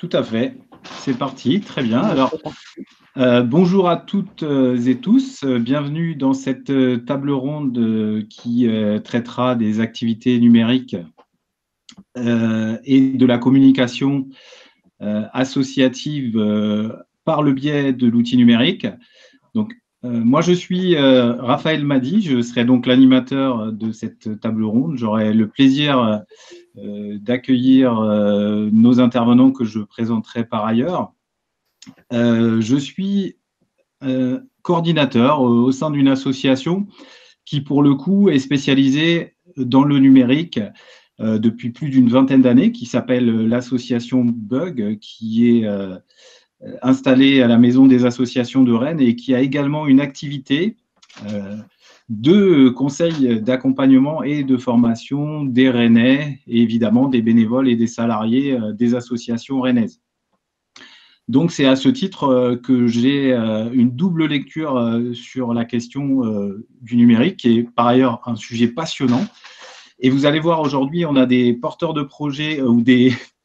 Tout à fait. C'est parti, très bien. Alors, C'est parti. bonjour à toutes et tous. Bienvenue dans cette table ronde qui traitera des activités numériques et de la communication associative par le biais de l'outil numérique. Donc, moi, je suis Raphaël Madi. Je serai donc l'animateur de cette table ronde. J'aurai le plaisir d'accueillir nos intervenants que je présenterai par ailleurs. Je suis coordinateur au sein d'une association qui, pour le coup, est spécialisée dans le numérique depuis plus d'une vingtaine d'années, qui s'appelle l'association Bug, qui est installée à la Maison des associations de Rennes et qui a également une activité de conseil d'accompagnement et de formation des Rennais et évidemment des bénévoles et des salariés des associations rennaises. Donc, c'est à ce titre que j'ai une double lecture sur la question du numérique, qui est par ailleurs un sujet passionnant. Et vous allez voir, aujourd'hui, on a des porteurs de projets ou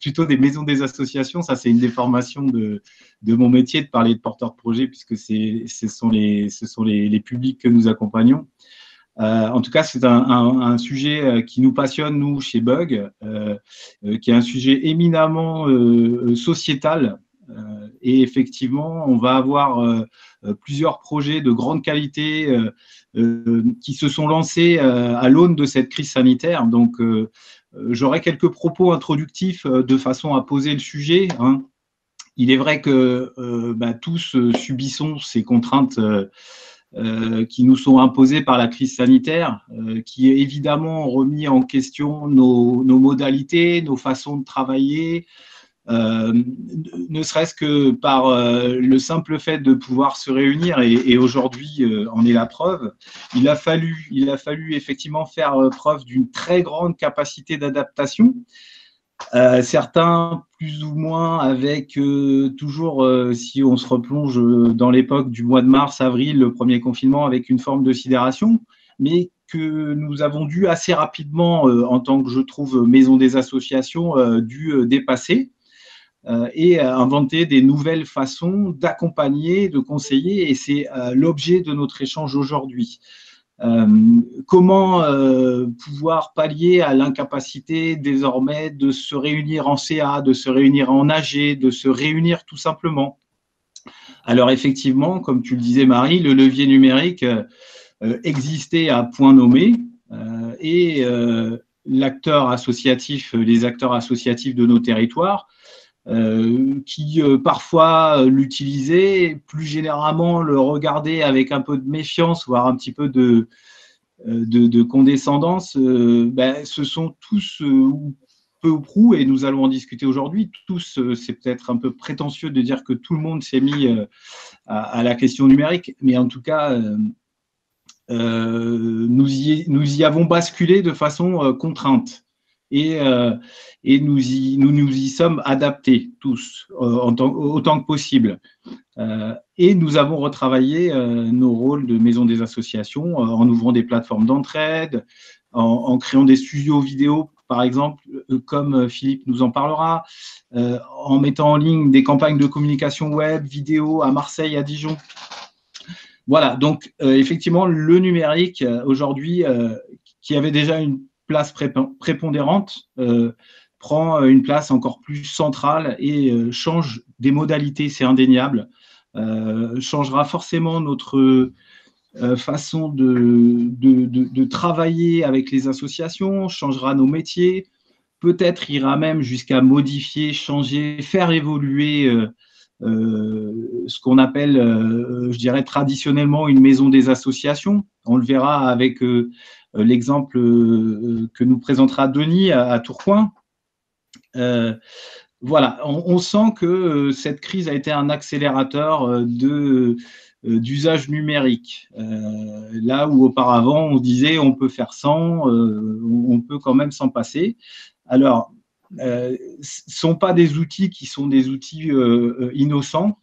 plutôt des maisons des associations. Ça, c'est une déformation de mon métier de parler de porteurs de projets, puisque ce sont les publics que nous accompagnons. En tout cas, c'est un sujet qui nous passionne, nous, chez Bug, qui est un sujet éminemment sociétal. Et effectivement, on va avoir plusieurs projets de grande qualité qui se sont lancés à l'aune de cette crise sanitaire. Donc, j'aurai quelques propos introductifs de façon à poser le sujet. Il est vrai que tous subissons ces contraintes qui nous sont imposées par la crise sanitaire, qui est évidemment remis en question nos modalités, nos façons de travailler, ne serait-ce que par le simple fait de pouvoir se réunir, et aujourd'hui en est la preuve. Il a fallu effectivement faire preuve d'une très grande capacité d'adaptation. Certains plus ou moins avec toujours, si on se replonge dans l'époque du mois de mars, avril, le premier confinement, avec une forme de sidération, mais que nous avons dû assez rapidement, en tant que, je trouve, maison des associations, dû dépasser et inventer des nouvelles façons d'accompagner, de conseiller, et c'est l'objet de notre échange aujourd'hui. Comment pouvoir pallier à l'incapacité désormais de se réunir en CA, de se réunir en AG, de se réunir tout simplement. Alors effectivement, comme tu le disais Marie, le levier numérique existait à point nommé et l'acteur associatif, les acteurs associatifs de nos territoires qui parfois l'utilisaient, plus généralement le regardaient avec un peu de méfiance, voire un petit peu de condescendance, ce sont tous, peu ou prou, et nous allons en discuter aujourd'hui, tous, c'est peut-être un peu prétentieux de dire que tout le monde s'est mis à la question numérique, mais en tout cas, nous y avons basculé de façon contrainte. Et nous y sommes adaptés tous autant que possible. Et nous avons retravaillé nos rôles de maison des associations en ouvrant des plateformes d'entraide, en créant des studios vidéo, par exemple, comme Philippe nous en parlera, en mettant en ligne des campagnes de communication web, vidéo à Marseille, à Dijon. Voilà, donc effectivement, le numérique aujourd'hui, qui avait déjà une place prépondérante, prend une place encore plus centrale et change des modalités, c'est indéniable, changera forcément notre façon de travailler avec les associations, changera nos métiers, peut-être ira même jusqu'à modifier, changer, faire évoluer ce qu'on appelle, je dirais, traditionnellement une maison des associations. On le verra avec l'exemple que nous présentera Denis à Tourcoing. Voilà, on sent que cette crise a été un accélérateur d'usage numérique. Là où auparavant, on disait on peut faire sans, on peut quand même s'en passer. Alors, ce ne sont pas des outils qui sont des outils innocents.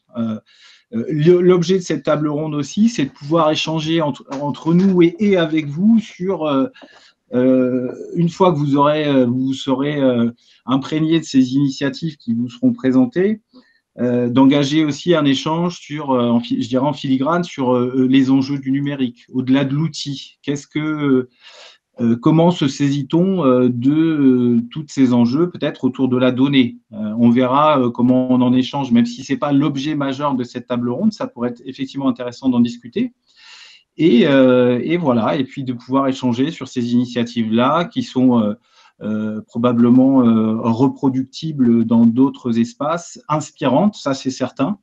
L'objet de cette table ronde aussi, c'est de pouvoir échanger entre nous et avec vous sur une fois que vous serez imprégné de ces initiatives qui vous seront présentées, d'engager aussi un échange sur, je dirais en filigrane, sur les enjeux du numérique, au-delà de l'outil. Comment se saisit-on de tous ces enjeux, peut-être autour de la donnée? On verra comment on en échange, même si ce n'est pas l'objet majeur de cette table ronde, ça pourrait être effectivement intéressant d'en discuter. Et voilà, et puis de pouvoir échanger sur ces initiatives-là qui sont probablement reproductibles dans d'autres espaces, inspirantes, ça c'est certain,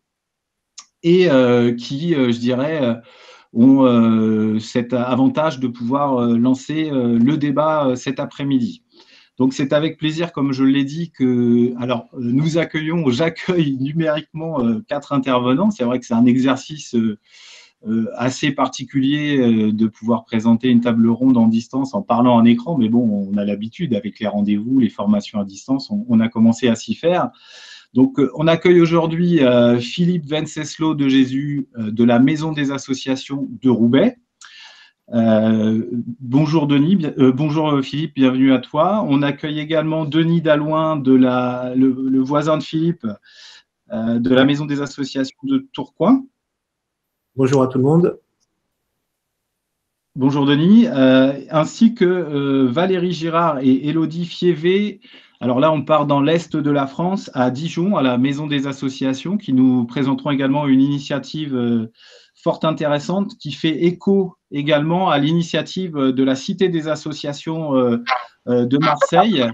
et qui, je dirais, ont cet avantage de pouvoir lancer le débat cet après-midi. Donc, c'est avec plaisir, comme je l'ai dit, que j'accueille numériquement 4 intervenants. C'est vrai que c'est un exercice assez particulier de pouvoir présenter une table ronde en distance en parlant en écran, mais bon, on a l'habitude avec les rendez-vous, les formations à distance, on a commencé à s'y faire. Donc, on accueille aujourd'hui Philippe Wenceslas de Jésus de la Maison des Associations de Roubaix. Bonjour Denis, bonjour Philippe, bienvenue à toi. On accueille également Denis Dallouin, le voisin de Philippe, de la Maison des Associations de Tourcoing. Bonjour à tout le monde. Bonjour Denis, ainsi que Valérie Girard et Élodie Fievé. Alors là, on part dans l'Est de la France, à Dijon, à la Maison des Associations, qui nous présenteront également une initiative fort intéressante qui fait écho également à l'initiative de la Cité des Associations de Marseille,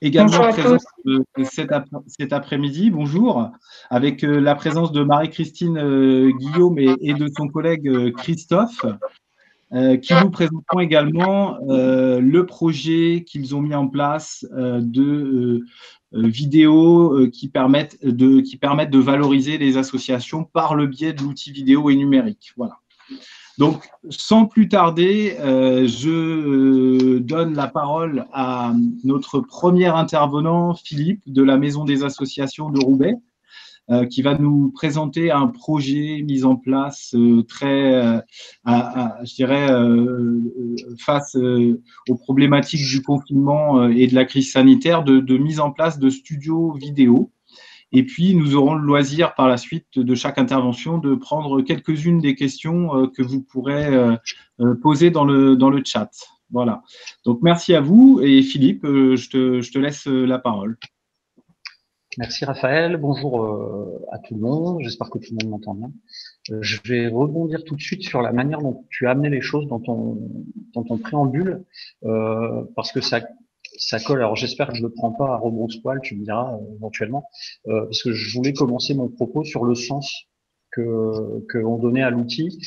également présente cet après-midi. Bonjour, avec la présence de Marie-Christine Guillaume et de son collègue Christophe. Qui nous présenteront également le projet qu'ils ont mis en place de vidéos qui permettent de valoriser les associations par le biais de l'outil vidéo et numérique. Voilà. Donc, sans plus tarder, je donne la parole à notre premier intervenant, Philippe, de la Maison des Associations de Roubaix, qui va nous présenter un projet mis en place très, je dirais, face aux problématiques du confinement et de la crise sanitaire, de mise en place de studios vidéo. Et puis, nous aurons le loisir par la suite de chaque intervention de prendre quelques-unes des questions que vous pourrez poser dans le chat. Voilà. Donc, merci à vous. Et Philippe, je te laisse la parole. Merci Raphaël, bonjour à tout le monde, j'espère que tout le monde m'entend bien. Je vais rebondir tout de suite sur la manière dont tu as amené les choses dans ton préambule, parce que ça colle. Alors j'espère que je ne le prends pas à rebrousse-poil, tu me diras éventuellement, parce que je voulais commencer mon propos sur le sens que on donnait à l'outil.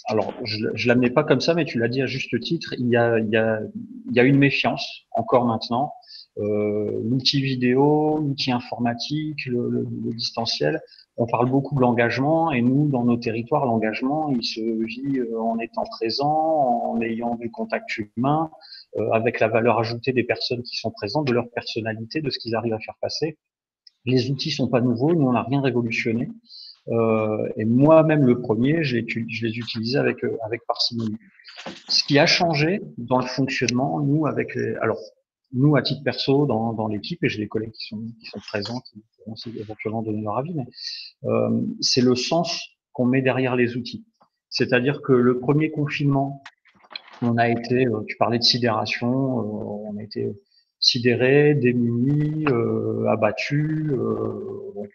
Alors je l'amenais pas comme ça, mais tu l'as dit à juste titre, il y a une méfiance encore maintenant. L'outil vidéo, l'outil informatique, le distanciel. On parle beaucoup de l'engagement et nous, dans nos territoires, l'engagement, il se vit en étant présent, en ayant du contact humain, avec la valeur ajoutée des personnes qui sont présentes, de leur personnalité, de ce qu'ils arrivent à faire passer. Les outils sont pas nouveaux, nous on n'a rien révolutionné. Et moi-même le premier, je les utilisais avec parcimonie. Ce qui a changé dans le fonctionnement, nous, à titre perso, dans l'équipe, et j'ai des collègues qui sont présents, qui pourront aussi éventuellement donner leur avis, mais c'est le sens qu'on met derrière les outils. C'est-à-dire que le premier confinement, on a été, tu parlais de sidération, on a été sidérés, démunis, abattus, donc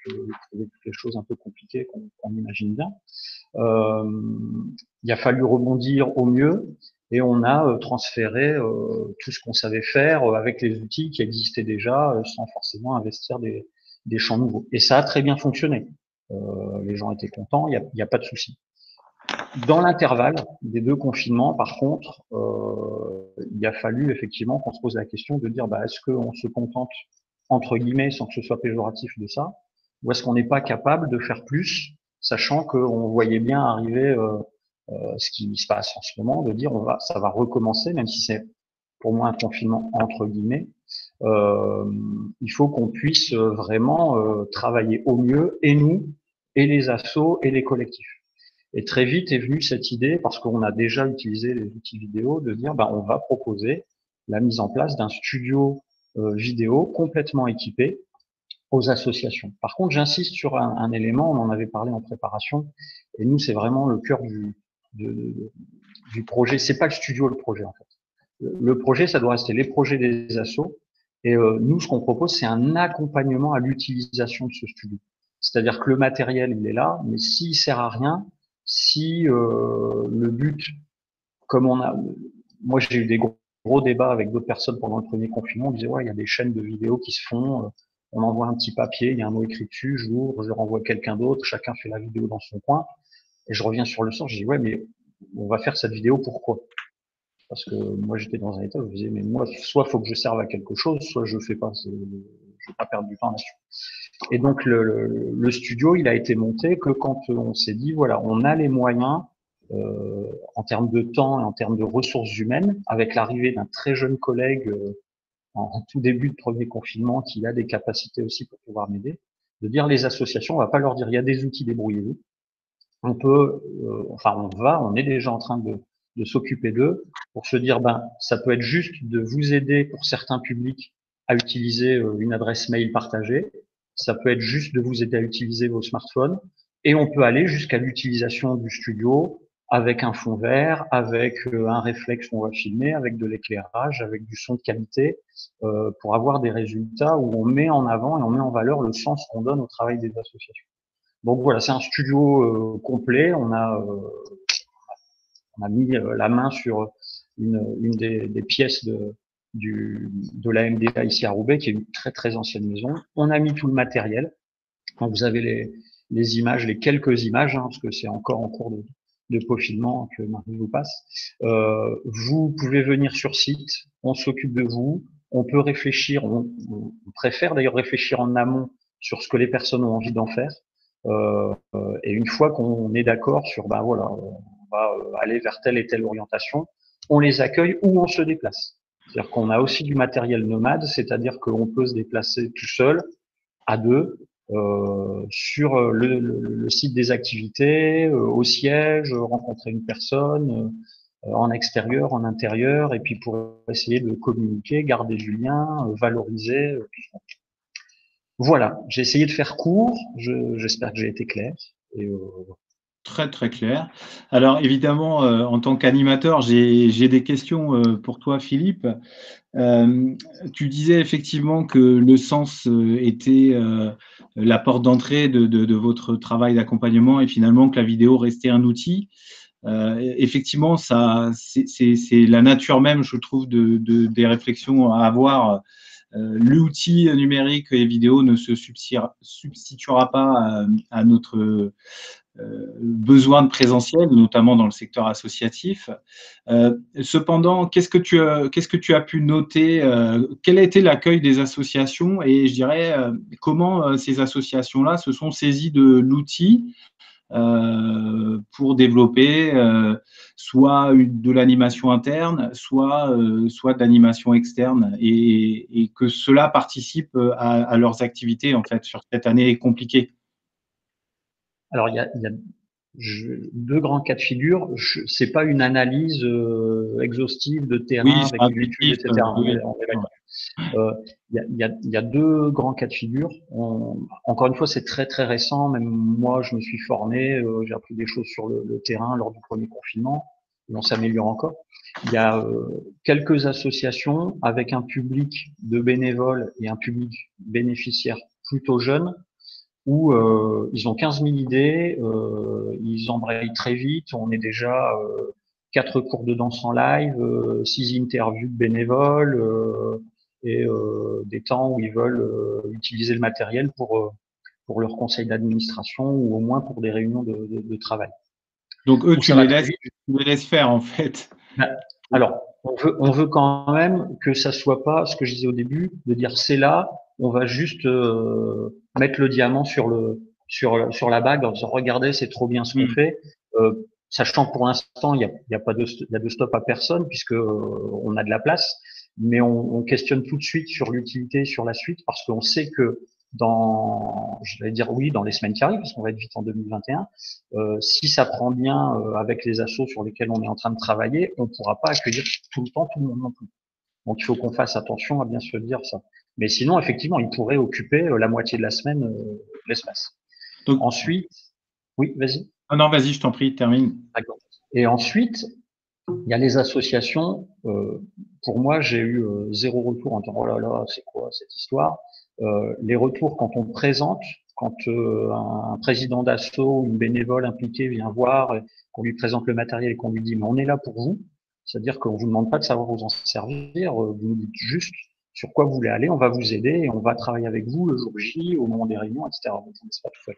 des choses un peu compliquées qu'on imagine bien. Il a fallu rebondir au mieux. Et on a transféré tout ce qu'on savait faire avec les outils qui existaient déjà, sans forcément investir des champs nouveaux. Et ça a très bien fonctionné. Les gens étaient contents, il y a pas de souci. Dans l'intervalle des deux confinements, par contre, il a fallu effectivement qu'on se pose la question de dire est-ce qu'on se contente, entre guillemets, sans que ce soit péjoratif de ça, ou est-ce qu'on n'est pas capable de faire plus, sachant qu'on voyait bien arriver ce qui se passe en ce moment, de dire ça va recommencer, même si c'est pour moi un confinement entre guillemets. Il faut qu'on puisse vraiment travailler au mieux, et nous, et les assos, et les collectifs. Et très vite est venue cette idée, parce qu'on a déjà utilisé les outils vidéo, de dire on va proposer la mise en place d'un studio vidéo complètement équipé aux associations. Par contre, j'insiste sur un élément, on en avait parlé en préparation, et nous, c'est vraiment le cœur du projet. C'est pas le studio le projet, en fait. Le projet, ça doit rester les projets des assos. Et nous, ce qu'on propose, c'est un accompagnement à l'utilisation de ce studio. C'est-à-dire que le matériel, il est là, mais s'il sert à rien, si le but, comme moi j'ai eu des gros débats avec d'autres personnes pendant le premier confinement, on disait ouais, il y a des chaînes de vidéos qui se font, on envoie un petit papier, il y a un mot écrit dessus, j'ouvre, je renvoie quelqu'un d'autre, chacun fait la vidéo dans son coin, et je reviens sur le sens, je dis ouais, mais on va faire cette vidéo pourquoi? Parce que moi j'étais dans un état où je me disais mais moi soit faut que je serve à quelque chose, soit je fais pas, je vais pas perdre du temps là-dessus. Et donc le studio, il a été monté que quand on s'est dit voilà, on a les moyens en termes de temps et en termes de ressources humaines, avec l'arrivée d'un très jeune collègue en tout début de premier confinement qui a des capacités aussi pour pouvoir m'aider, de dire les associations, on va pas leur dire il y a des outils, débrouillez-vous. On peut, on est déjà en train de s'occuper d'eux pour se dire ça peut être juste de vous aider pour certains publics à utiliser une adresse mail partagée. Ça peut être juste de vous aider à utiliser vos smartphones et on peut aller jusqu'à l'utilisation du studio avec un fond vert, avec un réflexe qu'on va filmer, avec de l'éclairage, avec du son de qualité pour avoir des résultats où on met en avant et on met en valeur le sens qu'on donne au travail des associations. Donc voilà, c'est un studio complet. On a mis la main sur une des pièces de la MDA ici à Roubaix, qui est une très très ancienne maison. On a mis tout le matériel. Quand vous avez les images, les quelques images, parce que c'est encore en cours de peaufinement que Marie vous passe. Vous pouvez venir sur site, on s'occupe de vous, on peut réfléchir, on préfère d'ailleurs réfléchir en amont sur ce que les personnes ont envie d'en faire. Et une fois qu'on est d'accord sur, voilà, on va aller vers telle et telle orientation, on les accueille ou on se déplace. C'est-à-dire qu'on a aussi du matériel nomade, c'est-à-dire qu'on peut se déplacer tout seul, à deux, sur le site des activités, au siège, rencontrer une personne en extérieur, en intérieur, et puis pour essayer de communiquer, garder du lien, valoriser tout ça. Voilà, j'ai essayé de faire court, j'espère que j'ai été clair. Et Très, très clair. Alors évidemment, en tant qu'animateur, j'ai des questions pour toi, Philippe. Tu disais effectivement que le sens était la porte d'entrée de votre travail d'accompagnement et finalement que la vidéo restait un outil. Effectivement, c'est la nature même, je trouve, des réflexions à avoir. L'outil numérique et vidéo ne se substituera pas à notre besoin de présentiel, notamment dans le secteur associatif. Cependant, qu'est-ce que tu as pu noter quel a été l'accueil des associations et je dirais comment ces associations-là se sont saisies de l'outil pour développer soit de l'animation interne, soit de l'animation externe et que cela participe à leurs activités en fait sur cette année compliquée. Alors, il y a deux grands cas de figure. C'est pas une analyse exhaustive de terrain Oui, c'est avec une étude, intuitif. etc. On est d'accord. Il y a deux grands cas de figure. Encore une fois, c'est très très récent. Même moi, je me suis formé, j'ai appris des choses sur le terrain lors du premier confinement. Et on s'améliore encore. Il y a quelques associations avec un public de bénévoles et un public bénéficiaire plutôt jeune où ils ont 15 000 idées, ils embrayent très vite. On est déjà 4 cours de danse en live, 6 interviews de bénévoles et des temps où ils veulent utiliser le matériel pour leur conseil d'administration ou au moins pour des réunions de travail. Donc eux, tu les laisses faire en fait. Alors, on veut quand même que ça soit pas ce que je disais au début, de dire c'est là, on va juste mettre le diamant sur la bague en disant regardez, c'est trop bien ce qu'on fait. Sachant pour l'instant, il y a pas de stop à personne puisque on a de la place, mais on questionne tout de suite sur l'utilité, sur la suite parce qu'on sait que je vais dire oui, dans les semaines qui arrivent, parce qu'on va être vite en 2021, si ça prend bien avec les assos sur lesquels on est en train de travailler, on ne pourra pas accueillir tout le temps tout le monde non plus. Donc il faut qu'on fasse attention à bien se dire ça. Mais sinon, effectivement, il pourrait occuper la moitié de la semaine l'espace. Donc, Ensuite, oui, vas-y. ah non, vas-y, je t'en prie, termine. D'accord. Et ensuite, il y a les associations. Pour moi, j'ai eu zéro retour en disant oh là là, c'est quoi cette histoire. Les retours quand on présente, quand un président d'asso ou une bénévole impliquée vient voir, qu'on lui présente le matériel et qu'on lui dit mais on est là pour vous, c'est-à-dire qu'on vous demande pas de savoir vous en servir, vous nous dites juste sur quoi vous voulez aller, on va vous aider et on va travailler avec vous le jour J, au moment des réunions, etc. Donc, on ne laisse pas tout seul.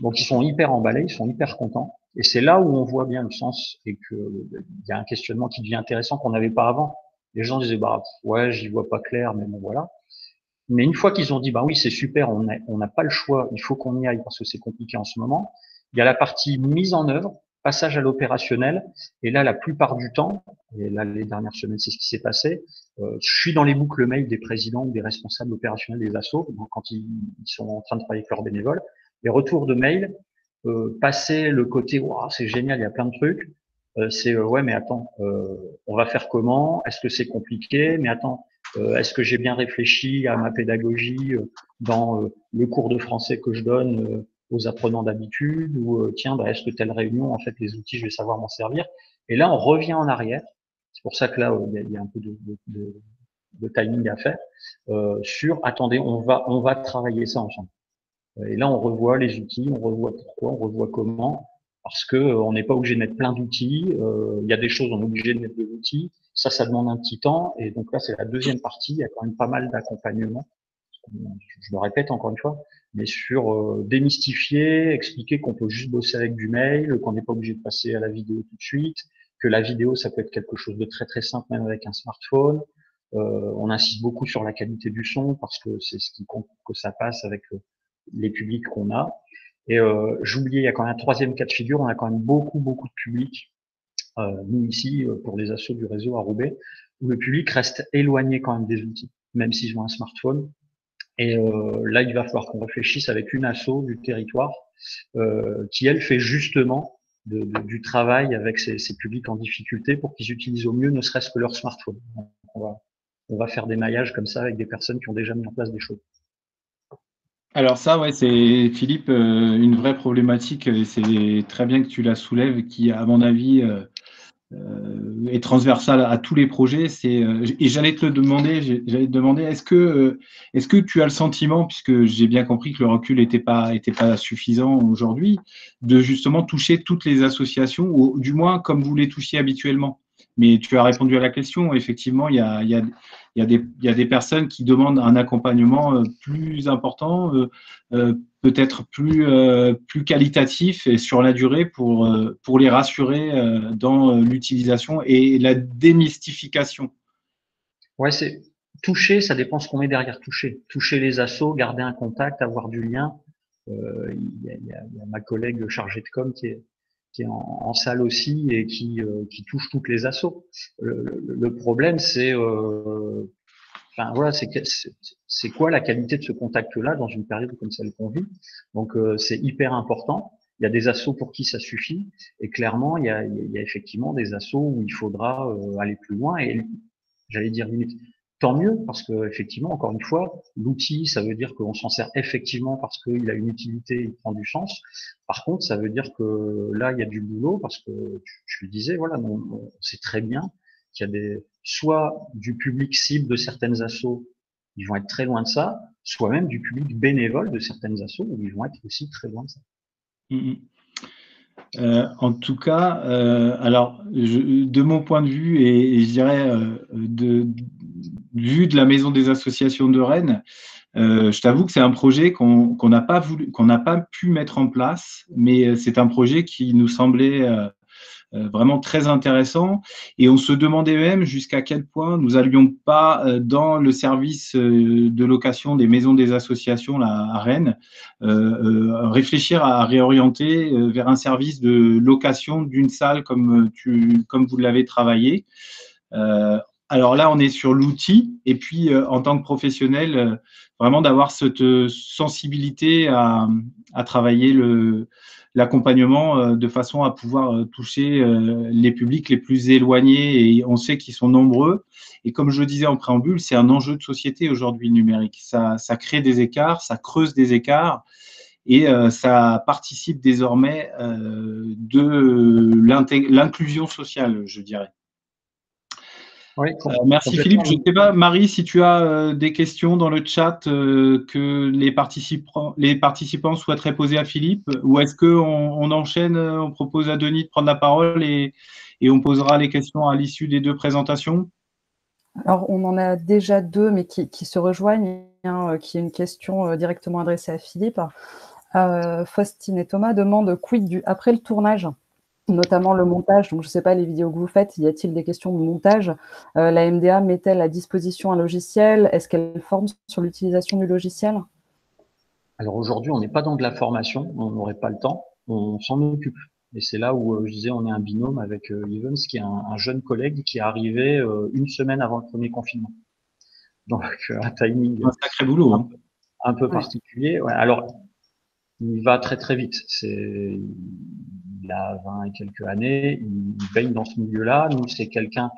Donc ils sont hyper emballés, ils sont hyper contents. Et c'est là où on voit bien le sens et qu'il y a un questionnement qui devient intéressant qu'on n'avait pas avant. Les gens disaient bah ouais, j'y vois pas clair, mais bon voilà. Mais une fois qu'ils ont dit bah oui c'est super, on n'a pas le choix, il faut qu'on y aille parce que c'est compliqué en ce moment. Il y a la partie mise en œuvre, passage à l'opérationnel. Et là la plupart du temps, et là les dernières semaines c'est ce qui s'est passé, je suis dans les boucles mail des présidents ou des responsables opérationnels des assos, donc quand ils sont en train de travailler avec leurs bénévoles. Les retours de mail, passer le côté wow, c'est génial, il y a plein de trucs, c'est ouais mais attends, on va faire comment? Est-ce que c'est compliqué? Mais attends, est-ce que j'ai bien réfléchi à ma pédagogie dans le cours de français que je donne aux apprenants d'habitude? Ou tiens, bah, est-ce que telle réunion, en fait, les outils, je vais savoir m'en servir? Et là, on revient en arrière. C'est pour ça que là, il y a un peu de timing à faire sur attendez, on va travailler ça ensemble. Et là, on revoit les outils, on revoit pourquoi, on revoit comment, parce que on n'est pas obligé de mettre plein d'outils. Il y a des choses, on est obligé de mettre des outils. Ça demande un petit temps. Et donc là, c'est la deuxième partie. Il y a quand même pas mal d'accompagnement. Je me répète encore une fois, mais sur démystifier, expliquer qu'on peut juste bosser avec du mail, qu'on n'est pas obligé de passer à la vidéo tout de suite, que la vidéo, ça peut être quelque chose de très très simple, même avec un smartphone. On insiste beaucoup sur la qualité du son parce que c'est ce qui compte que ça passe avec les publics qu'on a. Et j'oubliais, il y a quand même un troisième cas de figure, on a quand même beaucoup de publics, nous ici, pour les assos du réseau à Roubaix, où le public reste éloigné quand même des outils, même s'ils ont un smartphone. Et là, il va falloir qu'on réfléchisse avec une asso du territoire qui, elle, fait justement du travail avec ces publics en difficulté pour qu'ils utilisent au mieux ne serait-ce que leur smartphone. Donc, on va faire des maillages comme ça avec des personnes qui ont déjà mis en place des choses. Alors ça, ouais, c'est Philippe, une vraie problématique, et c'est très bien que tu la soulèves, qui, à mon avis, est transversale à tous les projets. Et j'allais te demander, est-ce que tu as le sentiment, puisque j'ai bien compris que le recul n'était pas suffisant aujourd'hui, de justement toucher toutes les associations, ou du moins comme vous les touchiez habituellement? Mais tu as répondu à la question. Effectivement, il y a des personnes qui demandent un accompagnement plus important, peut-être plus qualitatif et sur la durée pour les rassurer dans l'utilisation et la démystification. Ouais, c'est toucher, ça dépend ce qu'on met derrière toucher. Toucher les assos, garder un contact, avoir du lien. Il y a ma collègue chargée de com qui est en salle aussi et qui touche toutes les assos. Le problème, c'est enfin voilà, c'est quoi la qualité de ce contact-là dans une période comme celle qu'on vit. Donc c'est hyper important. Il y a des assos pour qui ça suffit et clairement il y a effectivement des assos où il faudra aller plus loin et j'allais dire limite tant mieux parce que effectivement encore une fois l'outil ça veut dire qu'on s'en sert effectivement parce qu'il a une utilité, il prend du sens. Par contre ça veut dire que là il y a du boulot parce que je le disais voilà on sait très bien qu'il y a soit du public cible de certaines assos, ils vont être très loin de ça, soit même du public bénévole de certaines assos où ils vont être aussi très loin de ça. En tout cas, alors, de mon point de vue, et je dirais vu de la Maison des associations de Rennes, je t'avoue que c'est un projet qu'on n'a pas pu mettre en place, mais c'est un projet qui nous semblait vraiment très intéressant. Et on se demandait même jusqu'à quel point nous n'allions pas, dans le service de location des maisons des associations là, à Rennes, réfléchir à réorienter vers un service de location d'une salle comme vous l'avez travaillé. Alors là, on est sur l'outil, et puis en tant que professionnel, vraiment d'avoir cette sensibilité à travailler l'accompagnement de façon à pouvoir toucher les publics les plus éloignés, et on sait qu'ils sont nombreux. Et comme je le disais en préambule, c'est un enjeu de société aujourd'hui, le numérique. Ça crée des écarts, ça creuse des écarts, et ça participe désormais de l'inclusion sociale, je dirais. Oui, Merci Philippe. Je ne sais pas, Marie, si tu as des questions dans le chat que les participants souhaiteraient poser à Philippe, ou est-ce qu'on enchaîne, on propose à Denis de prendre la parole et on posera les questions à l'issue des 2 présentations? Alors, on en a déjà 2, mais qui se rejoignent, hein, qui est une question directement adressée à Philippe. Faustine et Thomas demandent quid après le tournage, notamment le montage. Donc, je ne sais pas, les vidéos que vous faites, y a-t-il des questions de montage? La MDA met-elle à disposition un logiciel? Est-ce qu'elle forme sur l'utilisation du logiciel? Alors aujourd'hui, on n'est pas dans de la formation, on n'aurait pas le temps, on s'en occupe. Et c'est là où je disais, on est un binôme avec Evans, qui est un jeune collègue qui est arrivé 1 semaine avant le premier confinement. Donc un timing Un sacré boulot, hein. un peu particulier. Ouais, alors, il va très très vite. Il a 20 et quelques années, il baigne dans ce milieu-là. Nous, c'est quelqu'un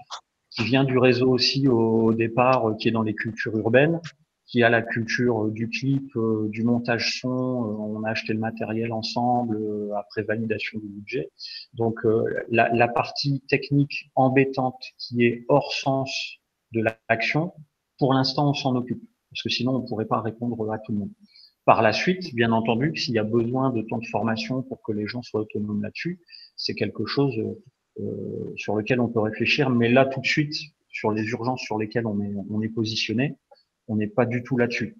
qui vient du réseau aussi au départ, qui est dans les cultures urbaines, qui a la culture du clip, du montage son. On a acheté le matériel ensemble après validation du budget. Donc la partie technique embêtante qui est hors sens de l'action, pour l'instant, on s'en occupe, parce que sinon, on ne pourrait pas répondre à tout le monde. Par la suite, bien entendu, s'il y a besoin de temps de formation pour que les gens soient autonomes là-dessus, c'est quelque chose sur lequel on peut réfléchir. Mais là, tout de suite, sur les urgences sur lesquelles on est positionné, on n'est pas du tout là-dessus.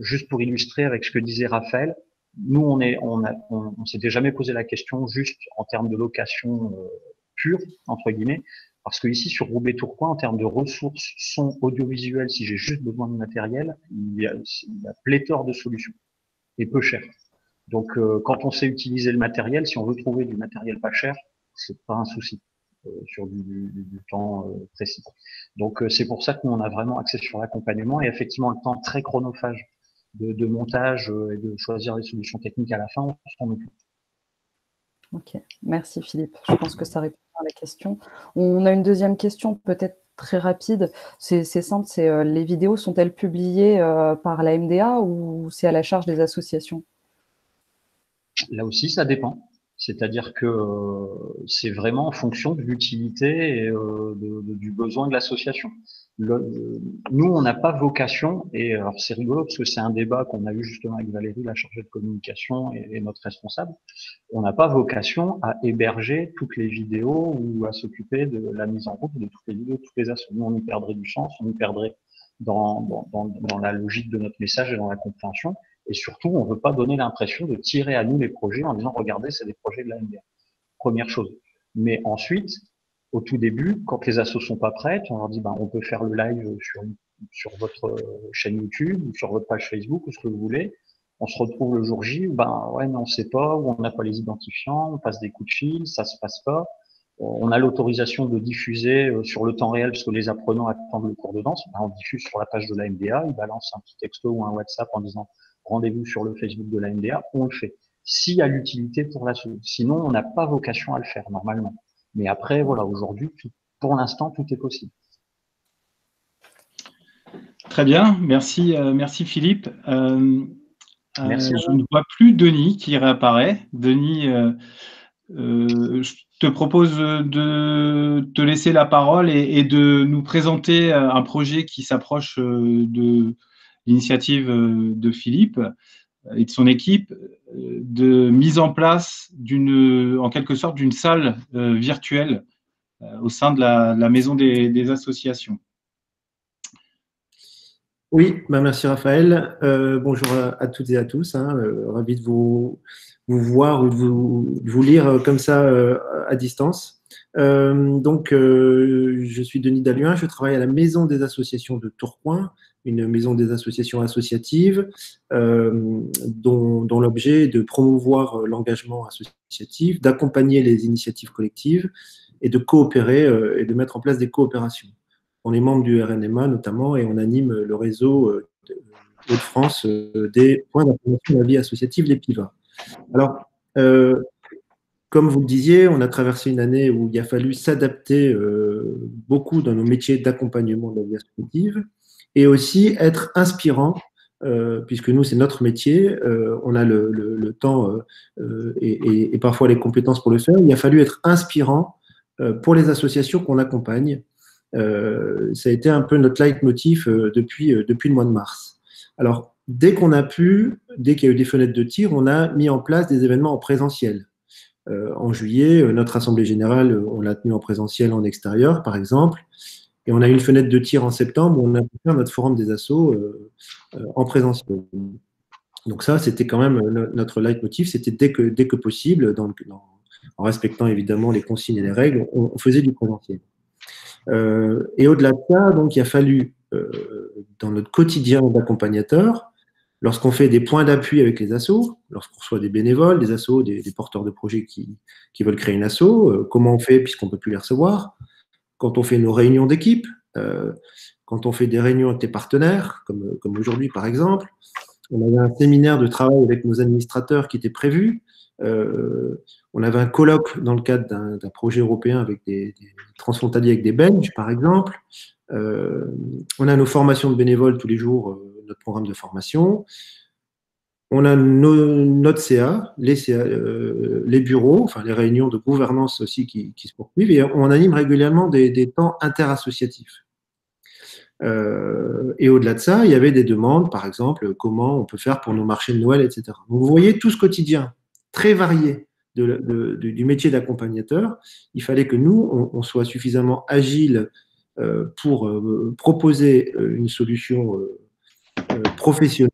Juste pour illustrer avec ce que disait Raphaël, nous, on s'était jamais posé la question juste en termes de location pure, entre guillemets, parce que ici, sur Roubaix-Tourcoing, en termes de ressources son audiovisuelles, si j'ai juste besoin de matériel, il y a pléthore de solutions et peu cher. Donc, quand on sait utiliser le matériel, si on veut trouver du matériel pas cher, c'est pas un souci sur du temps précis. Donc, c'est pour ça qu'on a vraiment axé sur l'accompagnement, et effectivement le temps très chronophage de montage et de choisir les solutions techniques à la fin, on s'en occupe. Ok, merci Philippe. Je pense que ça répond à la question. On a une deuxième question, peut-être très rapide. C'est simple, c'est les vidéos sont-elles publiées par la MDA ou c'est à la charge des associations? Là aussi, ça dépend. C'est-à-dire que c'est vraiment en fonction de l'utilité et du besoin de l'association. Nous, on n'a pas vocation, et alors c'est rigolo parce que c'est un débat qu'on a eu justement avec Valérie, la chargée de communication, et notre responsable. On n'a pas vocation à héberger toutes les vidéos ou à s'occuper de la mise en route de toutes les vidéos, de toutes les assos. Nous, on y perdrait du sens, on y perdrait dans la logique de notre message et dans la compréhension. Et surtout, on ne veut pas donner l'impression de tirer à nous les projets en disant « Regardez, c'est des projets de la MDA ». Première chose. Mais ensuite, au tout début, quand les assos sont pas prêtes, on leur dit « On peut faire le live sur votre chaîne YouTube ou sur votre page Facebook ou ce que vous voulez ». On se retrouve le jour J où ouais, mais on sait pas, où on n'a pas les identifiants, on passe des coups de fil, ça se passe pas. On a l'autorisation de diffuser sur le temps réel parce que les apprenants attendent le cours de danse. On diffuse sur la page de la MDA, ils balancent un petit texto ou un WhatsApp en disant rendez-vous sur le Facebook de la MDA, on le fait. S'il y a l'utilité pour l'asso. Sinon, on n'a pas vocation à le faire normalement. Mais après, voilà, aujourd'hui, pour l'instant, tout est possible. Très bien, merci, merci Philippe. Merci. Je ne vois plus Denis qui réapparaît. Denis, je te propose de te laisser la parole et de nous présenter un projet qui s'approche de l'initiative de Philippe et de son équipe de mise en place en quelque sorte d'une salle virtuelle au sein de la maison des associations. Oui, merci Raphaël. Bonjour à toutes et à tous. Ravi de vous voir ou de vous lire comme ça à distance. Je suis Denis Dalluin, je travaille à la Maison des associations de Tourcoing, une maison des associations associatives dont l'objet est de promouvoir l'engagement associatif, d'accompagner les initiatives collectives et de coopérer et de mettre en place des coopérations. On est membre du RNMA notamment et on anime le réseau Hauts-de-France des points d'information de la vie associative, les PIVA. Alors, comme vous le disiez, on a traversé une année où il a fallu s'adapter beaucoup dans nos métiers d'accompagnement de la vie associative et aussi être inspirant, puisque nous, c'est notre métier, on a le temps et parfois les compétences pour le faire. Il a fallu être inspirant pour les associations qu'on accompagne. Ça a été un peu notre leitmotiv depuis le mois de mars. Alors, dès qu'il y a eu des fenêtres de tir, on a mis en place des événements en présentiel. En juillet, notre assemblée générale, on l'a tenue en présentiel en extérieur, par exemple. Et on a eu une fenêtre de tir en septembre où on a fait notre forum des assos en présentiel. Donc ça, c'était quand même notre leitmotiv, c'était dès que possible, en respectant évidemment les consignes et les règles, on faisait du présentiel. Et au-delà de ça, donc, il a fallu, dans notre quotidien d'accompagnateur, lorsqu'on fait des points d'appui avec les assos, lorsqu'on reçoit des bénévoles, des assos, des porteurs de projets qui veulent créer une asso, comment on fait puisqu'on ne peut plus les recevoir, quand on fait nos réunions d'équipe, quand on fait des réunions avec les partenaires, comme aujourd'hui par exemple, on avait un séminaire de travail avec nos administrateurs qui était prévu, on avait un colloque dans le cadre d'un projet européen avec des transfrontaliers avec des Belges par exemple, on a nos formations de bénévoles tous les jours, notre programme de formation. On a notre CA, les bureaux, enfin les réunions de gouvernance aussi qui se poursuivent, et on anime régulièrement des temps interassociatifs. Et au-delà de ça, il y avait des demandes, par exemple, comment on peut faire pour nos marchés de Noël, etc. Donc, vous voyez tout ce quotidien très varié du métier d'accompagnateur. Il fallait que nous, on soit suffisamment agile pour proposer une solution professionnelle,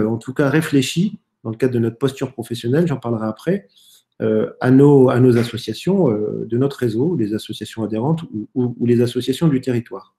en tout cas réfléchie, dans le cadre de notre posture professionnelle, j'en parlerai après, à nos associations de notre réseau, les associations adhérentes ou les associations du territoire.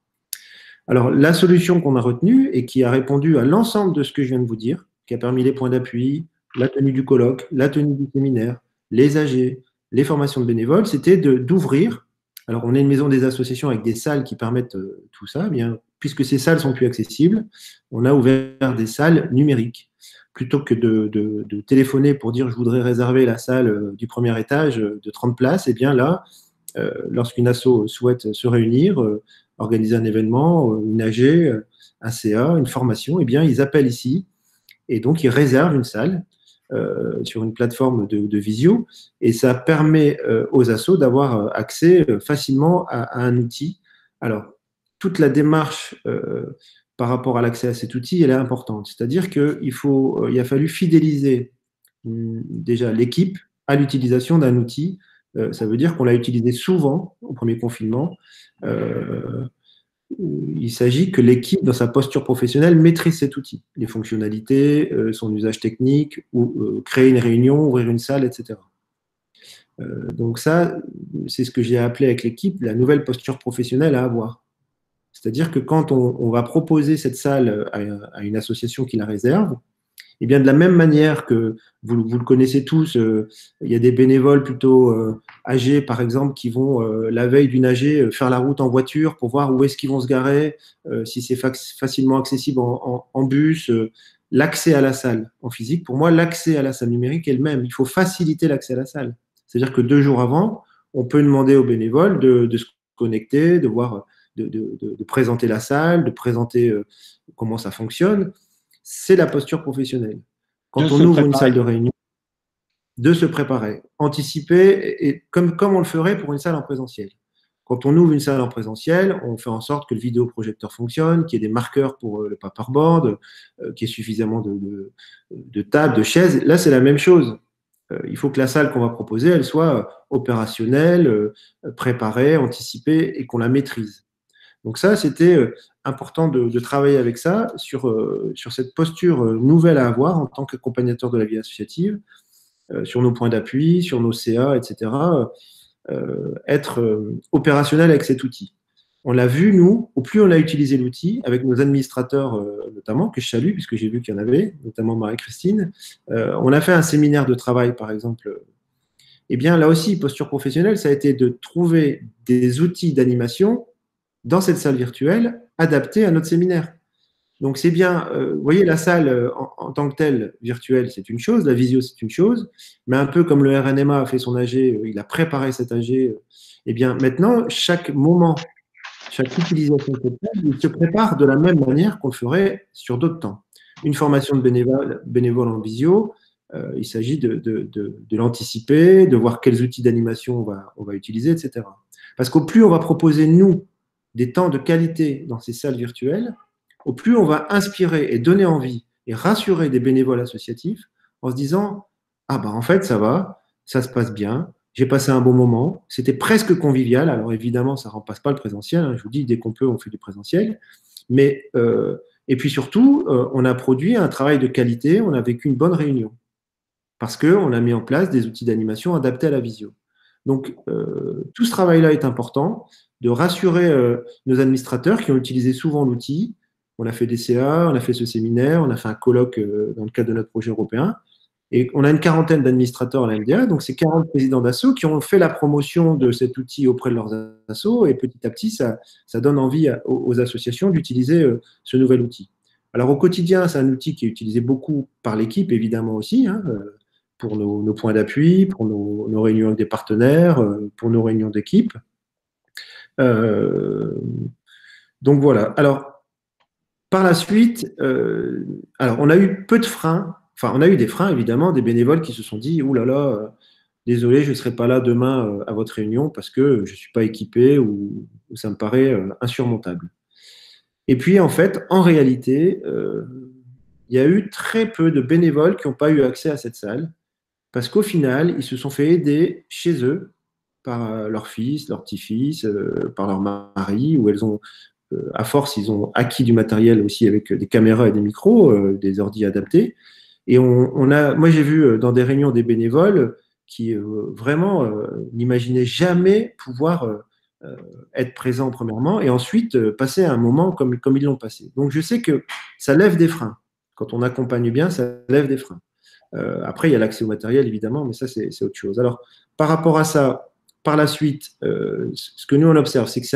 Alors, la solution qu'on a retenue et qui a répondu à l'ensemble de ce que je viens de vous dire, qui a permis les points d'appui, la tenue du colloque, la tenue du séminaire, les AG, les formations de bénévoles, c'était d'ouvrir. Alors, on est une maison des associations avec des salles qui permettent tout ça. Eh bien, puisque ces salles sont plus accessibles, on a ouvert des salles numériques. Plutôt que de téléphoner pour dire « je voudrais réserver la salle du premier étage de 30 places », eh bien là, lorsqu'une asso souhaite se réunir, organiser un événement, une AG, un CA, une formation, eh bien ils appellent ici et donc ils réservent une salle sur une plateforme de visio et ça permet aux assos d'avoir accès facilement à un outil. Alors, toute la démarche par rapport à l'accès à cet outil, elle est importante. C'est-à-dire qu'il a fallu fidéliser déjà l'équipe à l'utilisation d'un outil. Ça veut dire qu'on l'a utilisé souvent au premier confinement. Il s'agit que l'équipe, dans sa posture professionnelle, maîtrise cet outil, les fonctionnalités, son usage technique, ou créer une réunion, ouvrir une salle, etc. Donc ça, c'est ce que j'ai appelé avec l'équipe la nouvelle posture professionnelle à avoir. C'est-à-dire que quand on va proposer cette salle à une association qui la réserve, et bien de la même manière que vous le connaissez tous, il y a des bénévoles plutôt âgés, par exemple, qui vont la veille d'une AG faire la route en voiture pour voir où est-ce qu'ils vont se garer, si c'est facilement accessible en bus, l'accès à la salle en physique. Pour moi, l'accès à la salle numérique est le même. Il faut faciliter l'accès à la salle. C'est-à-dire que 2 jours avant, on peut demander aux bénévoles de se connecter, de voir, de présenter la salle, de présenter comment ça fonctionne. C'est la posture professionnelle. Quand on ouvre une salle de réunion, de se préparer, anticiper, et comme on le ferait pour une salle en présentiel. Quand on ouvre une salle en présentiel, on fait en sorte que le vidéoprojecteur fonctionne, qu'il y ait des marqueurs pour le paperboard, qu'il y ait suffisamment de tables, de chaises. Là, c'est la même chose. Il faut que la salle qu'on va proposer, elle soit opérationnelle, préparée, anticipée et qu'on la maîtrise. Donc ça, c'était important de travailler avec ça, sur cette posture nouvelle à avoir en tant qu'accompagnateur de la vie associative, sur nos points d'appui, sur nos CA, etc. Être opérationnel avec cet outil. On l'a vu, nous, au plus on a utilisé l'outil, avec nos administrateurs notamment, que je salue, puisque j'ai vu qu'il y en avait, notamment Marie-Christine, on a fait un séminaire de travail, par exemple. Eh bien, là aussi, posture professionnelle, ça a été de trouver des outils d'animation dans cette salle virtuelle adaptée à notre séminaire. Donc c'est bien, vous voyez, la salle en tant que telle, virtuelle, c'est une chose, la visio, c'est une chose, mais un peu comme le RNMA a fait son AG, il a préparé cet AG, eh bien maintenant, chaque moment, chaque utilisation de cette salle, il se prépare de la même manière qu'on le ferait sur d'autres temps. Une formation de bénévole en visio, il s'agit de l'anticiper, de voir quels outils d'animation on va utiliser, etc. Parce qu'au plus on va proposer, nous, des temps de qualité dans ces salles virtuelles, au plus on va inspirer et donner envie et rassurer des bénévoles associatifs en se disant « Ah ben en fait, ça va, ça se passe bien, j'ai passé un bon moment, c'était presque convivial. » Alors évidemment, ça ne remplace pas le présentiel. Hein, je vous dis, dès qu'on peut, on fait du présentiel. Mais, et puis surtout, on a produit un travail de qualité, on a vécu une bonne réunion parce qu'on a mis en place des outils d'animation adaptés à la visio. Donc, tout ce travail-là est important, de rassurer nos administrateurs qui ont utilisé souvent l'outil. On a fait des CA, on a fait ce séminaire, on a fait un colloque dans le cadre de notre projet européen. Et on a une quarantaine d'administrateurs à la MDA, donc c'est 40 présidents d'assos qui ont fait la promotion de cet outil auprès de leurs assos, et petit à petit, ça donne envie aux associations d'utiliser ce nouvel outil. Alors au quotidien, c'est un outil qui est utilisé beaucoup par l'équipe, évidemment aussi, hein, pour nos points d'appui, pour nos réunions avec des partenaires, pour nos réunions d'équipe. Donc voilà. Alors, par la suite, alors on a eu peu de freins. Enfin, on a eu des freins, évidemment, des bénévoles qui se sont dit « Ouh là là, désolé, je ne serai pas là demain à votre réunion parce que je ne suis pas équipé ou ça me paraît insurmontable. » Et puis, en fait, en réalité, il y a eu très peu de bénévoles qui n'ont pas eu accès à cette salle parce qu'au final, ils se sont fait aider chez eux par leur fils, leur petit-fils, par leur mari, où elles ont à force, ils ont acquis du matériel aussi avec des caméras et des micros, des ordi adaptés. Et moi, j'ai vu dans des réunions des bénévoles qui vraiment n'imaginaient jamais pouvoir être présents premièrement et ensuite passer un moment comme ils l'ont passé. Donc, je sais que ça lève des freins. Quand on accompagne bien, ça lève des freins. Après, il y a l'accès au matériel, évidemment, mais ça, c'est autre chose. Alors, par rapport à ça, par la suite, ce que nous, on observe, c'est que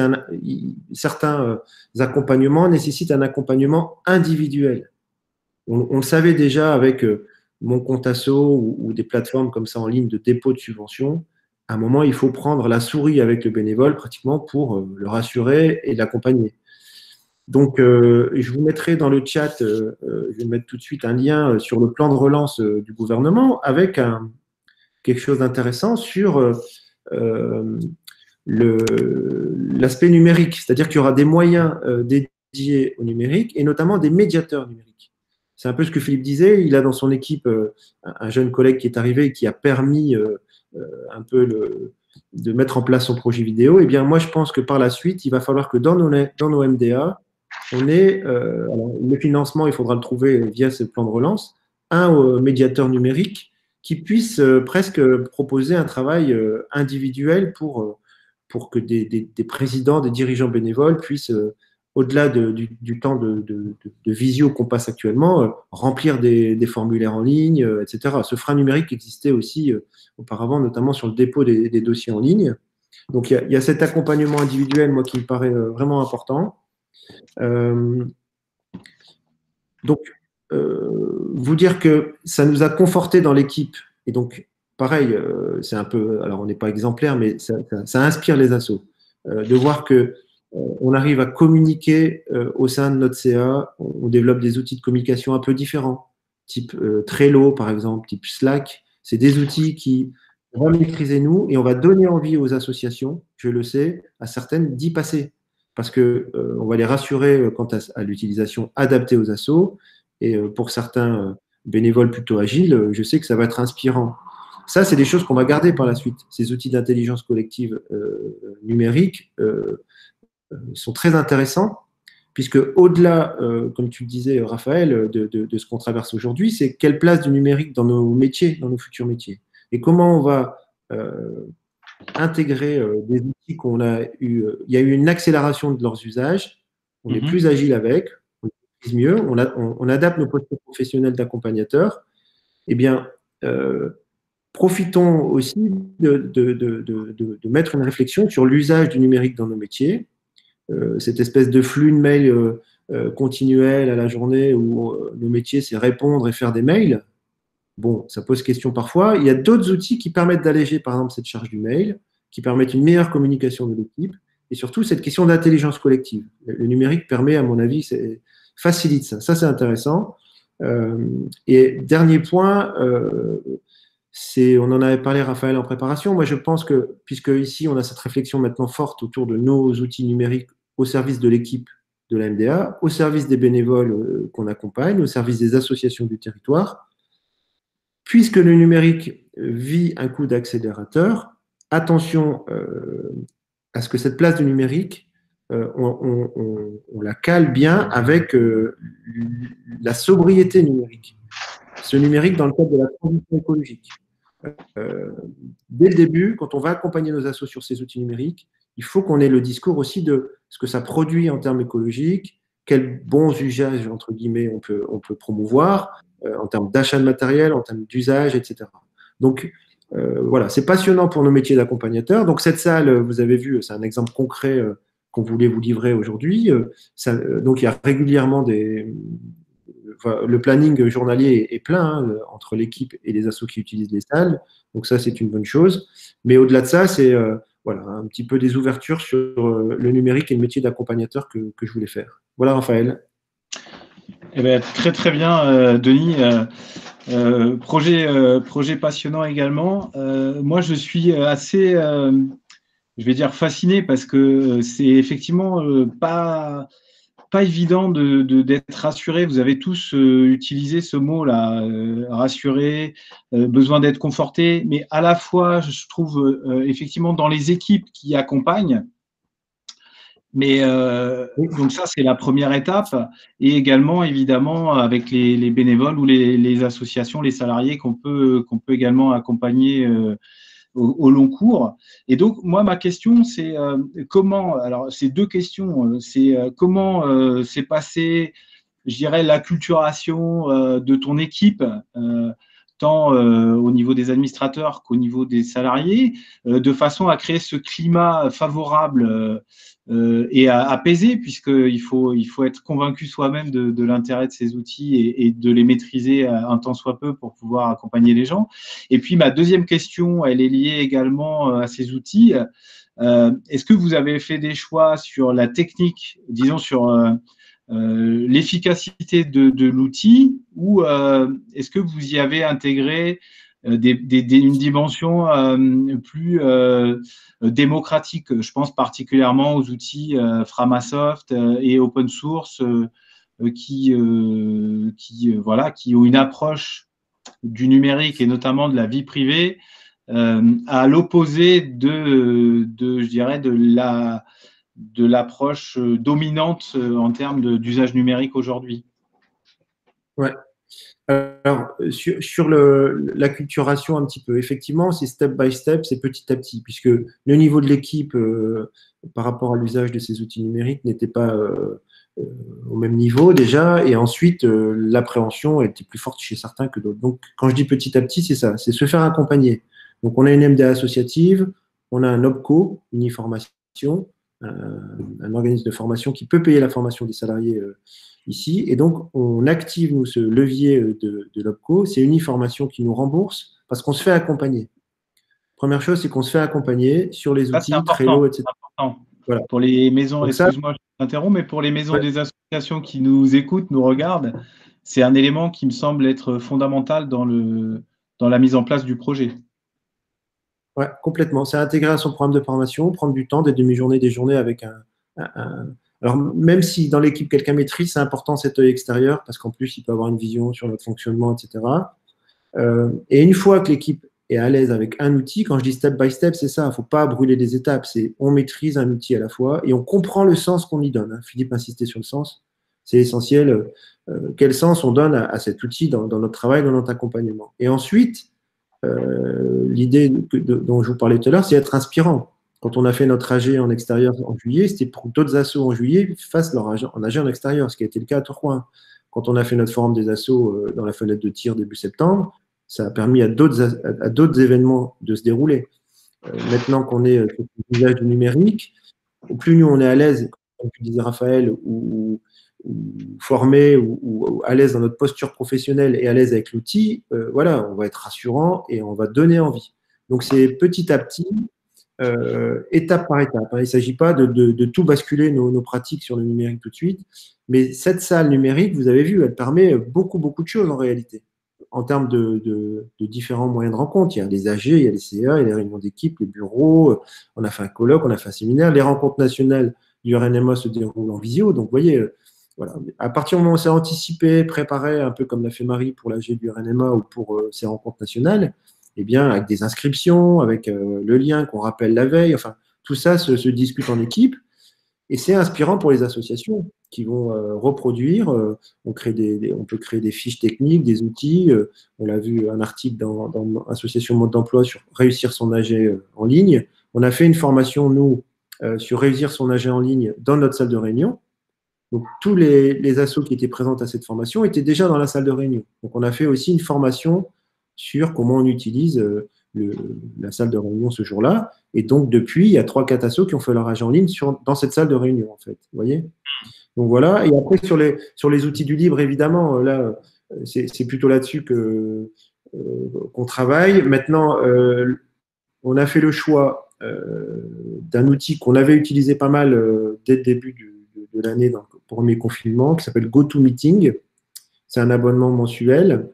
certains accompagnements nécessitent un accompagnement individuel. On le savait déjà avec mon compte asso ou des plateformes comme ça en ligne de dépôt de subventions. À un moment, il faut prendre la souris avec le bénévole pratiquement pour le rassurer et l'accompagner. Donc, je vous mettrai dans le chat, je vais mettre tout de suite un lien sur le plan de relance du gouvernement avec quelque chose d'intéressant sur l'aspect numérique. C'est-à-dire qu'il y aura des moyens dédiés au numérique et notamment des médiateurs numériques. C'est un peu ce que Philippe disait. Il a dans son équipe un jeune collègue qui est arrivé et qui a permis un peu de mettre en place son projet vidéo. Eh bien, moi, je pense que par la suite, il va falloir que dans nos MDA, on ait, alors, le financement, il faudra le trouver via ce plan de relance, un médiateur numérique qui puisse presque proposer un travail individuel pour que des présidents, des dirigeants bénévoles puissent au-delà du temps de visio qu'on passe actuellement, remplir des formulaires en ligne, etc. Ce frein numérique existait aussi auparavant, notamment sur le dépôt des dossiers en ligne. Donc, il y a cet accompagnement individuel, moi, qui me paraît vraiment important. Donc, vous dire que ça nous a conforté dans l'équipe. Et donc, pareil, c'est un peu, alors on n'est pas exemplaire, mais ça inspire les assos. De voir que on arrive à communiquer au sein de notre CA, on développe des outils de communication un peu différents, type Trello par exemple, type Slack. C'est des outils qui on va maîtriser nous et on va donner envie aux associations, je le sais, à certaines d'y passer. Parce que on va les rassurer quant à l'utilisation adaptée aux assos. Et pour certains bénévoles plutôt agiles, je sais que ça va être inspirant. Ça, c'est des choses qu'on va garder par la suite. Ces outils d'intelligence collective numérique sont très intéressants, puisque au-delà, comme tu le disais, Raphaël, de ce qu'on traverse aujourd'hui, c'est quelle place du numérique dans nos métiers, dans nos futurs métiers. Et comment on va intégrer des outils qu'on a eu. Il y a eu une accélération de leurs usages, on est plus agile avec, on utilise mieux, on adapte nos postes professionnels d'accompagnateurs. Eh bien, profitons aussi de mettre une réflexion sur l'usage du numérique dans nos métiers. Cette espèce de flux de mails continuelle à la journée où nos métiers, c'est répondre et faire des mails. Bon, ça pose question parfois. Il y a d'autres outils qui permettent d'alléger, par exemple, cette charge du mail, qui permettent une meilleure communication de l'équipe, et surtout cette question d'intelligence collective. Le numérique permet, à mon avis, facilite ça. Ça, c'est intéressant. Et dernier point, on en avait parlé, Raphaël, en préparation. Moi, je pense que, puisque ici, on a cette réflexion maintenant forte autour de nos outils numériques au service de l'équipe de la MDA, au service des bénévoles qu'on accompagne, au service des associations du territoire, puisque le numérique vit un coup d'accélérateur, attention à ce que cette place du numérique, on la cale bien avec la sobriété numérique. Ce numérique dans le cadre de la transition écologique. Dès le début, quand on va accompagner nos assos sur ces outils numériques, il faut qu'on ait le discours aussi de ce que ça produit en termes écologiques, quels bons usages, entre guillemets, on peut promouvoir, en termes d'achat de matériel, en termes d'usage, etc. Donc, voilà, c'est passionnant pour nos métiers d'accompagnateurs. Donc, cette salle, vous avez vu, c'est un exemple concret qu'on voulait vous livrer aujourd'hui. Donc, il y a régulièrement le planning journalier est plein entre l'équipe et les assos qui utilisent les salles. Donc, ça, c'est une bonne chose. Mais au-delà de ça, c'est voilà, un petit peu des ouvertures sur le numérique et le métier d'accompagnateur que je voulais faire. Voilà, Raphaël. Eh bien, très, très bien, Denis. Projet passionnant également. Moi, je suis assez, je vais dire, fasciné parce que c'est effectivement pas évident d'être rassuré. Vous avez tous utilisé ce mot-là, rassuré, besoin d'être conforté, mais à la fois, je trouve effectivement dans les équipes qui accompagnent. Mais donc ça, c'est la première étape. Et également, évidemment, avec les bénévoles ou les associations, les salariés qu'on peut également accompagner au long cours. Et donc, moi, ma question, c'est comment, alors c'est deux questions, c'est comment s'est passée, je dirais, l'acculturation de ton équipe, tant au niveau des administrateurs qu'au niveau des salariés, de façon à créer ce climat favorable et apaisé, puisqu'il faut être convaincu soi-même de l'intérêt de ces outils et de les maîtriser un tant soit peu pour pouvoir accompagner les gens. Et puis, ma deuxième question, elle est liée également à ces outils. Est-ce que vous avez fait des choix sur la technique, disons sur l'efficacité de l'outil, ou est-ce que vous y avez intégré une dimension plus démocratique? Je pense particulièrement aux outils Framasoft et open source qui ont une approche du numérique et notamment de la vie privée à l'opposé je dirais, de l'approche dominante en termes d'usage numérique aujourd'hui. Ouais. Alors, sur l'acculturation un petit peu, effectivement, c'est step by step, c'est petit à petit, puisque le niveau de l'équipe par rapport à l'usage de ces outils numériques n'était pas au même niveau déjà, et ensuite, l'appréhension était plus forte chez certains que d'autres. Donc, quand je dis petit à petit, c'est ça, c'est se faire accompagner. Donc, on a une MDA associative, on a un OPCO, Uniformation, un organisme de formation qui peut payer la formation des salariés ici. Et donc, on active, nous, ce levier de l'OPCO. C'est Uniformation qui nous rembourse parce qu'on se fait accompagner. Première chose, c'est qu'on se fait accompagner sur les outils, Trello, etc. Important. Voilà. Pour les maisons, excuse-moi, je t'interromps, mais pour les maisons des associations qui nous écoutent, nous regardent, c'est un élément qui me semble être fondamental dans la mise en place du projet. Oui, complètement. C'est intégrer à son programme de formation, prendre du temps, des demi-journées, des journées avec Alors, même si dans l'équipe, quelqu'un maîtrise, c'est important cet œil extérieur, parce qu'en plus, il peut avoir une vision sur notre fonctionnement, etc. Et une fois que l'équipe est à l'aise avec un outil, quand je dis step by step, c'est ça, il ne faut pas brûler des étapes, c'est on maîtrise un outil à la fois et on comprend le sens qu'on y donne. Philippe insistait sur le sens, c'est essentiel. Quel sens on donne à cet outil dans notre travail, dans notre accompagnement. Et ensuite, l'idée dont je vous parlais tout à l'heure, c'est être inspirant. Quand on a fait notre AG en extérieur en juillet, c'était pour que d'autres assos en juillet fassent leur AG en extérieur, ce qui a été le cas à Tourcoing. Quand on a fait notre forum des assos dans la fenêtre de tir début septembre, ça a permis à d'autres événements de se dérouler. Maintenant qu'on est sur l'usage du numérique, plus nous on est à l'aise, comme tu disais Raphaël, ou formés ou à l'aise dans notre posture professionnelle et à l'aise avec l'outil, voilà, on va être rassurant et on va donner envie. Donc, c'est petit à petit, étape par étape. Il ne s'agit pas de tout basculer nos pratiques sur le numérique tout de suite, mais cette salle numérique, vous avez vu, elle permet beaucoup, beaucoup de choses en réalité, en termes de différents moyens de rencontre. Il y a les AG, il y a les CA, il y a les réunions d'équipe, les bureaux, on a fait un colloque, on a fait un séminaire, les rencontres nationales du RNMA se déroulent en visio, donc vous voyez, voilà. À partir du moment où on s'est anticipé, préparé, un peu comme l'a fait Marie pour l'AG du RNMA ou pour ces rencontres nationales, eh bien, avec des inscriptions, avec le lien qu'on rappelle la veille, enfin, tout ça se discute en équipe et c'est inspirant pour les associations qui vont reproduire. On peut créer des fiches techniques, des outils. On l'a vu, un article dans Association Mode d'Emploi sur réussir son AG en ligne. On a fait une formation, nous, sur réussir son AG en ligne dans notre salle de réunion. Donc, tous les assos qui étaient présents à cette formation étaient déjà dans la salle de réunion. Donc, on a fait aussi une formation sur comment on utilise la salle de réunion ce jour-là. Et donc, depuis, il y a 3-4 assos qui ont fait leur agent en ligne dans cette salle de réunion, en fait. Vous voyez? Donc, voilà. Et après, sur les outils du libre, évidemment, là, c'est plutôt là-dessus qu'on travaille. Maintenant, on a fait le choix d'un outil qu'on avait utilisé pas mal dès le début de l'année, dans le premier confinement, qui s'appelle GoToMeeting. C'est un abonnement mensuel.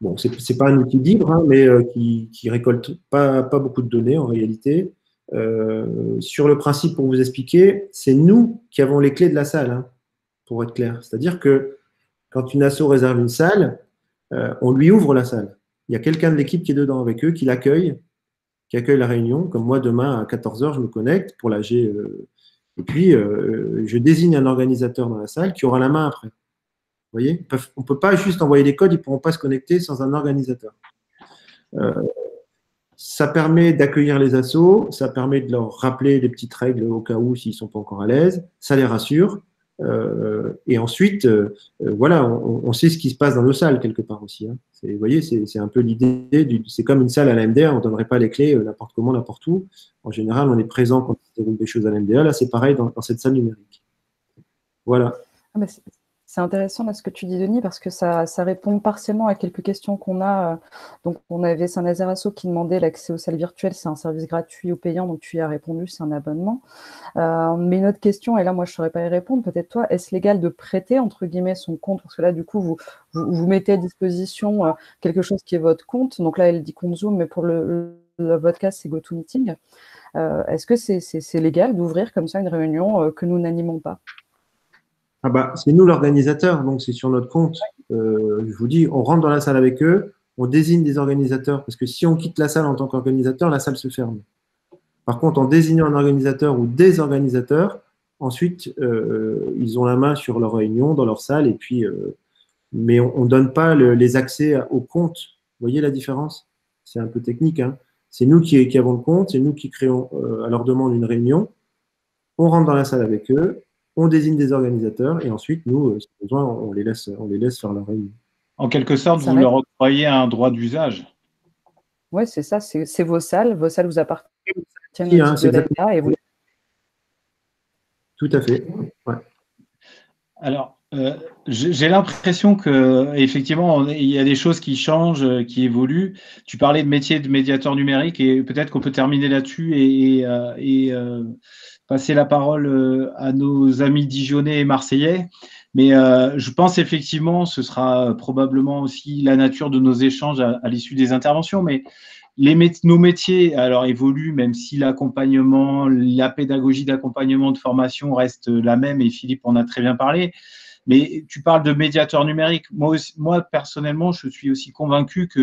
Bon, c'est pas un outil libre, hein, mais qui récolte pas beaucoup de données en réalité. Sur le principe, pour vous expliquer, c'est nous qui avons les clés de la salle, hein, pour être clair. C'est-à-dire que quand une asso réserve une salle, on lui ouvre la salle. Il y a quelqu'un de l'équipe qui est dedans avec eux, qui l'accueille, qui accueille la réunion. Comme moi, demain à 14h, je me connecte pour l'AG. Et puis, je désigne un organisateur dans la salle qui aura la main après. Vous voyez, on ne peut pas juste envoyer les codes, ils ne pourront pas se connecter sans un organisateur. Ça permet d'accueillir les assos, ça permet de leur rappeler les petites règles au cas où s'ils ne sont pas encore à l'aise, ça les rassure. Et ensuite, voilà, on sait ce qui se passe dans nos salles quelque part aussi. Hein. Vous voyez, c'est un peu l'idée, c'est comme une salle à la MDA, on ne donnerait pas les clés n'importe comment, n'importe où. En général, on est présent quand il se déroule des choses à la MDA. Là, c'est pareil dans cette salle numérique. Voilà. Ah bah c'est intéressant là, ce que tu dis, Denis, parce que ça répond partiellement à quelques questions qu'on a. Donc, on avait Saint-Nazaire Asso qui demandait l'accès aux salles virtuelles, c'est un service gratuit ou payant, donc tu y as répondu, c'est un abonnement. Mais une autre question, et là, moi, je ne saurais pas y répondre, peut-être toi, est-ce légal de prêter, entre guillemets, son compte? Parce que là, du coup, vous mettez à disposition quelque chose qui est votre compte. Donc là, elle dit compte Zoom, mais pour le podcast, c'est GoToMeeting. Est-ce que c'est légal d'ouvrir comme ça une réunion que nous n'animons pas? Ah bah, c'est nous l'organisateur, donc c'est sur notre compte. Je vous dis, on rentre dans la salle avec eux, on désigne des organisateurs, parce que si on quitte la salle en tant qu'organisateur, la salle se ferme. Par contre, en désignant un organisateur ou des organisateurs, ensuite, ils ont la main sur leur réunion, dans leur salle, et puis, mais on ne donne pas les accès au compte. Vous voyez la différence? C'est un peu technique. Hein. C'est nous qui avons le compte, c'est nous qui créons à leur demande une réunion. On rentre dans la salle avec eux, on désigne des organisateurs, et ensuite, nous, si besoin, on les laisse faire leur réunion. En quelque sorte, vous leur octroyez un droit d'usage. Oui, c'est ça, c'est vos salles vous appartiennent de l'État et vous... Tout à fait. Ouais. Alors, j'ai l'impression qu'effectivement, il y a des choses qui changent, qui évoluent. Tu parlais de métier de médiateur numérique et peut-être qu'on peut terminer là-dessus et passer la parole à nos amis dijonnais et marseillais. Mais je pense effectivement, ce sera probablement aussi la nature de nos échanges à l'issue des interventions. Mais nos métiers alors évoluent, même si l'accompagnement, la pédagogie d'accompagnement de formation reste la même, et Philippe en a très bien parlé. Mais tu parles de médiateur numérique. Moi, personnellement, je suis aussi convaincu qu'on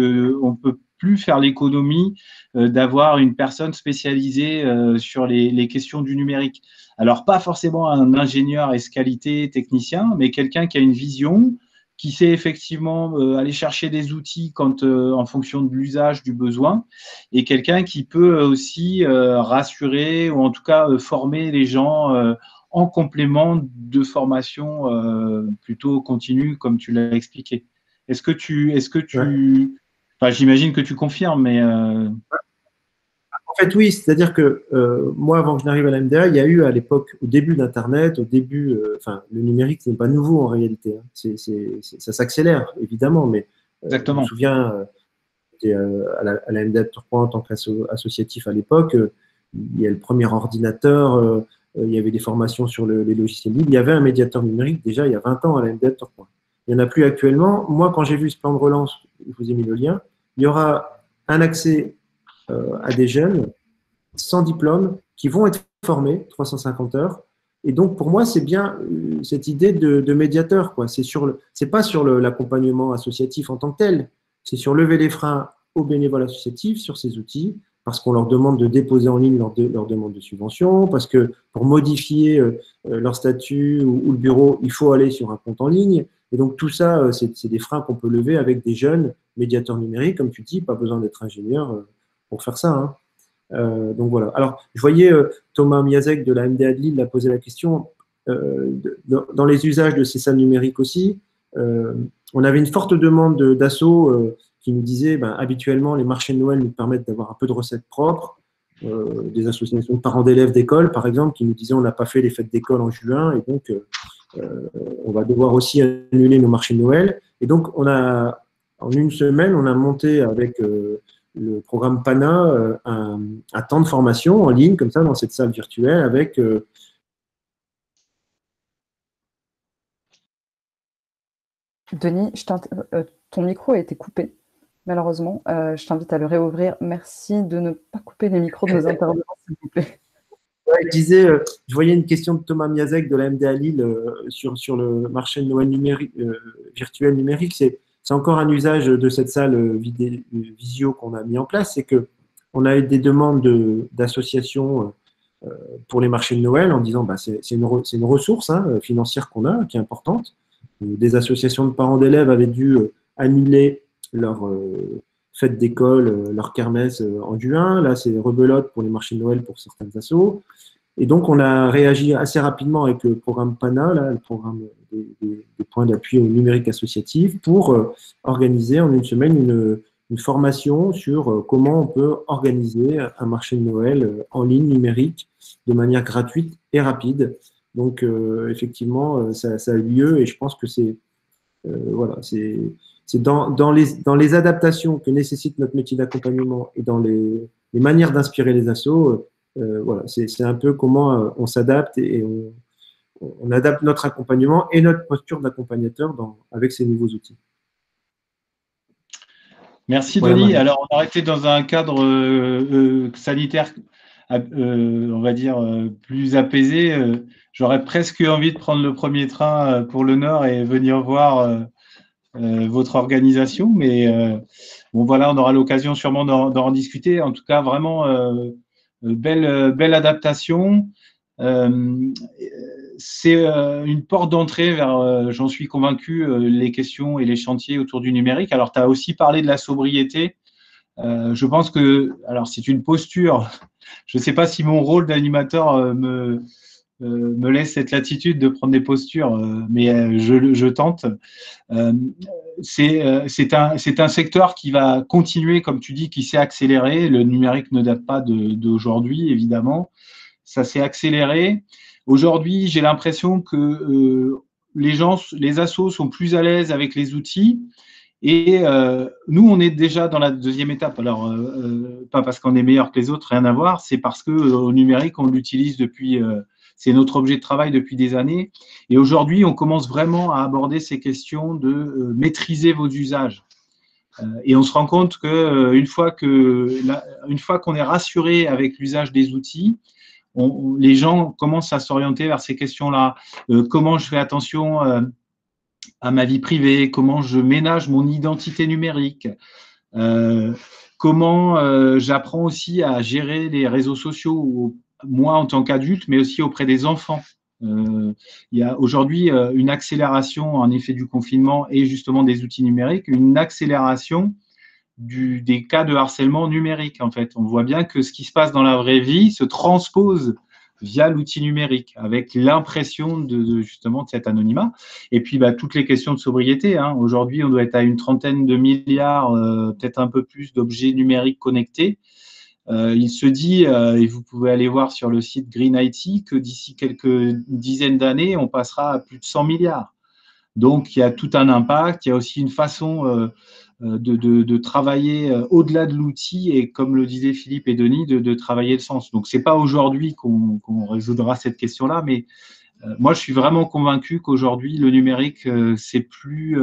ne peut plus faire l'économie d'avoir une personne spécialisée sur les questions du numérique. Alors, pas forcément un ingénieur escalité technicien, mais quelqu'un qui a une vision, qui sait effectivement aller chercher des outils en fonction de l'usage, du besoin, et quelqu'un qui peut aussi rassurer ou en tout cas former les gens en complément de formation plutôt continue, comme tu l'as expliqué. Est-ce que tu, Ouais. enfin, j'imagine que tu confirmes, mais En fait, oui, c'est-à-dire que moi, avant que je n'arrive à la MDA, il y a eu à l'époque, au début d'Internet, au début, enfin, le numérique, ce n'est pas nouveau en réalité. Hein. Ça s'accélère, évidemment, mais je me Exactement. souviens, j'étais à la MDA de Tourcoing en tant qu'associatif à l'époque, il y a le premier ordinateur, il y avait des formations sur les logiciels libres, il y avait un médiateur numérique déjà il y a 20 ans à la MDA de Tourcoing. Il n'y en a plus actuellement. Moi, quand j'ai vu ce plan de relance, je vous ai mis le lien, il y aura un accès à des jeunes sans diplôme qui vont être formés, 350 heures. Et donc, pour moi, c'est bien cette idée de médiateur, quoi. C'est pas sur l'accompagnement associatif en tant que tel, c'est sur lever les freins aux bénévoles associatifs, sur ces outils, parce qu'on leur demande de déposer en ligne leur demande de subvention, parce que pour modifier leur statut ou le bureau, il faut aller sur un compte en ligne. Et donc, tout ça, c'est des freins qu'on peut lever avec des jeunes médiateurs numériques, comme tu dis, pas besoin d'être ingénieur pour faire ça. Hein. Donc voilà. Alors, je voyais Thomas Miazek de la MDA de Lille a posé la question dans les usages de ces salles numériques aussi. On avait une forte demande d'assaut qui nous disait habituellement les marchés de Noël nous permettent d'avoir un peu de recettes propres. Des associations de parents d'élèves d'école, par exemple, qui nous disaient on n'a pas fait les fêtes d'école en juin et donc on va devoir aussi annuler nos marchés de Noël. Et donc, en une semaine, on a monté avec le programme PANA un temps de formation en ligne, comme ça, dans cette salle virtuelle, avec… Denis, ton micro a été coupé, malheureusement. Je t'invite à le réouvrir. Merci de ne pas couper les micros de nos intervenants, s'il vous plaît. Je voyais une question de Thomas Miazek de la MDA Lille sur le marché de Noël virtuel numérique. C'est encore un usage de cette salle visio qu'on a mis en place. C'est qu'on a eu des demandes d'associations pour les marchés de Noël en disant c'est une ressource financière qu'on a, qui est importante. Des associations de parents d'élèves avaient dû annuler leur fête d'école, leur kermesse en juin. Là, c'est rebelote pour les marchés de Noël pour certaines assos. Et donc, on a réagi assez rapidement avec le programme PANA, le programme des points d'appui au numérique associatif, pour organiser en une semaine une formation sur comment on peut organiser un marché de Noël en ligne numérique de manière gratuite et rapide. Donc, effectivement, ça a eu lieu et je pense que c'est dans les adaptations que nécessite notre métier d'accompagnement et dans les manières d'inspirer les assos. C'est un peu comment on s'adapte et on adapte notre accompagnement et notre posture d'accompagnateur avec ces nouveaux outils. Merci Denis. Alors, on aurait été dans un cadre sanitaire, on va dire, plus apaisé. J'aurais presque eu envie de prendre le premier train pour le Nord et venir voir votre organisation. Mais bon, voilà, on aura l'occasion sûrement d'en discuter. En tout cas, vraiment… belle adaptation. C'est une porte d'entrée vers, j'en suis convaincu, les questions et les chantiers autour du numérique. Alors, tu as aussi parlé de la sobriété. Je pense que, alors c'est une posture, je ne sais pas si mon rôle d'animateur me laisse cette latitude de prendre des postures, mais je tente. C'est un secteur qui va continuer, comme tu dis, qui s'est accéléré. Le numérique ne date pas d'aujourd'hui, évidemment. Ça s'est accéléré. Aujourd'hui, j'ai l'impression que les assos sont plus à l'aise avec les outils. Et nous, on est déjà dans la deuxième étape. Alors, pas parce qu'on est meilleur que les autres, rien à voir. C'est parce qu'au numérique, on l'utilise depuis… c'est notre objet de travail depuis des années. Et aujourd'hui, on commence vraiment à aborder ces questions de maîtriser vos usages. Et on se rend compte qu'une fois qu'on est rassuré avec l'usage des outils, les gens commencent à s'orienter vers ces questions-là. Comment je fais attention à ma vie privée? Comment je ménage mon identité numérique? Comment j'apprends aussi à gérer les réseaux sociaux, moi en tant qu'adulte, mais aussi auprès des enfants. Il y a aujourd'hui une accélération en effet du confinement et justement des outils numériques, une accélération des cas de harcèlement numérique. En fait, on voit bien que ce qui se passe dans la vraie vie se transpose via l'outil numérique, avec l'impression justement de cet anonymat. Et puis, toutes les questions de sobriété. Aujourd'hui, on doit être à une 30aine de milliards, peut-être un peu plus, d'objets numériques connectés. il se dit, et vous pouvez aller voir sur le site Green IT, que d'ici quelques dizaines d'années, on passera à plus de 100 milliards. Donc, il y a tout un impact. Il y a aussi une façon de travailler au-delà de l'outil et, comme le disaient Philippe et Denis, de travailler le sens. Donc, ce n'est pas aujourd'hui qu'on résoudra cette question-là, mais moi, je suis vraiment convaincu qu'aujourd'hui, le numérique, c'est plus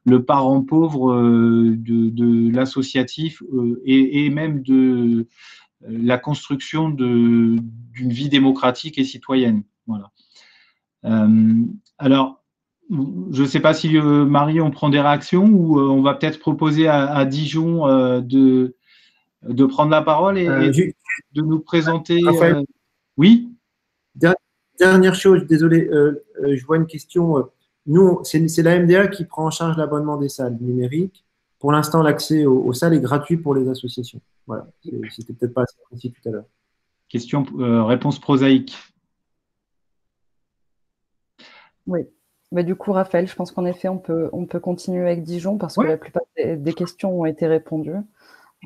le parent pauvre de l'associatif et même de la construction d'une vie démocratique et citoyenne. Voilà. Alors, je ne sais pas si, Marie, on prend des réactions ou on va peut-être proposer à Dijon de prendre la parole et de nous présenter. Oui. Dernière chose, désolé, je vois une question. Nous, c'est la MDA qui prend en charge l'abonnement des salles numériques. Pour l'instant, l'accès aux salles est gratuit pour les associations. Voilà, c'était peut-être pas assez précis tout à l'heure. Question, réponse prosaïque. Oui. Mais du coup, Raphaël, je pense qu'en effet, on peut continuer avec Dijon parce que la plupart des questions ont été répondues.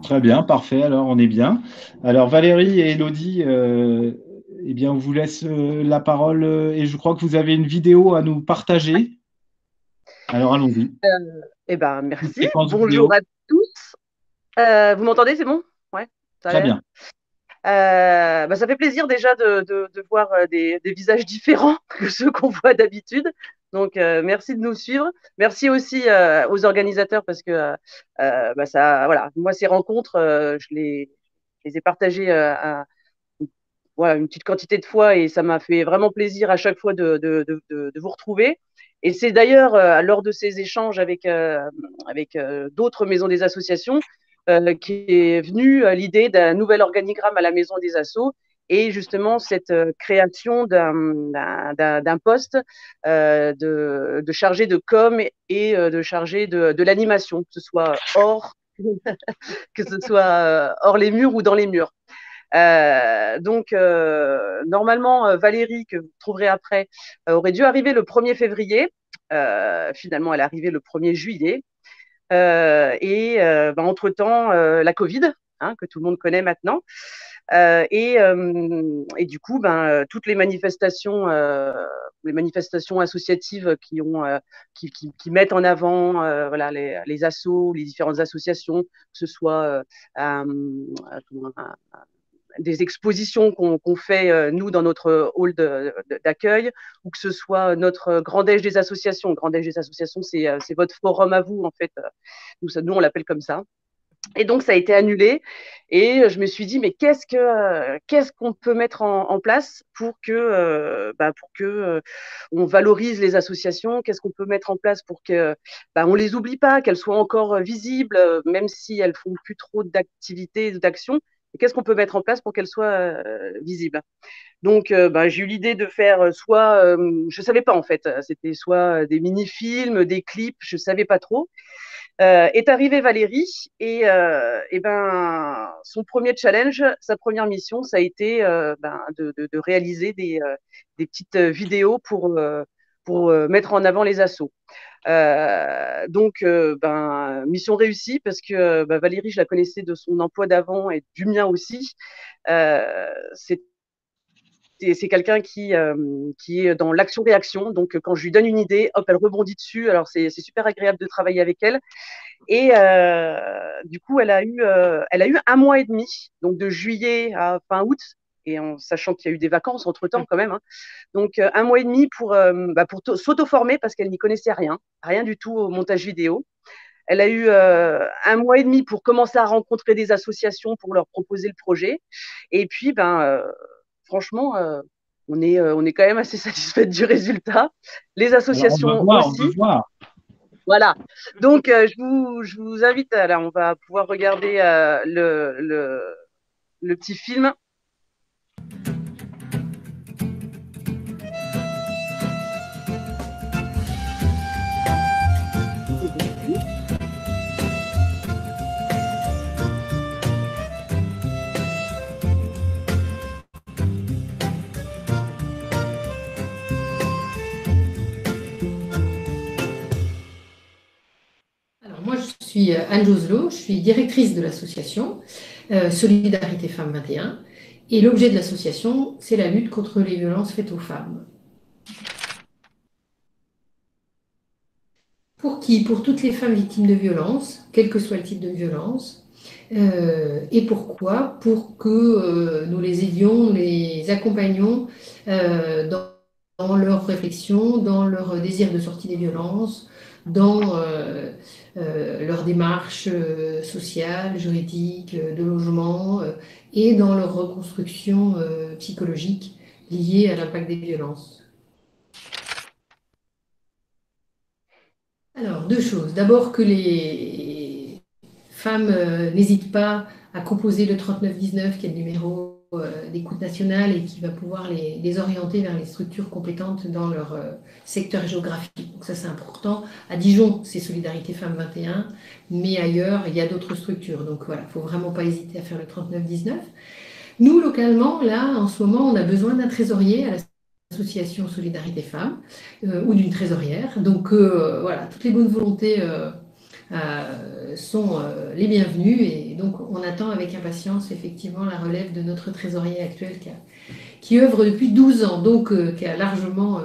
Très bien, parfait. Alors, on est bien. Alors, Valérie et Elodie, eh bien, on vous laisse la parole et je crois que vous avez une vidéo à nous partager. Alors, allons-y. Eh ben, merci. Bonjour à tous. Vous m'entendez, c'est bon? Ouais, très bien. Ça fait plaisir déjà de voir des visages différents que ceux qu'on voit d'habitude. Donc, merci de nous suivre. Merci aussi aux organisateurs parce que voilà, moi, ces rencontres, je les ai partagées voilà, une petite quantité de fois et ça m'a fait vraiment plaisir à chaque fois de vous retrouver. Et c'est d'ailleurs lors de ces échanges avec d'autres maisons des associations qui est venue l'idée d'un nouvel organigramme à la maison des assos et justement cette création d'un poste de chargé de com et de chargé de l'animation, que ce soit que ce soit hors les murs ou dans les murs. Donc, normalement, Valérie, que vous trouverez après, aurait dû arriver le 1er février. Finalement, elle est arrivée le 1er juillet. Entre-temps, la Covid, que tout le monde connaît maintenant. Et du coup, toutes les manifestations associatives qui mettent en avant voilà, les assos, les différentes associations, que ce soit des expositions qu'on fait, nous, dans notre hall d'accueil, ou que ce soit notre Grand Déj des associations. Grand Déj des associations, c'est votre forum à vous, en fait. Nous on l'appelle comme ça. Et donc, ça a été annulé. Et je me suis dit, mais qu'est-ce qu'on peut mettre en place pour que on valorise les associations? Qu'est-ce qu'on peut mettre en place pour que on les oublie pas, qu'elles soient encore visibles, même si elles font plus trop d'activités, d'actions? Qu'est-ce qu'on peut mettre en place pour qu'elles soient visibles? Donc, j'ai eu l'idée de faire soit, je savais pas en fait, c'était soit des mini-films, des clips, je savais pas trop. Est arrivée Valérie et son premier challenge, sa première mission, ça a été de réaliser des petites vidéos pour mettre en avant les assos. Mission réussie parce que Valérie, je la connaissais de son emploi d'avant et du mien aussi. C'est quelqu'un qui est dans l'action-réaction. Donc, quand je lui donne une idée, hop, elle rebondit dessus. Alors, c'est super agréable de travailler avec elle. Et du coup, elle a eu 1 mois et demi, donc de juillet à fin août, et en sachant qu'il y a eu des vacances entre-temps quand même. Donc, 1 mois et demi pour s'auto-former parce qu'elle n'y connaissait rien du tout au montage vidéo. Elle a eu 1 mois et demi pour commencer à rencontrer des associations pour leur proposer le projet. Et puis, franchement, on est quand même assez satisfaite du résultat. Les associations aussi. On peut voir. Voilà. Donc, je vous invite. Là, on va pouvoir regarder le petit film. je suis Anne Joselot, je suis directrice de l'association Solidarité Femmes 21. Et l'objet de l'association, c'est la lutte contre les violences faites aux femmes. Pour qui? Pour toutes les femmes victimes de violences, quel que soit le type de violence. Et pourquoi? Pour que nous les aidions, nous les accompagnions dans leur réflexion, dans leur désir de sortie des violences, dans leur démarche sociale, juridique, de logement, et dans leur reconstruction psychologique liée à l'impact des violences. Alors, deux choses. D'abord, que les femmes n'hésitent pas à composer le 3919, qui est le numéro d'écoute nationale et qui va pouvoir les orienter vers les structures compétentes dans leur secteur géographique. Donc ça, c'est important. À Dijon, c'est Solidarité Femmes 21, mais ailleurs, il y a d'autres structures. Donc voilà, il ne faut vraiment pas hésiter à faire le 3919. Nous, localement, là, en ce moment, on a besoin d'un trésorier à l'association Solidarité Femmes ou d'une trésorière. Donc voilà, toutes les bonnes volontés sont les bienvenues et donc on attend avec impatience effectivement la relève de notre trésorier actuel qui œuvre depuis 12 ans, donc qui a largement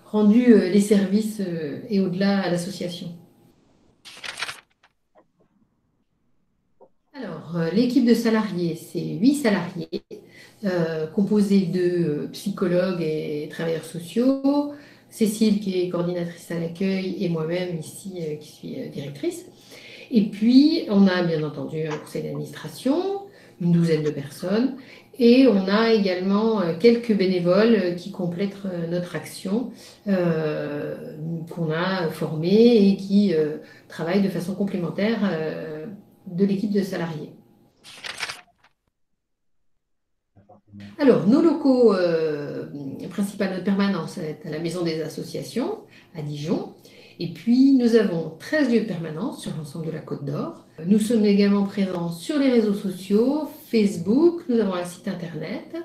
rendu les services et au-delà à l'association. Alors, l'équipe de salariés, c'est 8 salariés, composés de psychologues et travailleurs sociaux, Cécile qui est coordinatrice à l'accueil et moi-même ici qui suis directrice. Et puis, on a bien entendu un conseil d'administration, une douzaine de personnes, et on a également quelques bénévoles qui complètent notre action, qu'on a formés et qui travaillent de façon complémentaire de l'équipe de salariés. Alors, nos locaux principaux de permanence est à la Maison des Associations, à Dijon. Et puis, nous avons 13 lieux de permanence sur l'ensemble de la Côte d'Or. Nous sommes également présents sur les réseaux sociaux, Facebook, nous avons un site internet.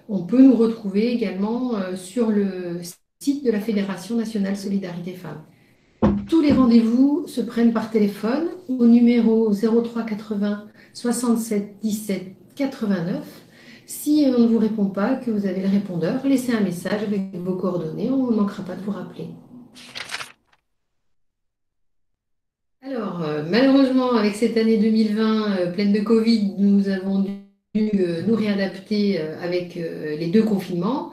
On peut nous retrouver également sur le site de la Fédération nationale Solidarité Femmes. Tous les rendez-vous se prennent par téléphone au numéro 03 80 67 17 89. Si on ne vous répond pas, que vous avez le répondeur, laissez un message avec vos coordonnées, on ne manquera pas de vous rappeler. Alors, malheureusement, avec cette année 2020 pleine de Covid, nous avons dû nous réadapter avec les deux confinements.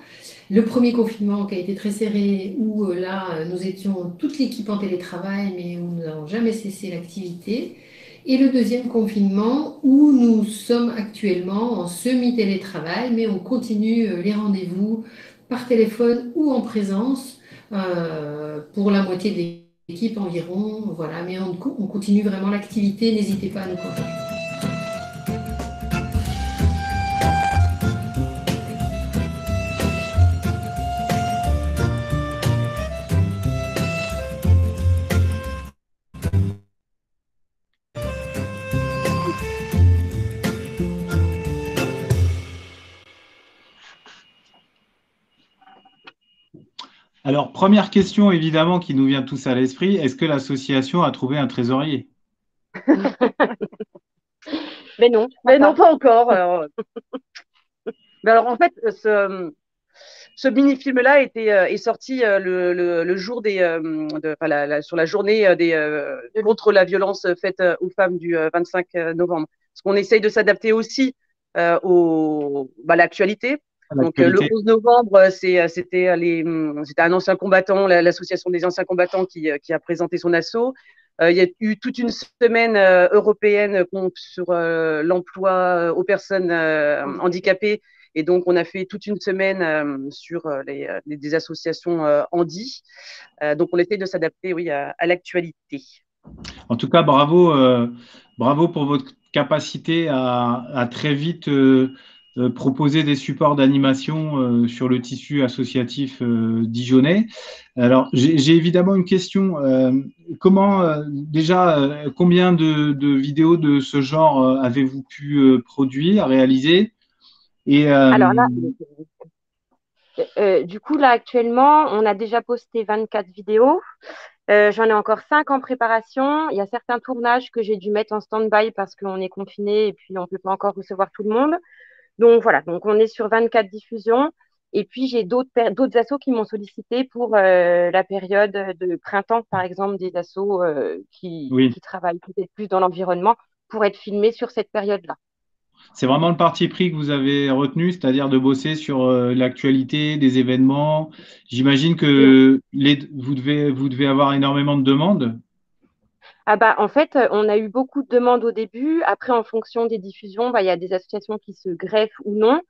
Le premier confinement qui a été très serré, où là, nous étions toute l'équipe en télétravail, mais où nous n'avons jamais cessé l'activité. Et le deuxième confinement, où nous sommes actuellement en semi-télétravail, mais on continue les rendez-vous par téléphone ou en présence pour la moitié de l'équipe environ. Voilà, mais on continue vraiment l'activité, n'hésitez pas à nous contacter. Alors, première question évidemment qui nous vient tous à l'esprit, est-ce que l'association a trouvé un trésorier? Mais non, pas encore. Alors, en fait, ce mini-film-là est sorti le jour sur la journée contre la violence faite aux femmes du 25 novembre. Parce qu'on essaye de s'adapter aussi à l'actualité. Donc, le 11 novembre, c'était un ancien combattant, l'association des anciens combattants qui a présenté son assaut. Il y a eu toute une semaine européenne sur l'emploi aux personnes handicapées. Et donc, on a fait toute une semaine sur des associations handi. Donc, on essaie de s'adapter, oui, à l'actualité. En tout cas, bravo pour votre capacité à très vite proposer des supports d'animation sur le tissu associatif dijonnais. Alors, j'ai évidemment une question. Combien de vidéos de ce genre avez-vous pu produire, réaliser? Alors là, du coup, là, actuellement, on a déjà posté 24 vidéos J'en ai encore 5 en préparation. Il y a certains tournages que j'ai dû mettre en stand-by parce qu'on est confiné et puis on ne peut pas encore recevoir tout le monde. Donc voilà, donc on est sur 24 diffusions. Et puis j'ai d'autres assos qui m'ont sollicité pour la période de printemps, par exemple, des assos Oui. qui travaillent peut-être plus dans l'environnement pour être filmés sur cette période-là. C'est vraiment le parti pris que vous avez retenu, c'est-à-dire de bosser sur l'actualité des événements. J'imagine que vous devez avoir énormément de demandes. Ah bah, en fait, on a eu beaucoup de demandes au début. Après, en fonction des diffusions, bah, il y a des associations qui se greffent ou non.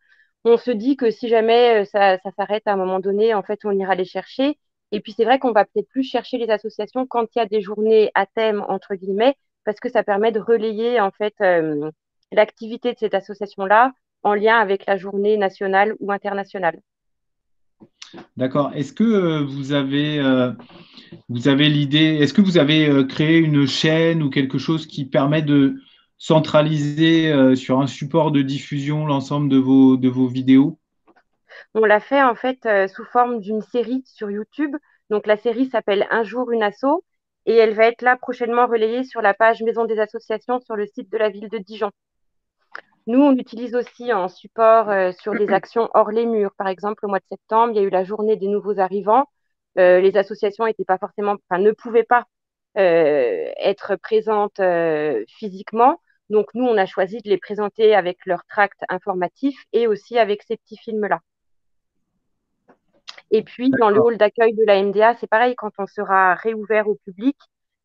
On se dit que si jamais ça s'arrête à un moment donné, en fait, on ira les chercher. Et puis, c'est vrai qu'on va peut-être plus chercher les associations quand il y a des journées à thème, entre guillemets, parce que ça permet de relayer, en fait, l'activité de cette association-là en lien avec la journée nationale ou internationale. D'accord. Est-ce que vous avez l'idée, est-ce que vous avez créé une chaîne ou quelque chose qui permet de centraliser sur un support de diffusion l'ensemble de vos vidéos? On l'a fait en fait sous forme d'une série sur YouTube. Donc la série s'appelle Un jour une asso et elle va être là prochainement relayée sur la page Maison des associations sur le site de la ville de Dijon. Nous, on utilise aussi en support sur des actions hors les murs. Par exemple, au mois de septembre, il y a eu la journée des nouveaux arrivants. Les associations étaient pas forcément, enfin, ne pouvaient pas être présentes physiquement. Donc nous, on a choisi de les présenter avec leur tract informatif et aussi avec ces petits films-là. Et puis, dans le D'accord. hall d'accueil de la MDA, c'est pareil, quand on sera réouvert au public,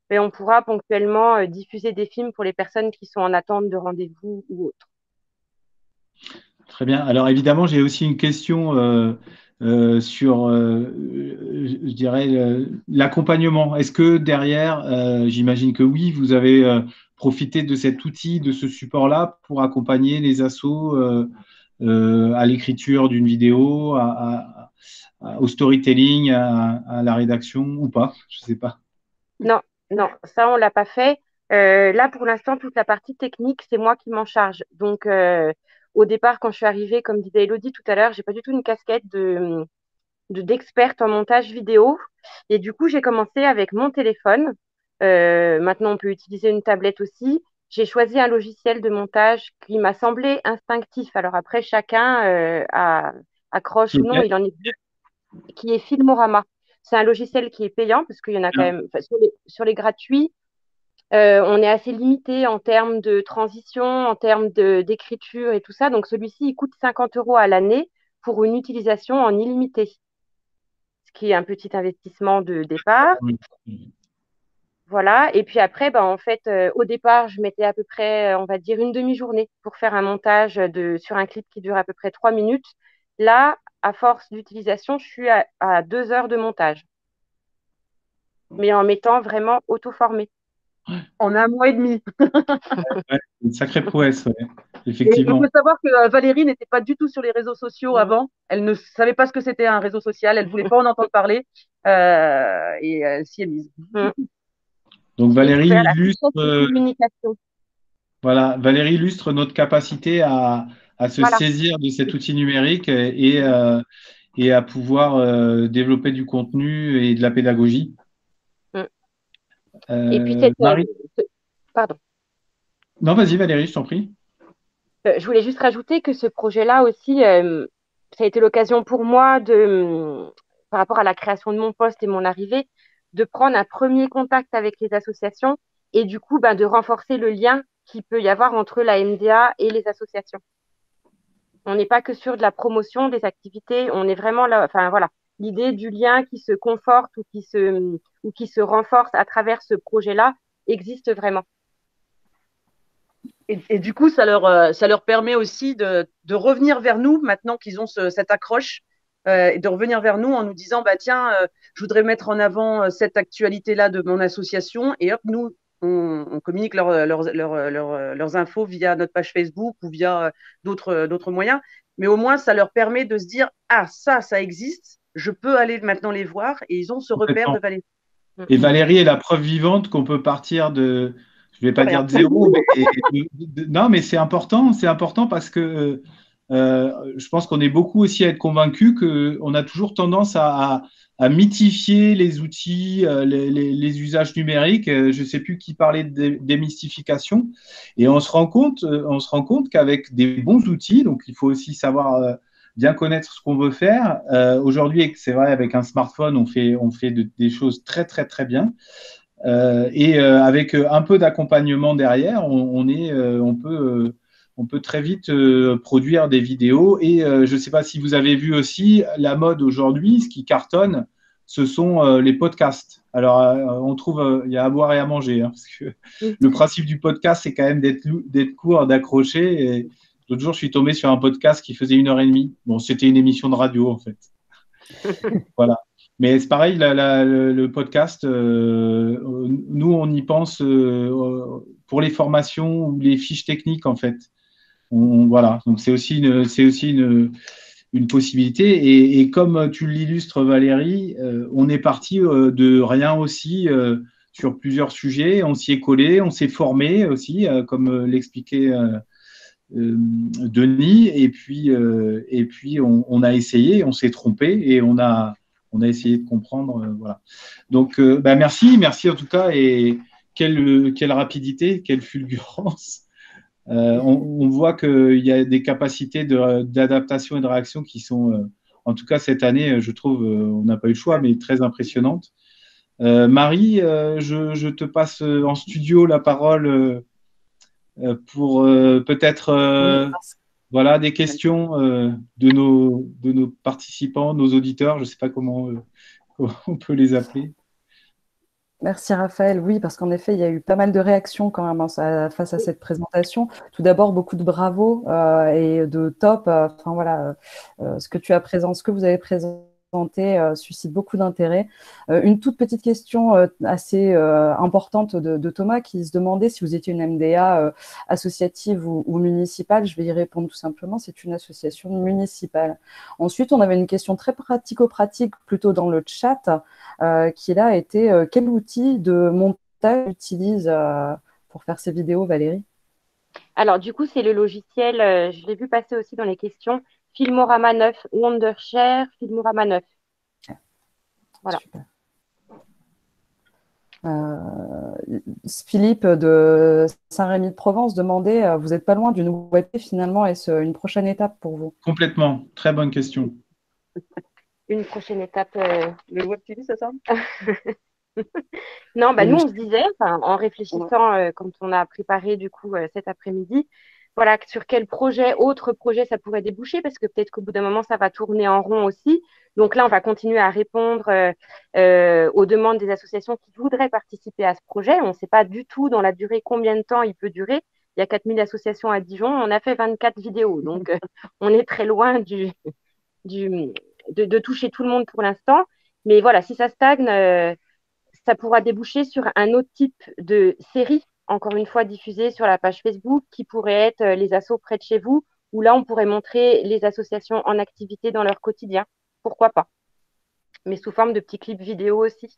ben, on pourra ponctuellement diffuser des films pour les personnes qui sont en attente de rendez-vous ou autres. Très bien. Alors évidemment, j'ai aussi une question sur, je dirais, l'accompagnement. Est-ce que derrière, j'imagine que oui, vous avez profité de cet outil, de ce support-là pour accompagner les assos à l'écriture d'une vidéo, au storytelling, à la rédaction ou pas? Je ne sais pas. Non, non, ça, on l'a pas fait. Là, pour l'instant, toute la partie technique, c'est moi qui m'en charge. Donc, au départ, quand je suis arrivée, comme disait Elodie tout à l'heure, j'ai pas du tout une casquette d'experte en montage vidéo. Et du coup, j'ai commencé avec mon téléphone. Maintenant, on peut utiliser une tablette aussi. J'ai choisi un logiciel de montage qui m'a semblé instinctif. Alors après, chacun accroche ou non, Ok. il en est qui est Filmorama. C'est un logiciel qui est payant parce qu'il y en a quand même, enfin, sur les gratuits, on est assez limité en termes de transition, en termes d'écriture et tout ça. Donc celui-ci, il coûte 50 € à l'année pour une utilisation en illimité, ce qui est un petit investissement de départ. Oui. Voilà. Et puis après, bah, en fait, au départ, je mettais à peu près, on va dire, une demi-journée pour faire un montage sur un clip qui dure à peu près 3 minutes. Là, à force d'utilisation, je suis à 2 heures de montage, mais en m'étant vraiment auto-formée. En un mois et demi. Ouais, une sacrée prouesse, ouais, Et il effectivement. faut savoir que Valérie n'était pas du tout sur les réseaux sociaux avant. Elle ne savait pas ce que c'était un réseau social. Elle ne voulait pas en entendre parler. Et elle s'y est mise. Mm. Donc J'ai Valérie découvert la illustre, puissance de communication. voilà, Valérie illustre notre capacité à se Voilà. saisir de cet outil numérique et à pouvoir développer du contenu et de la pédagogie. Mm. Et puis, Marie? pardon. Non, vas-y Valérie, je t'en prie. Je voulais juste rajouter que ce projet-là aussi, ça a été l'occasion pour moi par rapport à la création de mon poste et mon arrivée, de prendre un premier contact avec les associations et du coup, ben, de renforcer le lien qu'il peut y avoir entre la MDA et les associations. On n'est pas que sur de la promotion des activités, on est vraiment là, enfin voilà, l'idée du lien qui se conforte ou qui se renforce à travers ce projet-là existe vraiment. Et du coup, ça leur permet aussi de revenir vers nous maintenant qu'ils ont cette accroche et de revenir vers nous en nous disant bah tiens, je voudrais mettre en avant cette actualité-là de mon association et hop, nous, on communique leurs infos via notre page Facebook ou via d'autres moyens. Mais au moins, ça leur permet de se dire ah, ça existe, je peux aller maintenant les voir et ils ont ce repère Complètement. de Valérie. Et Valérie est la preuve vivante qu'on peut partir de, je ne vais De pas dire rien. de zéro, mais non, mais c'est important parce que je pense qu'on est beaucoup aussi à être convaincus qu'on a toujours tendance à à mythifier les outils, les usages numériques. Je ne sais plus qui parlait de démystification. Et on se rend compte qu'avec des bons outils, donc il faut aussi savoir bien connaître ce qu'on veut faire. Aujourd'hui, c'est vrai, avec un smartphone, on fait des choses très, très, très bien. Avec un peu d'accompagnement derrière, on peut très vite produire des vidéos. Et je ne sais pas si vous avez vu aussi, la mode aujourd'hui, ce qui cartonne, ce sont les podcasts. Alors, on trouve, il y a à boire et à manger, hein, parce que le principe du podcast, c'est quand même d'être court, d'accrocher. Et l'autre jour, je suis tombé sur un podcast qui faisait 1h30. Bon, c'était une émission de radio, en fait. Voilà. Mais c'est pareil, le podcast, nous, on y pense pour les formations ou les fiches techniques, en fait. Voilà, donc c'est aussi une possibilité. Et comme tu l'illustres, Valérie, on est parti de rien aussi sur plusieurs sujets. On s'y est collé, on s'est formé aussi, comme l'expliquait Denis. Et puis on a essayé, on s'est trompé et on a essayé de comprendre. Voilà. Donc, merci en tout cas. Et quelle rapidité, quelle fulgurance. On voit qu'il y a des capacités d'adaptation et de réaction qui sont, en tout cas cette année, je trouve, on n'a pas eu le choix, mais très impressionnantes. Marie, je te passe en studio la parole pour peut-être voilà, des questions de nos participants, nos auditeurs, je ne sais pas comment on peut les appeler. Merci Raphaël. Oui, parce qu'en effet, il y a eu pas mal de réactions quand même face à cette présentation. Tout d'abord, beaucoup de bravo et de top. Enfin voilà, ce que vous avez présenté suscite beaucoup d'intérêt. Une toute petite question assez importante de Thomas qui se demandait si vous étiez une MDA associative ou municipale. Je vais y répondre tout simplement. C'est une association municipale. Ensuite, on avait une question très pratico-pratique plutôt dans le chat qui là était quel outil de montage utilise pour faire ces vidéos, Valérie? Alors, du coup, c'est le logiciel, je l'ai vu passer aussi dans les questions, Filmorama 9, Wondershare, Filmorama 9. Voilà. Philippe de Saint-Rémy-de-Provence demandait, vous n'êtes pas loin d'une web finalement, est-ce une prochaine étape pour vous? Complètement, très bonne question. Une prochaine étape, le Web TV, c'est ça? Non, nous on se disait, en réfléchissant quand on a préparé du coup cet après-midi, voilà, sur quel autre projet ça pourrait déboucher, parce que peut-être qu'au bout d'un moment ça va tourner en rond aussi. Donc là, on va continuer à répondre aux demandes des associations qui voudraient participer à ce projet. On ne sait pas du tout dans la durée combien de temps il peut durer. Il y a 4000 associations à Dijon, on a fait 24 vidéos, donc on est très loin de toucher tout le monde pour l'instant. Mais voilà, si ça stagne, ça pourra déboucher sur un autre type de série, encore une fois diffusée sur la page Facebook, qui pourrait être les assos près de chez vous, où là, on pourrait montrer les associations en activité dans leur quotidien. Pourquoi pas? Mais sous forme de petits clips vidéo aussi.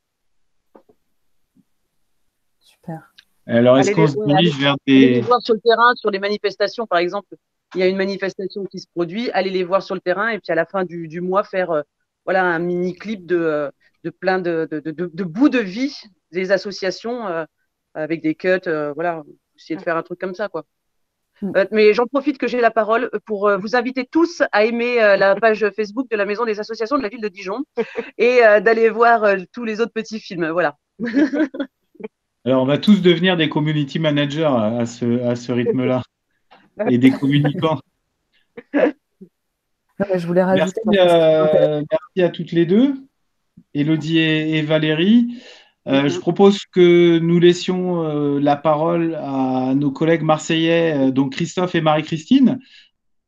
Super. Alors, est-ce qu'on se dirige vers des… Allez les voir sur le terrain, sur les manifestations, par exemple. Il y a une manifestation qui se produit, allez les voir sur le terrain et puis à la fin du mois, faire voilà, un mini-clip de plein de bouts de vie des associations avec des cuts, voilà, essayer de faire un truc comme ça, quoi. Mais j'en profite que j'ai la parole pour vous inviter tous à aimer la page Facebook de la Maison des associations de la ville de Dijon et d'aller voir tous les autres petits films, voilà. Alors, on va tous devenir des community managers à ce rythme-là et des communicants. Je voulais rajouter… Merci à toutes les deux, Élodie et Valérie. Je propose que nous laissions la parole à nos collègues marseillais, donc Christophe et Marie-Christine,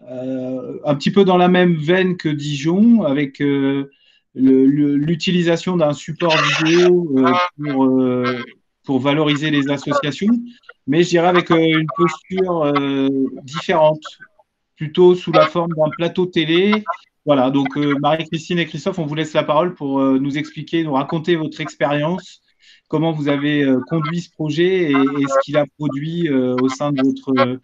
un petit peu dans la même veine que Dijon, avec l'utilisation d'un support vidéo pour valoriser les associations, mais je dirais avec une posture différente, plutôt sous la forme d'un plateau télé. Voilà, donc Marie-Christine et Christophe, on vous laisse la parole pour nous expliquer, nous raconter votre expérience, comment vous avez conduit ce projet et ce qu'il a produit au sein de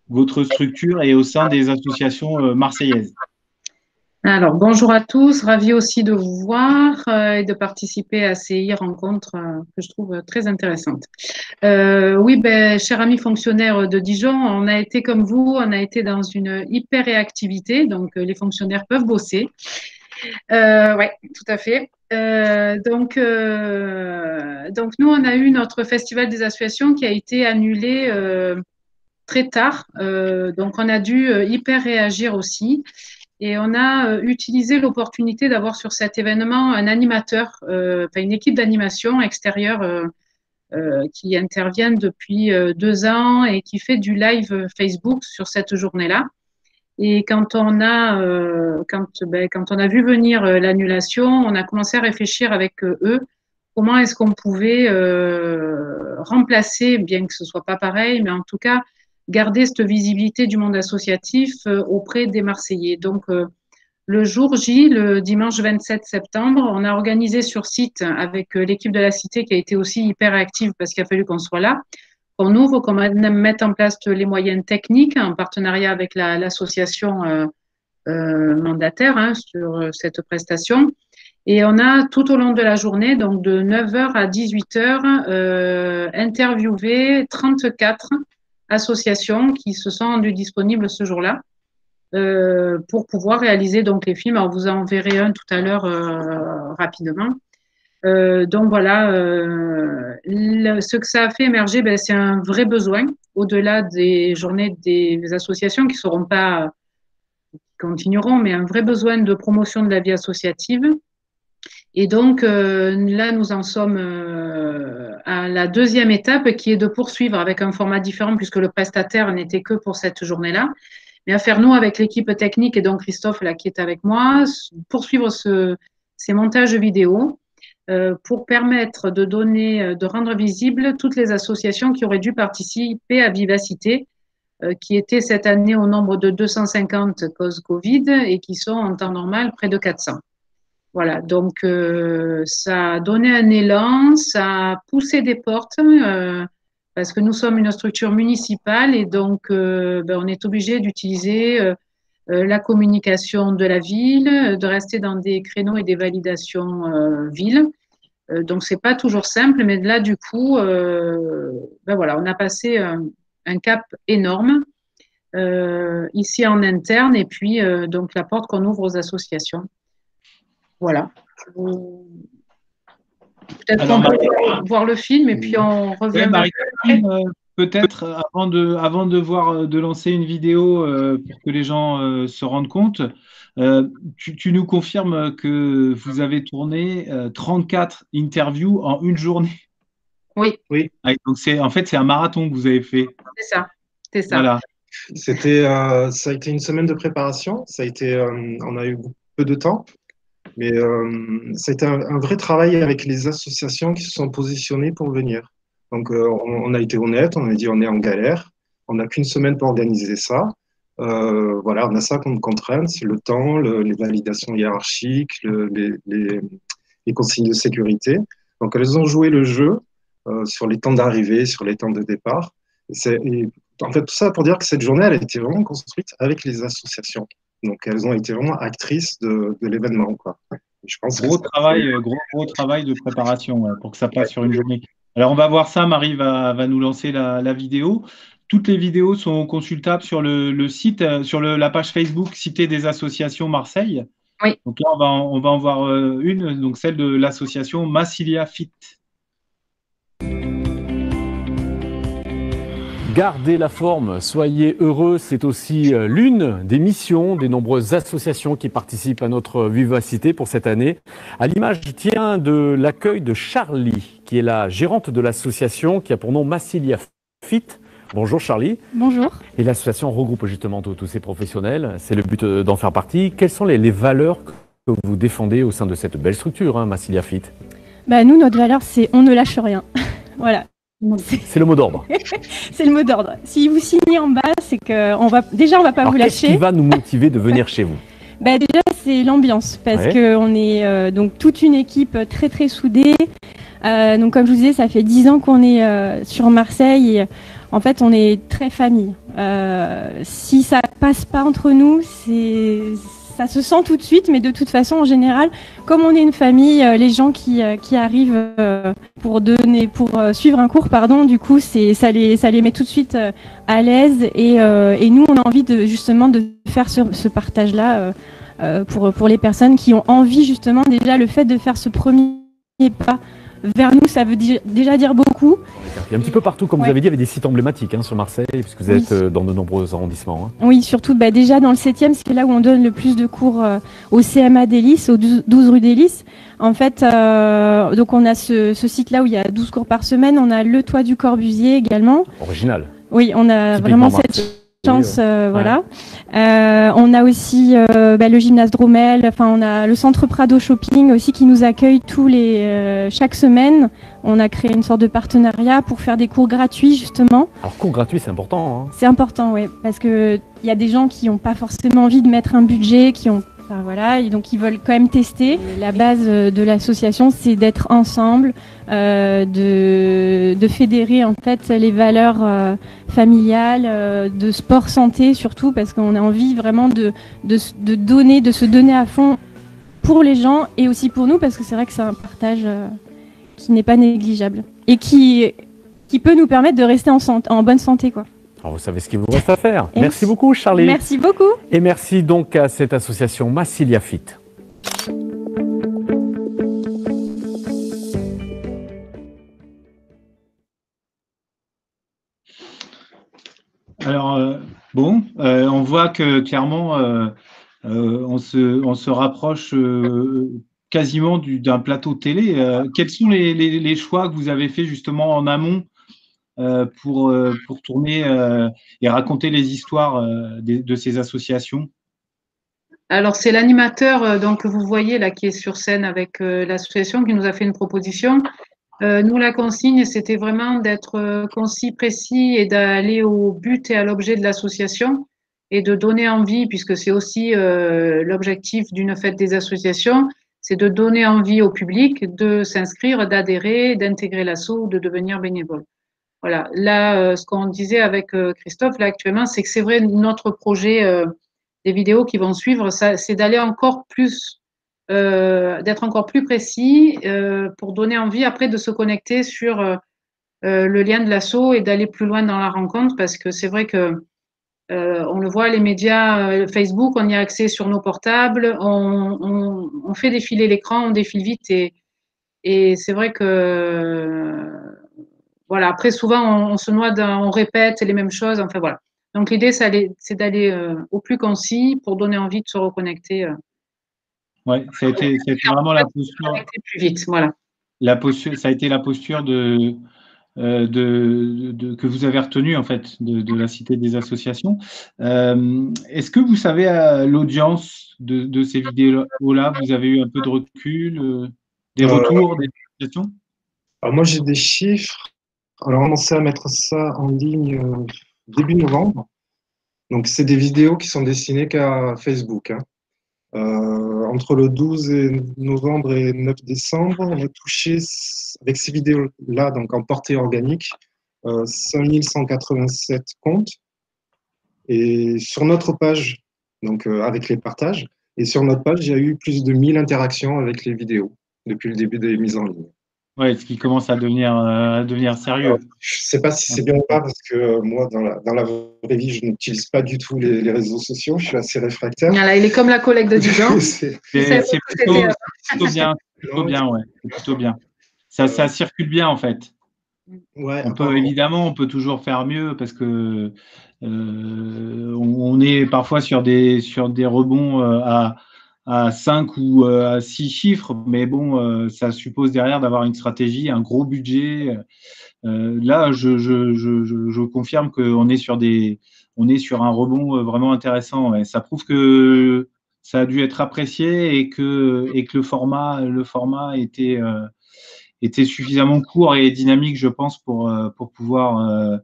votre structure et au sein des associations marseillaises. Alors, bonjour à tous, ravi aussi de vous voir et de participer à ces rencontres que je trouve très intéressantes. Oui, chers amis fonctionnaires de Dijon, on a été comme vous, on a été dans une hyper réactivité, donc les fonctionnaires peuvent bosser. Oui, tout à fait. Donc nous, on a eu notre festival des associations qui a été annulé très tard, donc on a dû hyper réagir aussi. Et on a utilisé l'opportunité d'avoir sur cet événement un animateur, une équipe d'animation extérieure qui intervient depuis 2 ans et qui fait du live Facebook sur cette journée-là. Et quand on a vu venir l'annulation, on a commencé à réfléchir avec eux comment est-ce qu'on pouvait remplacer, bien que ce soit pas pareil, mais en tout cas garder cette visibilité du monde associatif auprès des Marseillais. Donc, le jour J, le dimanche 27 septembre, on a organisé sur site avec l'équipe de la Cité qui a été aussi hyper active parce qu'il a fallu qu'on soit là, qu'on ouvre, qu'on mette en place les moyens techniques en partenariat avec l'association mandataire sur cette prestation. Et on a tout au long de la journée, donc de 9h à 18h, interviewé 34 associations qui se sont rendues disponibles ce jour-là pour pouvoir réaliser donc les films. Alors, vous en verrez un tout à l'heure rapidement. Donc voilà, ce que ça a fait émerger, c'est un vrai besoin, au-delà des journées des associations qui ne seront pas, qui continueront, mais un vrai besoin de promotion de la vie associative. Et donc là, nous en sommes à la deuxième étape qui est de poursuivre avec un format différent puisque le prestataire n'était que pour cette journée-là. Mais à faire nous avec l'équipe technique et donc Christophe là qui est avec moi, poursuivre ces montages vidéo pour permettre de rendre visibles toutes les associations qui auraient dû participer à Vivacité, qui étaient cette année au nombre de 250 cause Covid et qui sont en temps normal près de 400. Voilà, donc ça a donné un élan, ça a poussé des portes parce que nous sommes une structure municipale et donc on est obligé d'utiliser la communication de la ville, de rester dans des créneaux et des validations ville. Donc c'est pas toujours simple, mais là du coup, voilà, on a passé un cap énorme ici en interne et puis donc la porte qu'on ouvre aux associations. Voilà. Peut-être qu'on peut voir le film et puis on revient. Peut-être avant de lancer une vidéo pour que les gens se rendent compte, tu nous confirmes que vous avez tourné 34 interviews en une journée. Oui. Donc c'est un marathon que vous avez fait. C'est ça. Voilà. Ça a été une semaine de préparation. On a eu peu de temps. Mais ça a été un vrai travail avec les associations qui se sont positionnées pour venir. Donc, on a été honnête, on a dit on est en galère, on n'a qu'une semaine pour organiser ça. Voilà, on a ça comme contrainte, c'est le temps, les validations hiérarchiques, les consignes de sécurité. Donc, elles ont joué le jeu sur les temps d'arrivée, sur les temps de départ. En fait, tout ça pour dire que cette journée, elle a été vraiment construite avec les associations. Donc, elles ont été vraiment actrices de l'événement, quoi. Je pense gros travail de préparation pour que ça passe sur une journée. Alors, on va voir ça. Marie va nous lancer la vidéo. Toutes les vidéos sont consultables sur le site, sur la page Facebook Cité des associations Marseille. Oui. Donc là, on va en voir une, donc celle de l'association Massilia Fit. Gardez la forme, soyez heureux, c'est aussi l'une des missions des nombreuses associations qui participent à notre Vivacité pour cette année. À l'image, tiens, de l'accueil de Charlie, qui est la gérante de l'association qui a pour nom Massilia Fit. Bonjour Charlie. Bonjour. Et l'association regroupe justement tous ces professionnels, c'est le but d'en faire partie. Quelles sont les valeurs que vous défendez au sein de cette belle structure, Massilia Fit? Nous, notre valeur, c'est on ne lâche rien. Voilà. C'est le mot d'ordre. C'est le mot d'ordre. Si vous signez en bas, c'est qu'on va pas vous lâcher. Qu'est-ce qui va nous motiver de venir chez vous? Déjà, c'est l'ambiance, parce qu'on est donc toute une équipe très très soudée. Donc comme je vous disais, ça fait 10 ans qu'on est sur Marseille. Et, en fait, on est très famille. Si ça passe pas entre nous, ça se sent tout de suite, mais de toute façon, en général, comme on est une famille, les gens qui arrivent pour suivre un cours, du coup, ça les met tout de suite à l'aise. Et nous, on a envie justement de faire ce partage-là pour les personnes qui ont envie, justement, déjà le fait de faire ce premier pas vers nous, ça veut déjà dire beaucoup. Il y a un petit peu partout, comme vous avez dit, il y avait des sites emblématiques sur Marseille, puisque vous êtes dans de nombreux arrondissements. Oui, surtout déjà dans le 7e, c'est là où on donne le plus de cours au CMA d'Hélice, au 12 rue d'Hélice. En fait, donc on a ce site-là où il y a 12 cours par semaine. On a le Toit du Corbusier également. Original. Oui, on a vraiment cette chance, voilà. On a aussi le gymnase Dromel, enfin on a le centre Prado Shopping aussi qui nous accueille chaque semaine. On a créé une sorte de partenariat pour faire des cours gratuits justement. Alors cours gratuits, c'est important. C'est important, oui, parce que il y a des gens qui n'ont pas forcément envie de mettre un budget, et donc ils veulent quand même tester. La base de l'association, c'est d'être ensemble, de fédérer en fait les valeurs familiales, de sport santé surtout, parce qu'on a envie vraiment de se donner à fond pour les gens et aussi pour nous, parce que c'est vrai que c'est un partage qui n'est pas négligeable et qui peut nous permettre de rester en bonne santé, quoi. Alors vous savez ce qu'il vous reste à faire. Merci beaucoup, Charlie. Merci beaucoup. Et merci donc à cette association Massilia Fit. Alors, on voit que clairement, on se rapproche quasiment d'un plateau télé. Quels sont les choix que vous avez faits justement en amont pour tourner et raconter les histoires de ces associations? Alors, c'est l'animateur que vous voyez là qui est sur scène avec l'association qui nous a fait une proposition. Nous, la consigne, c'était vraiment d'être concis, précis et d'aller au but et à l'objet de l'association et de donner envie, puisque c'est aussi l'objectif d'une fête des associations, c'est de donner envie au public de s'inscrire, d'adhérer, d'intégrer l'asso ou de devenir bénévole. Voilà. Là, ce qu'on disait avec Christophe, là, actuellement, c'est que c'est vrai, notre projet des vidéos qui vont suivre, c'est d'aller encore plus, d'être encore plus précis pour donner envie après de se connecter sur le lien de l'asso et d'aller plus loin dans la rencontre, parce que c'est vrai que on le voit, les médias, Facebook, on y a accès sur nos portables, on fait défiler l'écran, on défile vite et c'est vrai que voilà, après, souvent, on se noie on répète les mêmes choses. Enfin, voilà. Donc, l'idée, c'est d'aller au plus concis pour donner envie de se reconnecter. Oui, ça a été vraiment la posture. Plus vite, voilà. Ça a été la posture que vous avez retenue, en fait, de la Cité des associations. Est-ce que vous savez l'audience de ces vidéos-là? Vous avez eu un peu de recul, des retours, des questions? Alors, moi, j'ai des chiffres. Alors, on a commencé à mettre ça en ligne début novembre. Donc, c'est des vidéos qui sont destinées qu'à Facebook. Entre le 12 novembre et 9 décembre, on a touché, avec ces vidéos-là, donc en portée organique, 5187 comptes. Et sur notre page, donc avec les partages, et sur notre page, il y a eu plus de 1000 interactions avec les vidéos depuis le début des mises en ligne. Oui, ce qui commence à devenir sérieux. Je ne sais pas si c'est bien ou pas, parce que moi, dans la vraie vie, je n'utilise pas du tout les réseaux sociaux. Je suis assez réfractaire. Voilà, il est comme la collègue de Dijon. C'est plutôt bien, ouais. C'est plutôt bien. Ça circule bien, en fait. Ouais, évidemment, on peut toujours faire mieux parce que on est parfois sur des rebonds à 5 ou à 6 chiffres, mais bon, ça suppose derrière d'avoir une stratégie, un gros budget. Là, je confirme qu'on est sur un rebond vraiment intéressant. Ouais. Ça prouve que ça a dû être apprécié et que le format était suffisamment court et dynamique, je pense, pour pouvoir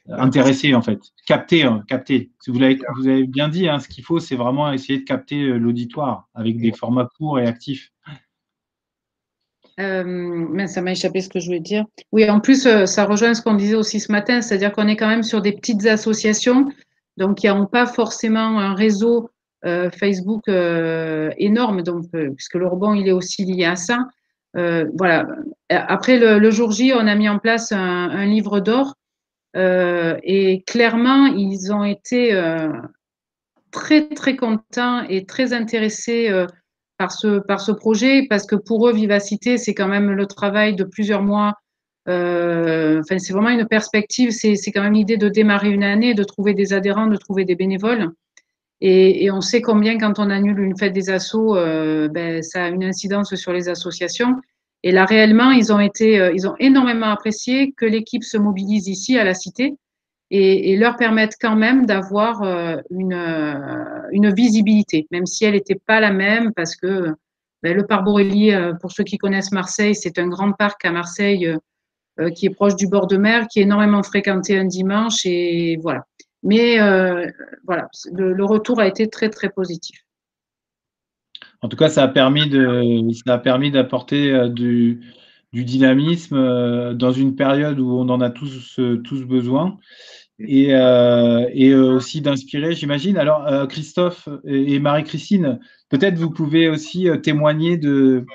intéresser, en fait, capter. Vous avez bien dit, ce qu'il faut, c'est vraiment essayer de capter l'auditoire avec des formats courts et actifs. Mais ça m'a échappé ce que je voulais dire. Oui, en plus, ça rejoint ce qu'on disait aussi ce matin, c'est-à-dire qu'on est quand même sur des petites associations, donc qui n'ont pas forcément un réseau Facebook énorme, donc, puisque le rebond, il est aussi lié à ça. Voilà. Après, le jour J, on a mis en place un livre d'or et clairement, ils ont été très, très contents et très intéressés par ce projet parce que pour eux, Vivacité, c'est quand même le travail de plusieurs mois. Enfin, c'est vraiment une perspective, c'est quand même l'idée de démarrer une année, de trouver des adhérents, de trouver des bénévoles. Et on sait combien quand on annule une fête des assos, ben, ça a une incidence sur les associations. Et là, réellement, ils ont énormément apprécié que l'équipe se mobilise ici à la Cité et leur permettent quand même d'avoir une visibilité, même si elle n'était pas la même parce que ben, le parc Borély, pour ceux qui connaissent Marseille, c'est un grand parc à Marseille qui est proche du bord de mer, qui est énormément fréquenté un dimanche et voilà. Mais voilà, le retour a été très, très positif. En tout cas, ça a permis d'apporter du dynamisme dans une période où on en a tous besoin et aussi d'inspirer, j'imagine. Alors, Christophe et Marie-Christine, peut-être vous pouvez aussi témoigner du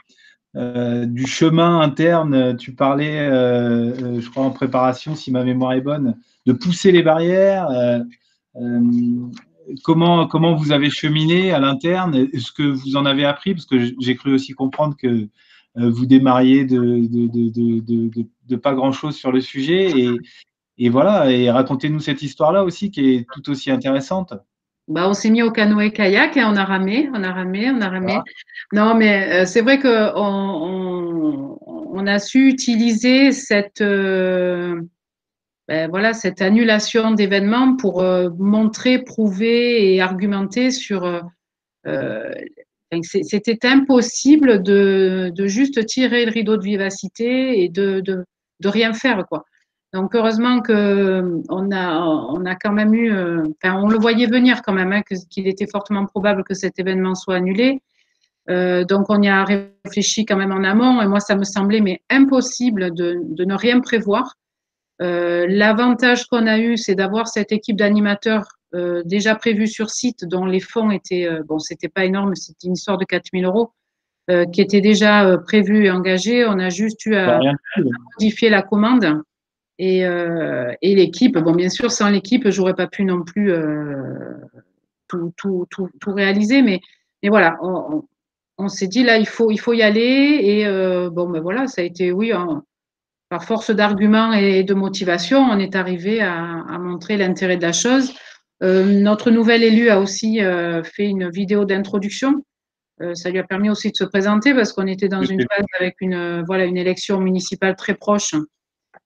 chemin interne. Tu parlais, je crois en préparation, si ma mémoire est bonne, de pousser les barrières. Comment vous avez cheminé à l'interne? Est-ce que vous en avez appris? Parce que j'ai cru aussi comprendre que vous démarriez de pas grand-chose sur le sujet. Et voilà, et racontez-nous cette histoire-là aussi qui est tout aussi intéressante. Bah, on s'est mis au canoë-kayak et on a ramé. Ah. Non, mais c'est vrai que on a su utiliser cette voilà, cette annulation d'événements pour montrer, prouver et argumenter sur. C'était impossible de juste tirer le rideau de Vivacité et de rien faire, quoi. Donc heureusement que on a quand même eu, enfin on le voyait venir quand même, hein, qu'il était fortement probable que cet événement soit annulé. Donc on y a réfléchi quand même en amont et moi ça me semblait mais impossible de ne rien prévoir. L'avantage qu'on a eu, c'est d'avoir cette équipe d'animateurs déjà prévue sur site, dont les fonds étaient, bon, c'était pas énorme, c'était une histoire de 4 000 euros, qui était déjà prévue et engagée. On a juste eu à modifier la commande et l'équipe. Bon, bien sûr, sans l'équipe, j'aurais pas pu non plus tout réaliser, mais voilà, on s'est dit là, il faut y aller et bon, ben voilà, ça a été, oui, par force d'arguments et de motivation, on est arrivé à montrer l'intérêt de la chose. Notre nouvel élu a aussi fait une vidéo d'introduction. Ça lui a permis aussi de se présenter parce qu'on était dans une phase avec une élection municipale très proche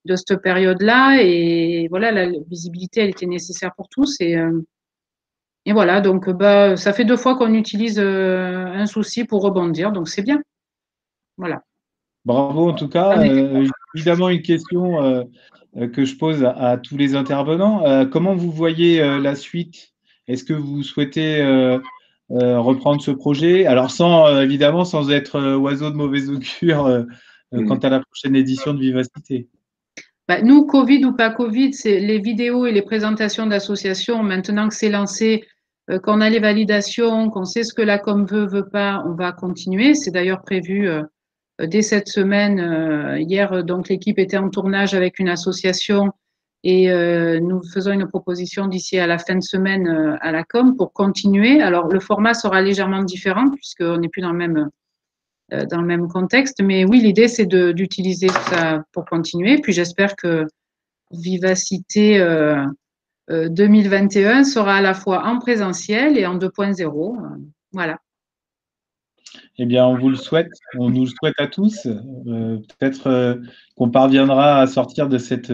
de cette période-là. Et voilà, la visibilité, elle était nécessaire pour tous. Et voilà, donc ça fait 2 fois qu'on utilise un souci pour rebondir, donc c'est bien. Voilà. Bravo en tout cas. Évidemment, une question que je pose à tous les intervenants. Comment vous voyez la suite? Est-ce que vous souhaitez reprendre ce projet? Alors, évidemment, sans être oiseau de mauvais augure quant à la prochaine édition de Vivacité. Nous, Covid ou pas Covid, c'est les vidéos et les présentations d'associations. Maintenant que c'est lancé, qu'on a les validations, qu'on sait ce que la com veut pas, on va continuer. C'est d'ailleurs prévu dès cette semaine. Hier, donc l'équipe était en tournage avec une association et nous faisons une proposition d'ici à la fin de semaine à la com pour continuer. Alors le format sera légèrement différent puisqu'on n'est plus dans le même contexte, mais oui, l'idée c'est d'utiliser ça pour continuer. Puis j'espère que Vivacité 2021 sera à la fois en présentiel et en 2.0. Voilà. Eh bien, on vous le souhaite, on nous le souhaite à tous. Peut-être qu'on parviendra à sortir de cette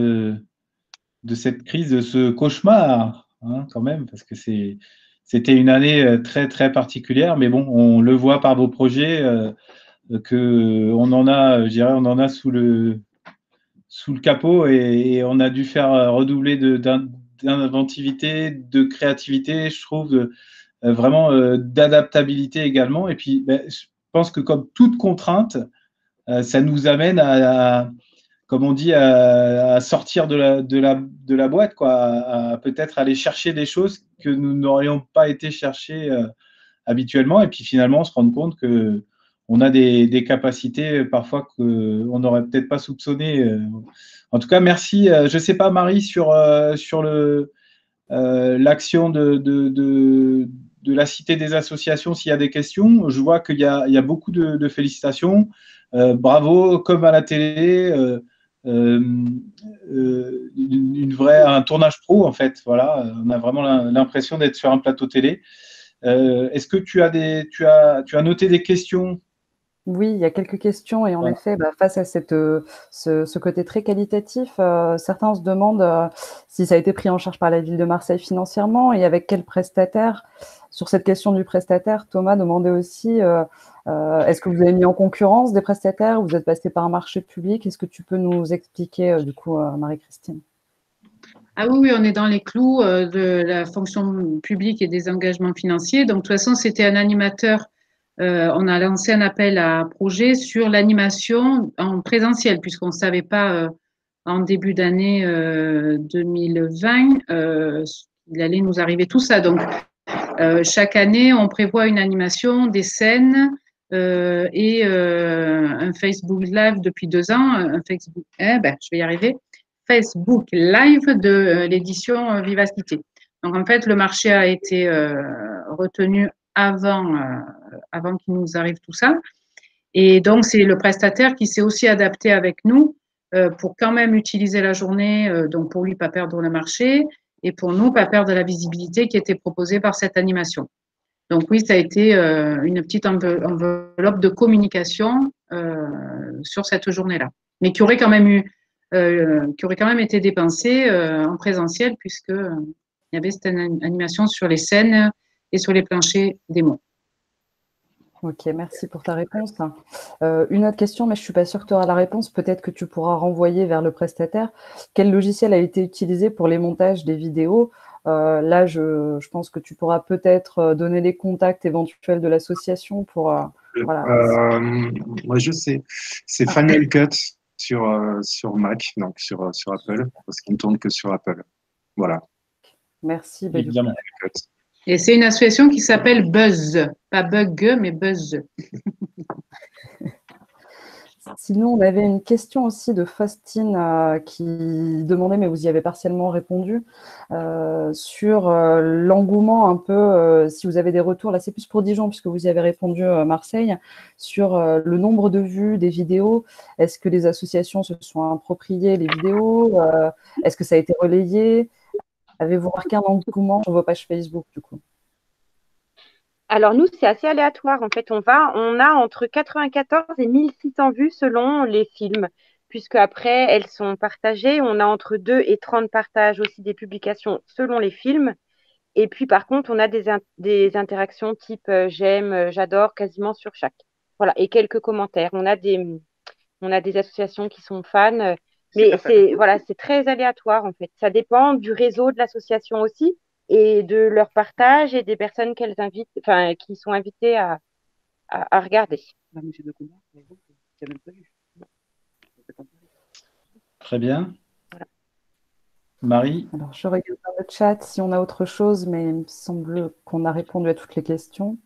crise, de ce cauchemar, hein, quand même, parce que c'était une année très, très particulière. Mais bon, on le voit par vos projets qu'on en a, je dirais, on en a sous le capot et on a dû faire redoubler d'inventivité, de créativité, je trouve, vraiment d'adaptabilité également. Et puis, je pense que comme toute contrainte, ça nous amène comme on dit, à sortir de la boîte, quoi, à peut-être aller chercher des choses que nous n'aurions pas été chercher habituellement, et puis finalement, on se rend compte qu'on a des capacités parfois qu'on n'aurait peut-être pas soupçonnées. En tout cas, merci. Je ne sais pas, Marie, sur l'action de la Cité des associations, s'il y a des questions. Je vois qu'il y a beaucoup de félicitations. Bravo, comme à la télé, un tournage pro, en fait. Voilà, on a vraiment l'impression d'être sur un plateau télé. Est-ce que tu as noté des questions? Oui, il y a quelques questions et en effet, face à ce côté très qualitatif, certains se demandent si ça a été pris en charge par la ville de Marseille financièrement et avec quel prestataire. Sur cette question du prestataire, Thomas demandait aussi est-ce que vous avez mis en concurrence des prestataires ou vous êtes passé par un marché public? Est-ce que tu peux nous expliquer, du coup, Marie-Christine? Ah oui, on est dans les clous de la fonction publique et des engagements financiers. Donc, de toute façon, c'était un animateur. On a lancé un appel à projet sur l'animation en présentiel, puisqu'on ne savait pas en début d'année 2020 il allait nous arriver tout ça. Donc, chaque année, on prévoit une animation, des scènes et un Facebook Live depuis 2 ans. Un Facebook, je vais y arriver. Facebook Live de l'édition Vivacité. Donc, en fait, le marché a été retenu avant qu'il nous arrive tout ça. Et donc, c'est le prestataire qui s'est aussi adapté avec nous pour quand même utiliser la journée, donc pour lui, pas perdre le marché, et pour nous, pas perdre la visibilité qui était proposée par cette animation. Donc oui, ça a été une petite enveloppe de communication sur cette journée-là, mais qui aurait quand même été dépensée en présentiel, puisque il y avait cette animation sur les scènes et sur les planchers démo. Ok, merci pour ta réponse. Une autre question, mais je ne suis pas sûre que tu auras la réponse. Peut-être que tu pourras renvoyer vers le prestataire. Quel logiciel a été utilisé pour les montages des vidéos? Là, je pense que tu pourras peut-être donner les contacts éventuels de l'association pour… voilà. Moi, je sais. C'est Final Cut sur Mac, donc sur Apple, parce qu'il ne tourne que sur Apple. Voilà. Merci. Évidemment. Et c'est une association qui s'appelle Buzz. Pas Bug, mais Buzz. Sinon, on avait une question aussi de Faustine qui demandait, mais vous y avez partiellement répondu, sur l'engouement un peu, si vous avez des retours, là c'est plus pour Dijon, puisque vous y avez répondu Marseille, sur le nombre de vues des vidéos. Est-ce que les associations se sont appropriées les vidéos? Est-ce que ça a été relayé? Avez-vous remarqué un engouement sur vos pages Facebook, du coup? Alors nous, c'est assez aléatoire. En fait, on a entre 94 et 1600 vues selon les films, puisque après, elles sont partagées. On a entre 2 et 30 partages aussi des publications selon les films. Et puis, par contre, on a des interactions type j'aime, j'adore, quasiment sur chaque. Voilà, et quelques commentaires. On a des associations qui sont fans, mais c'est très aléatoire en fait. Ça dépend du réseau de l'association aussi et de leur partage et des personnes qu'elles invitent, enfin qui sont invitées à regarder. Très bien. Voilà. Marie? Alors, je regarde dans le chat si on a autre chose, mais il me semble qu'on a répondu à toutes les questions.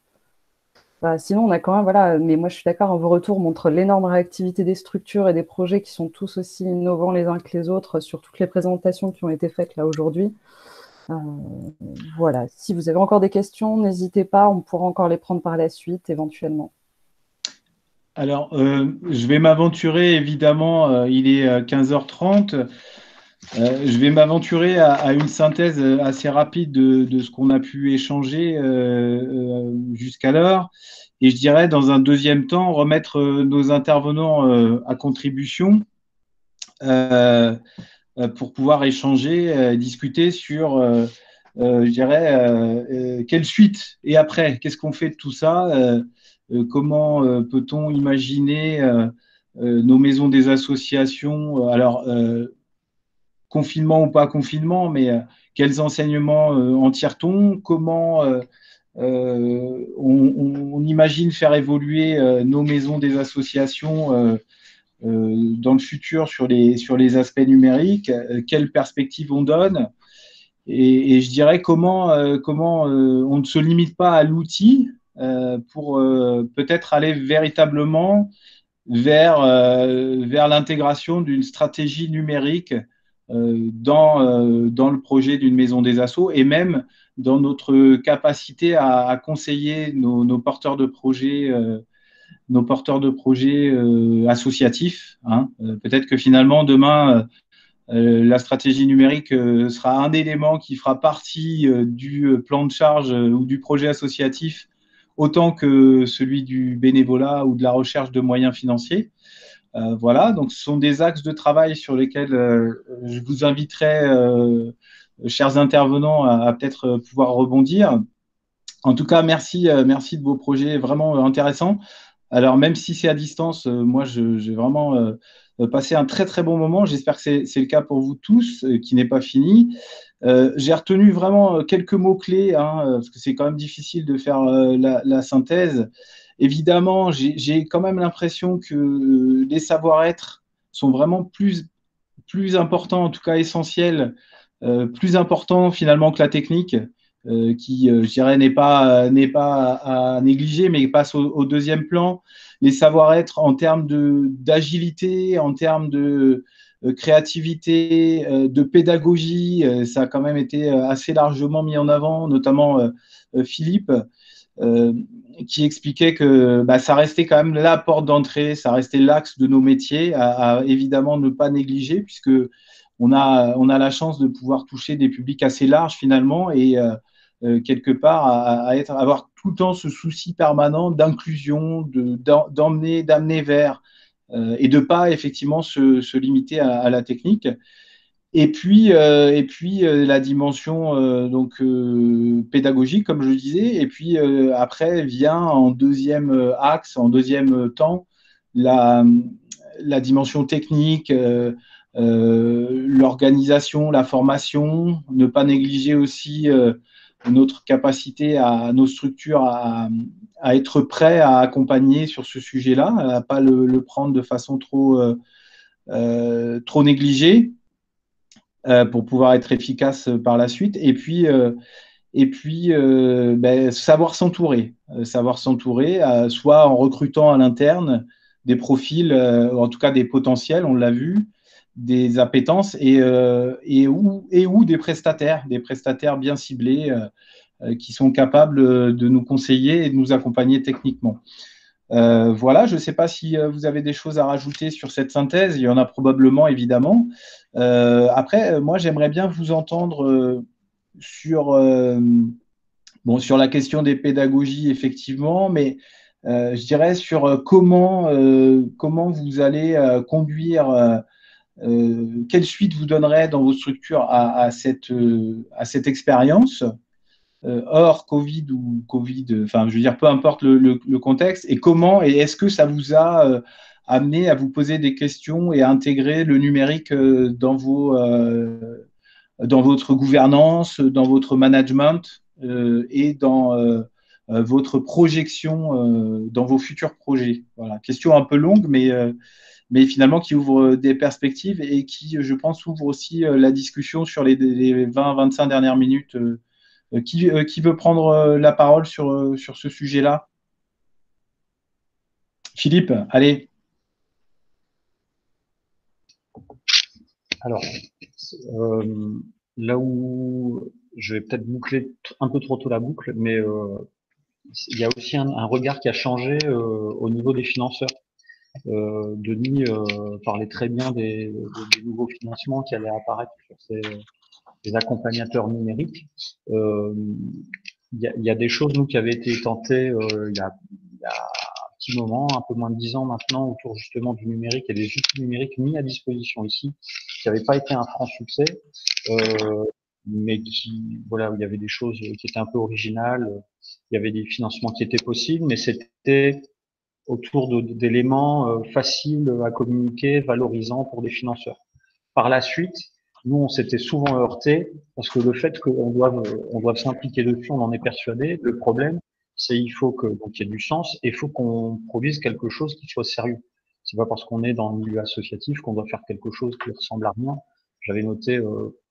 Sinon, on a quand même, voilà, mais moi je suis d'accord, vos retours montrent l'énorme réactivité des structures et des projets qui sont tous aussi innovants les uns que les autres sur toutes les présentations qui ont été faites là aujourd'hui. Voilà, si vous avez encore des questions, n'hésitez pas, on pourra encore les prendre par la suite éventuellement. Alors, je vais m'aventurer, évidemment, il est 15h30. Je vais m'aventurer à une synthèse assez rapide de ce qu'on a pu échanger jusqu'alors. Et je dirais, dans un deuxième temps, remettre nos intervenants à contribution pour pouvoir échanger, discuter sur, je dirais, quelle suite et après, qu'est-ce qu'on fait de tout ça, comment peut-on imaginer nos maisons des associations, alors confinement ou pas confinement, mais quels enseignements en tire-t-on? Comment on imagine faire évoluer nos maisons des associations dans le futur sur les aspects numériques? Quelles perspectives on donne? Et je dirais comment on ne se limite pas à l'outil, pour peut-être aller véritablement vers l'intégration d'une stratégie numérique dans le projet d'une maison des assos et même dans notre capacité à conseiller nos porteurs de projets associatifs. Hein. Peut-être que finalement, demain, la stratégie numérique sera un élément qui fera partie du plan de charge ou du projet associatif autant que celui du bénévolat ou de la recherche de moyens financiers. Voilà, donc ce sont des axes de travail sur lesquels je vous inviterai, chers intervenants, à peut-être pouvoir rebondir. En tout cas, merci de vos projets vraiment intéressants. Alors, même si c'est à distance, moi, j'ai vraiment passé un très, très bon moment. J'espère que c'est le cas pour vous tous, qui n'est pas fini. J'ai retenu vraiment quelques mots-clés, hein, parce que c'est quand même difficile de faire la synthèse. Évidemment, j'ai quand même l'impression que les savoir-être sont vraiment plus importants, en tout cas essentiels, plus importants finalement que la technique, qui, je dirais, n'est pas à négliger, mais passe au deuxième plan. Les savoir-être en termes d'agilité, en termes de créativité, de pédagogie, ça a quand même été assez largement mis en avant, notamment Philippe, qui expliquait que ça restait quand même la porte d'entrée, ça restait l'axe de nos métiers à évidemment ne pas négliger, puisque on a la chance de pouvoir toucher des publics assez larges finalement et quelque part avoir tout le temps ce souci permanent d'inclusion, d'amener vers et de pas effectivement se limiter à la technique. Et puis la dimension pédagogique, comme je le disais. Et puis après vient en deuxième axe, en deuxième temps, la dimension technique, l'organisation, la formation. Ne pas négliger aussi notre capacité à nos structures à être prêts à accompagner sur ce sujet-là, à ne pas le prendre de façon trop négligée. Pour pouvoir être efficace par la suite. Et puis savoir s'entourer, soit en recrutant à l'interne des profils, en tout cas des potentiels, on l'a vu, des appétences ou des prestataires bien ciblés qui sont capables de nous conseiller et de nous accompagner techniquement. Voilà, je ne sais pas si vous avez des choses à rajouter sur cette synthèse, il y en a probablement, évidemment. Après, moi, j'aimerais bien vous entendre sur la question des pédagogies, effectivement, mais je dirais sur comment vous allez conduire, quelle suite vous donnerez dans vos structures à cette expérience. Hors Covid ou Covid, enfin, je veux dire, peu importe le contexte, et comment et est-ce que ça vous a amené à vous poser des questions et à intégrer le numérique dans votre gouvernance, dans votre management et dans votre projection dans vos futurs projets. Voilà, question un peu longue, mais finalement qui ouvre des perspectives et qui, je pense, ouvre aussi la discussion sur les 20-25 dernières minutes. Qui veut prendre la parole sur ce sujet-là? Philippe, allez. Alors, là où je vais peut-être boucler un peu trop tôt la boucle, mais il y a aussi un regard qui a changé au niveau des financeurs. Denis parlait très bien des nouveaux financements qui allaient apparaître sur ces accompagnateurs numériques. Il y a des choses, nous, qui avaient été tentées il y a un petit moment, un peu moins de 10 ans maintenant, autour justement du numérique et des outils numériques mis à disposition ici, qui n'avaient pas été un franc succès, mais voilà, où il y avait des choses qui étaient un peu originales, il y avait des financements qui étaient possibles, mais c'était autour d'éléments faciles à communiquer, valorisants pour des financeurs. Par la suite, nous, on s'était souvent heurté parce que le fait qu'on doive s'impliquer dessus, on en est persuadé. Le problème, c'est il faut qu'il y ait du sens et il faut qu'on produise quelque chose qui soit sérieux. C'est pas parce qu'on est dans le milieu associatif qu'on doit faire quelque chose qui ressemble à rien. J'avais noté,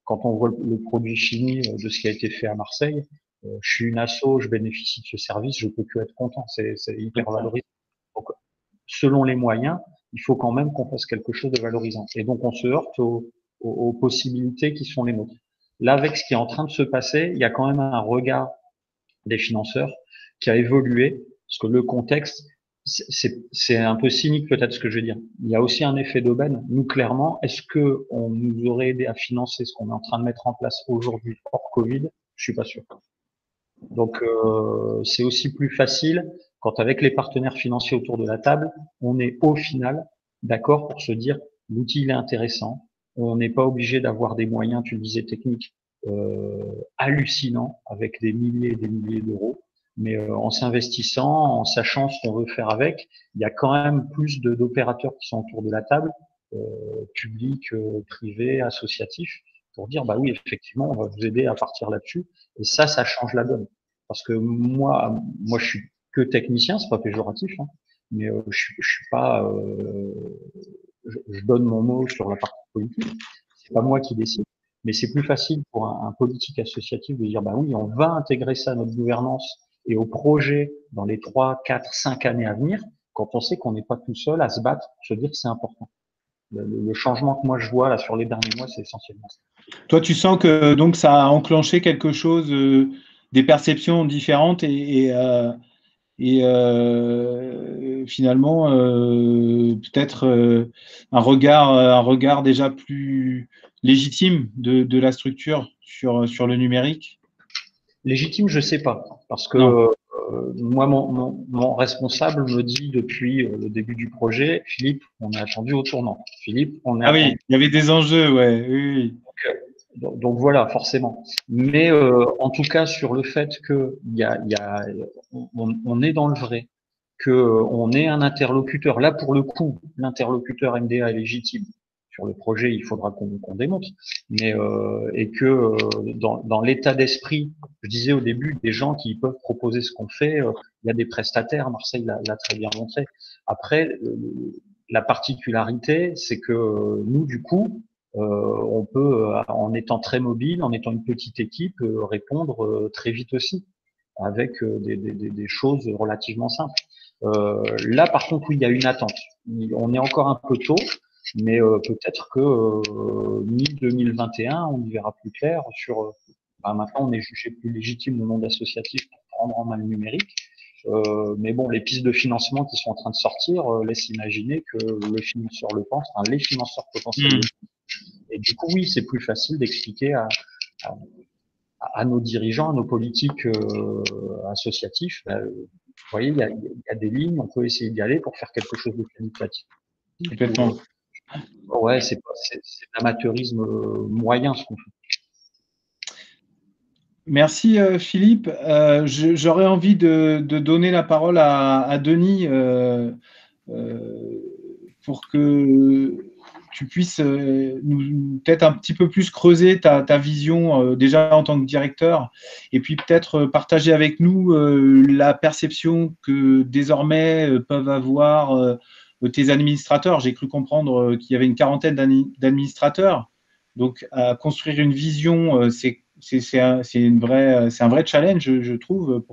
quand on voit le produit fini de ce qui a été fait à Marseille, Je suis une asso, je bénéficie de ce service, je peux que être content. C'est hyper valorisant. Donc, selon les moyens, il faut quand même qu'on fasse quelque chose de valorisant. Et donc, on se heurte aux possibilités qui sont les nôtres. Là, avec ce qui est en train de se passer, il y a quand même un regard des financeurs qui a évolué, parce que le contexte, c'est un peu cynique peut-être ce que je veux dire. Il y a aussi un effet d'aubaine. Nous, clairement, est-ce que on nous aurait aidé à financer ce qu'on est en train de mettre en place aujourd'hui hors Covid? Je suis pas sûr. Donc, c'est aussi plus facile quand avec les partenaires financiers autour de la table, on est au final d'accord pour se dire l'outil est intéressant. On n'est pas obligé d'avoir des moyens, tu le disais, techniques hallucinants avec des milliers et des milliers d'euros. Mais en s'investissant, en sachant ce qu'on veut faire avec, il y a quand même plus d'opérateurs qui sont autour de la table, publics, privés, associatifs, pour dire bah oui, effectivement, on va vous aider à partir là-dessus. Et ça change la donne. Parce que moi, je suis que technicien, c'est pas péjoratif, hein, mais je suis pas, je donne mon mot sur la partie politique. C'est pas moi qui décide. Mais c'est plus facile pour un politique associatif de dire bah oui, on va intégrer ça à notre gouvernance et au projet dans les 3, 4, 5 années à venir, quand on sait qu'on n'est pas tout seul à se battre, se dire que c'est important. Le changement que moi je vois là sur les derniers mois, c'est essentiellement ça. Toi, tu sens que donc ça a enclenché quelque chose, des perceptions différentes et finalement peut-être un regard déjà plus légitime de la structure sur le numérique. Légitime, je sais pas, parce que moi, mon responsable me dit depuis le début du projet, Philippe, on est attendu au tournant. Philippe, on est attendu. Oui, il y avait des enjeux, ouais. Oui. Donc voilà, forcément. Mais en tout cas, sur le fait que on est dans le vrai, que on est un interlocuteur. Là, pour le coup, l'interlocuteur MDA est légitime. Sur le projet, il faudra qu'on démonte. Mais et que dans l'état d'esprit, je disais au début, des gens qui peuvent proposer ce qu'on fait, il y a des prestataires. Marseille l'a très bien montré. Après, la particularité, c'est que nous, du coup, on peut, en étant très mobile, en étant une petite équipe, répondre très vite aussi, avec des choses relativement simples. Là, par contre, oui, il y a une attente. On est encore un peu tôt, mais peut-être que mi-2021, on y verra plus clair sur. Maintenant, on est jugé plus légitime le monde associatif pour prendre en main le numérique. Mais bon, les pistes de financement qui sont en train de sortir laissent imaginer que le financeur le pense, enfin, les financeurs potentiels. Et du coup, oui, c'est plus facile d'expliquer à nos dirigeants, à nos politiques associatifs. Vous voyez, il y a des lignes, on peut essayer d'y aller pour faire quelque chose de qualitatif. Complètement. Ouais, c'est l'amateurisme moyen ce qu'on fait. Merci Philippe. J'aurais envie de donner la parole à Denis pour que tu puisses peut-être un petit peu plus creuser ta vision déjà en tant que directeur et puis peut-être partager avec nous la perception que désormais peuvent avoir tes administrateurs. J'ai cru comprendre qu'il y avait une quarantaine d'administrateurs. Donc, à construire une vision, c'est un vrai challenge, je trouve,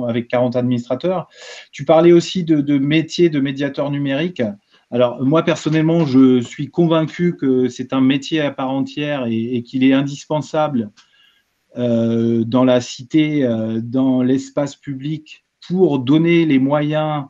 avec 40 administrateurs. Tu parlais aussi de métier de médiateur numérique. Alors, moi, personnellement, je suis convaincu que c'est un métier à part entière et qu'il est indispensable dans la cité, dans l'espace public, pour donner les moyens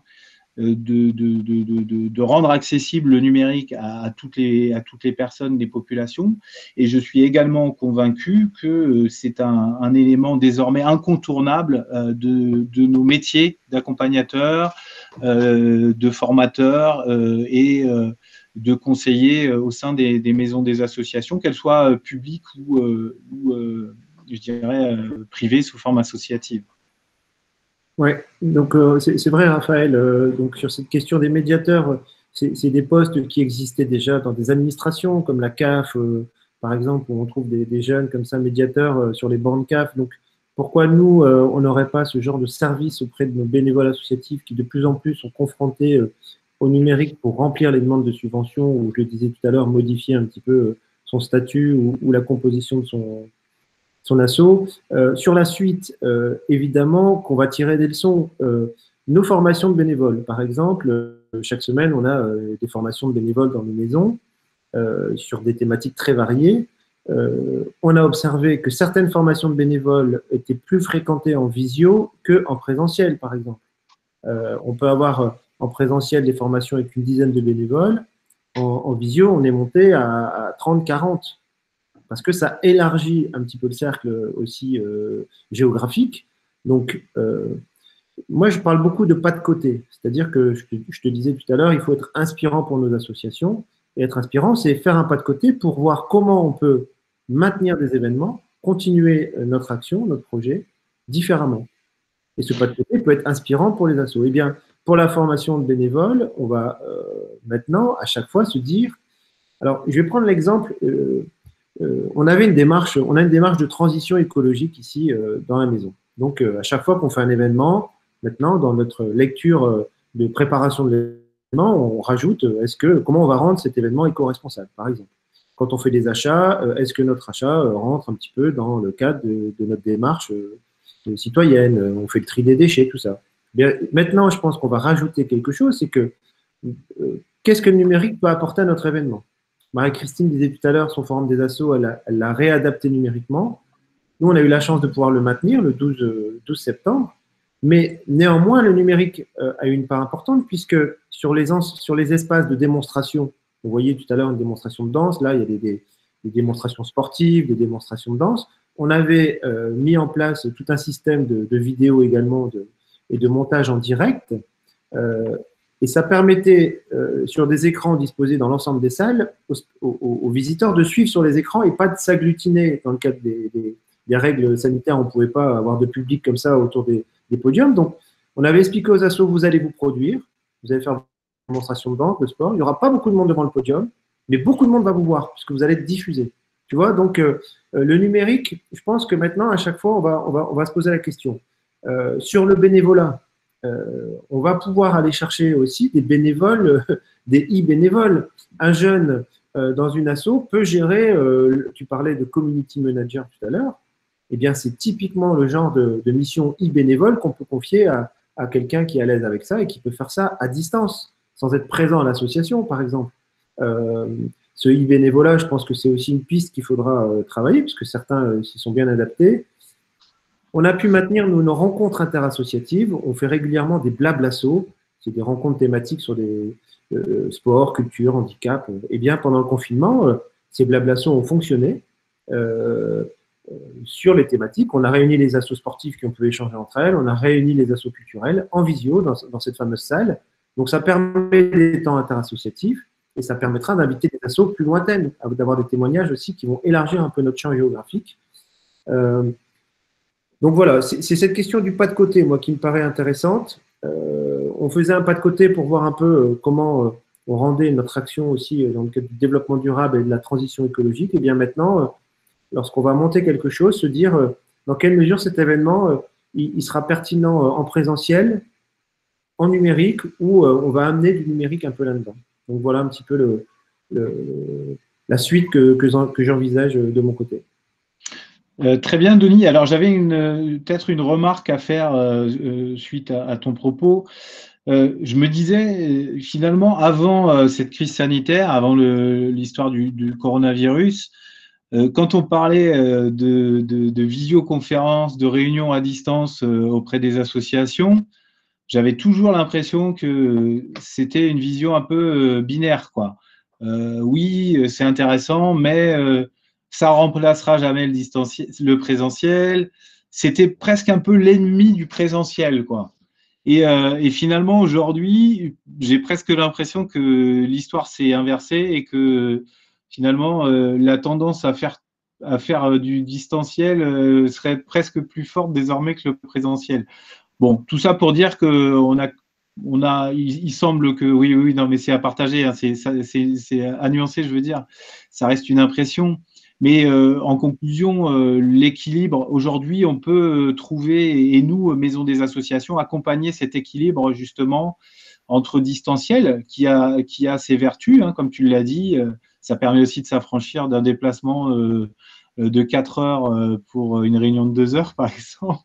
de rendre accessible le numérique à toutes les personnes des populations. Et je suis également convaincu que c'est un élément désormais incontournable de nos métiers d'accompagnateurs, de formateurs et de conseillers au sein des maisons des associations, qu'elles soient publiques ou je dirais, privées sous forme associative. Oui, donc c'est vrai, Raphaël. Donc sur cette question des médiateurs, c'est des postes qui existaient déjà dans des administrations comme la CAF, par exemple, où on trouve des jeunes comme ça médiateurs sur les bornes CAF. Donc pourquoi nous, on n'aurait pas ce genre de service auprès de nos bénévoles associatifs qui de plus en plus sont confrontés au numérique pour remplir les demandes de subventions ou, je le disais tout à l'heure, modifier un petit peu son statut ou la composition son asso. Sur la suite, évidemment, qu'on va tirer des leçons. Nos formations de bénévoles, par exemple, chaque semaine, on a des formations de bénévoles dans nos maisons sur des thématiques très variées. On a observé que certaines formations de bénévoles étaient plus fréquentées en visio qu'en présentiel, par exemple. On peut avoir en présentiel des formations avec une dizaine de bénévoles. En visio, on est monté à 30, 40, parce que ça élargit un petit peu le cercle aussi géographique. Donc, moi, je parle beaucoup de pas de côté. C'est-à-dire que, je te disais tout à l'heure, il faut être inspirant pour nos associations. Et être inspirant, c'est faire un pas de côté pour voir comment on peut maintenir des événements, continuer notre action, notre projet, différemment. Et ce pas de côté peut être inspirant pour les assos. Eh bien, pour la formation de bénévoles, on va maintenant, à chaque fois, se dire… Alors, je vais prendre l'exemple… on a une démarche de transition écologique ici dans la maison. Donc, à chaque fois qu'on fait un événement, maintenant, dans notre lecture de préparation de l'événement, on rajoute comment on va rendre cet événement éco-responsable, par exemple. Quand on fait des achats, est-ce que notre achat rentre un petit peu dans le cadre de notre démarche citoyenne? On fait le tri des déchets, tout ça. Bien, maintenant, je pense qu'on va rajouter quelque chose, c'est que qu'est-ce que le numérique peut apporter à notre événement? Marie-Christine disait tout à l'heure, son forum des assos, elle l'a réadapté numériquement. Nous, on a eu la chance de pouvoir le maintenir le 12 septembre, mais néanmoins, le numérique a eu une part importante, puisque sur les espaces de démonstration, vous voyez tout à l'heure une démonstration de danse, là, il y a des démonstrations sportives, des démonstrations de danse. On avait mis en place tout un système de vidéos également et de montage en direct, et ça permettait, sur des écrans disposés dans l'ensemble des salles, aux visiteurs de suivre sur les écrans et pas de s'agglutiner. Dans le cadre des règles sanitaires, on ne pouvait pas avoir de public comme ça autour des podiums. Donc, on avait expliqué aux assos, vous allez vous produire, vous allez faire une démonstration de danse, de sport. Il n'y aura pas beaucoup de monde devant le podium, mais beaucoup de monde va vous voir, puisque vous allez être diffusé. Tu vois, donc, le numérique, je pense que maintenant, à chaque fois, on va se poser la question. Sur le bénévolat, on va pouvoir aller chercher aussi des bénévoles, des e-bénévoles. Un jeune dans une asso peut gérer, tu parlais de community manager tout à l'heure, eh bien c'est typiquement le genre de mission e-bénévole qu'on peut confier à quelqu'un qui est à l'aise avec ça et qui peut faire ça à distance, sans être présent à l'association, par exemple. Ce e-bénévolat, je pense que c'est aussi une piste qu'il faudra travailler, parce que certains s'y sont bien adaptés. On a pu maintenir nos rencontres interassociatives. On fait régulièrement des blablasso, c'est des rencontres thématiques sur des sports, culture, handicap. Eh bien, pendant le confinement, ces blablasso ont fonctionné sur les thématiques. On a réuni les assos sportifs qui ont pu échanger entre elles. On a réuni les assos culturels en visio dans cette fameuse salle. Donc, ça permet des temps interassociatifs et ça permettra d'inviter des assos plus lointaines, d'avoir des témoignages aussi qui vont élargir un peu notre champ géographique. Donc voilà, c'est cette question du pas de côté, moi, qui me paraît intéressante. On faisait un pas de côté pour voir un peu comment on rendait notre action aussi dans le cadre du développement durable et de la transition écologique. Et bien maintenant, lorsqu'on va monter quelque chose, se dire dans quelle mesure cet événement il sera pertinent en présentiel, en numérique, ou on va amener du numérique un peu là-dedans. Donc voilà un petit peu la suite que j'envisage de mon côté. Très bien, Denis. Alors, j'avais peut-être une remarque à faire suite à ton propos. Je me disais, finalement, avant cette crise sanitaire, avant l'histoire du coronavirus, quand on parlait de visioconférences, de réunions à distance auprès des associations, j'avais toujours l'impression que c'était une vision un peu binaire, quoi. Oui, c'est intéressant, mais ça remplacera jamais le présentiel. C'était presque un peu l'ennemi du présentiel, quoi. Et finalement, aujourd'hui, j'ai presque l'impression que l'histoire s'est inversée et que finalement, la tendance à faire du distanciel serait presque plus forte désormais que le présentiel. Bon, tout ça pour dire il semble que oui, non, mais c'est à partager, hein, c'est à nuancer, je veux dire. Ça reste une impression. Mais en conclusion, l'équilibre, aujourd'hui, on peut trouver, et nous, Maison des associations, accompagner cet équilibre justement entre distanciel, qui a ses vertus, hein, comme tu l'as dit, ça permet aussi de s'affranchir d'un déplacement de 4 heures pour une réunion de 2 heures, par exemple,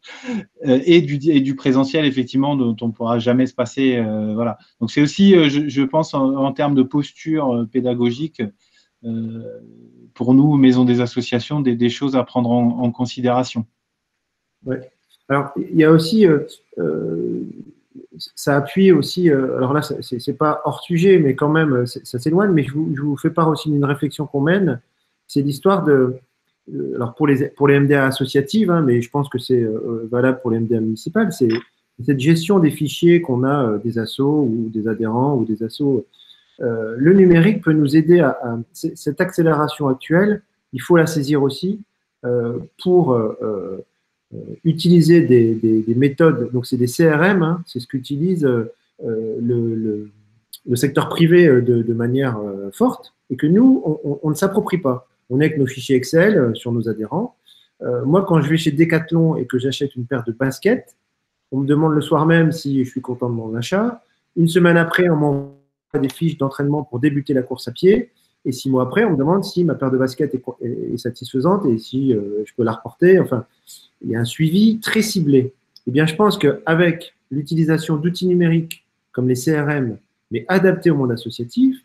et du présentiel, effectivement, dont on ne pourra jamais se passer. Voilà. Donc, c'est aussi, je pense, en termes de posture pédagogique, pour nous, Maison des associations, des choses à prendre en considération. Ouais. Alors, il y a aussi, ça appuie aussi, alors là, c'est pas hors sujet, mais quand même, ça s'éloigne, mais je vous fais part aussi d'une réflexion qu'on mène, c'est l'histoire de, alors pour les MDA associatives, hein, mais je pense que c'est valable pour les MDA municipales, c'est cette gestion des fichiers qu'on a des assos ou des adhérents ou des assos. Le numérique peut nous aider à cette accélération actuelle, il faut la saisir aussi pour utiliser des méthodes, donc c'est des CRM, hein, c'est ce qu'utilise le secteur privé de manière forte et que nous, on ne s'approprie pas. On est avec nos fichiers Excel sur nos adhérents. Moi, quand je vais chez Decathlon et que j'achète une paire de baskets, on me demande le soir même si je suis content de mon achat. Une semaine après, on m'envoie des fiches d'entraînement pour débuter la course à pied. Et 6 mois après, on me demande si ma paire de baskets est satisfaisante et si je peux la reporter. Enfin, il y a un suivi très ciblé. Eh bien, je pense qu'avec l'utilisation d'outils numériques comme les CRM, mais adaptés au monde associatif,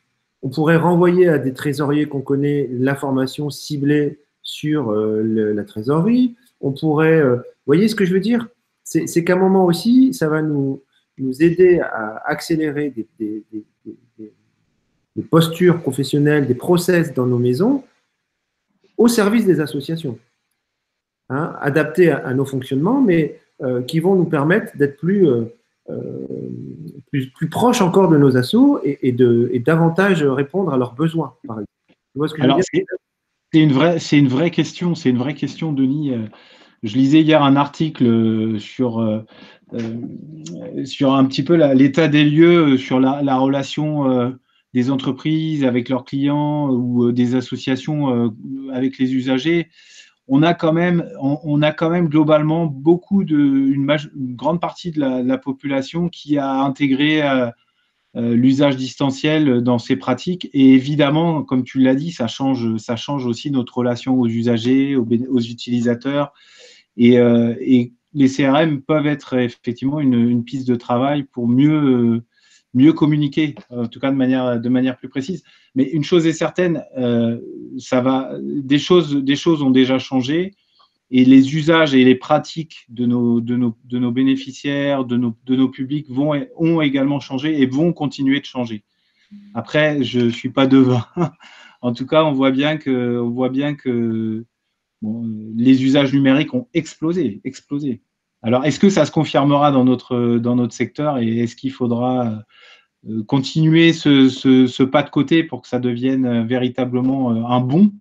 on pourrait renvoyer à des trésoriers qu'on connaît l'information ciblée sur la trésorerie. On pourrait, vous voyez ce que je veux dire? C'est qu'à un moment aussi, ça va nous aider à accélérer des postures professionnelles, des process dans nos maisons au service des associations, hein, adaptés à nos fonctionnements, mais qui vont nous permettre d'être plus proches encore de nos assos et davantage répondre à leurs besoins, par exemple. Tu vois ce que je veux dire? C'est une vraie question, Denis. Je lisais hier un article sur un petit peu l'état des lieux sur la relation des entreprises avec leurs clients ou des associations avec les usagers. On a quand même globalement une grande partie de la population qui a intégré l'usage distanciel dans ses pratiques. Et évidemment, comme tu l'as dit, ça change aussi notre relation aux usagers, aux utilisateurs. Et les CRM peuvent être effectivement une piste de travail pour mieux communiquer, en tout cas de manière plus précise. Mais une chose est certaine, des choses ont déjà changé et les usages et les pratiques de nos bénéficiaires, de nos publics ont également changé et vont continuer de changer. Après, je ne suis pas devin. En tout cas, on voit bien que bon, les usages numériques ont explosé. Alors, est-ce que ça se confirmera dans notre secteur et est-ce qu'il faudra continuer ce pas de côté pour que ça devienne véritablement un bond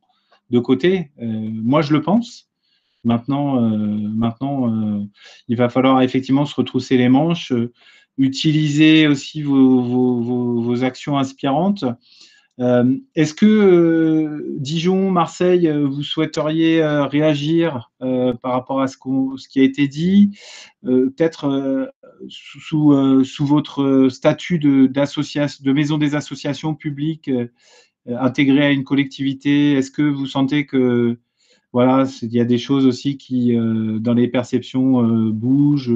de côté? Moi, je le pense. Maintenant, il va falloir effectivement se retrousser les manches, utiliser aussi vos actions inspirantes. Est-ce que Dijon, Marseille, vous souhaiteriez réagir par rapport à ce qui a été dit, peut-être sous votre statut de maison des associations publiques intégrées à une collectivité? Est-ce que vous sentez que voilà, il y a des choses aussi qui, dans les perceptions, bougent,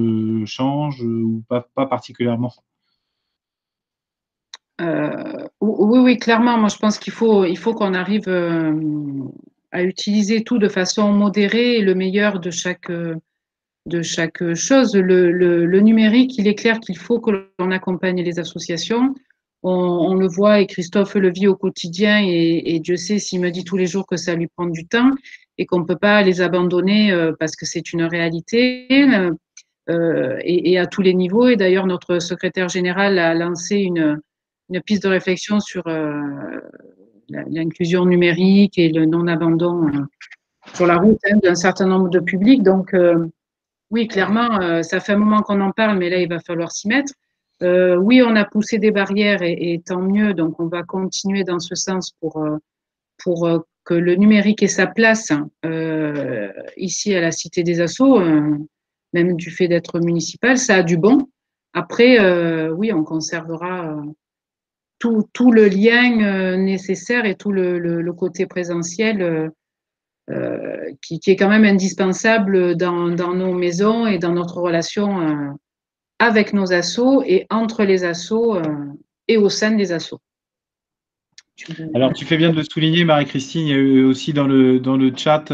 changent ou pas particulièrement? Oui, clairement. Moi, je pense qu'il faut qu'on arrive à utiliser tout de façon modérée et le meilleur de chaque chose. Le numérique, il est clair qu'il faut que l'on accompagne les associations. On le voit et Christophe le vit au quotidien et Dieu sait s'il me dit tous les jours que ça lui prend du temps et qu'on ne peut pas les abandonner parce que c'est une réalité et à tous les niveaux. Et d'ailleurs, notre secrétaire général a lancé une piste de réflexion sur l'inclusion numérique et le non-abandon sur la route d'un certain nombre de publics. Donc, oui, clairement, ça fait un moment qu'on en parle, mais là, il va falloir s'y mettre. Oui, on a poussé des barrières et tant mieux. Donc, on va continuer dans ce sens pour que le numérique ait sa place ici à la Cité des Assos, même du fait d'être municipal. Ça a du bon. Après, oui, on conservera tout le lien nécessaire et tout le côté présentiel qui est quand même indispensable dans nos maisons et dans notre relation avec nos assos et entre les assos et au sein des assos. Alors, tu fais bien de le souligner, Marie-Christine. Il y a eu aussi dans le chat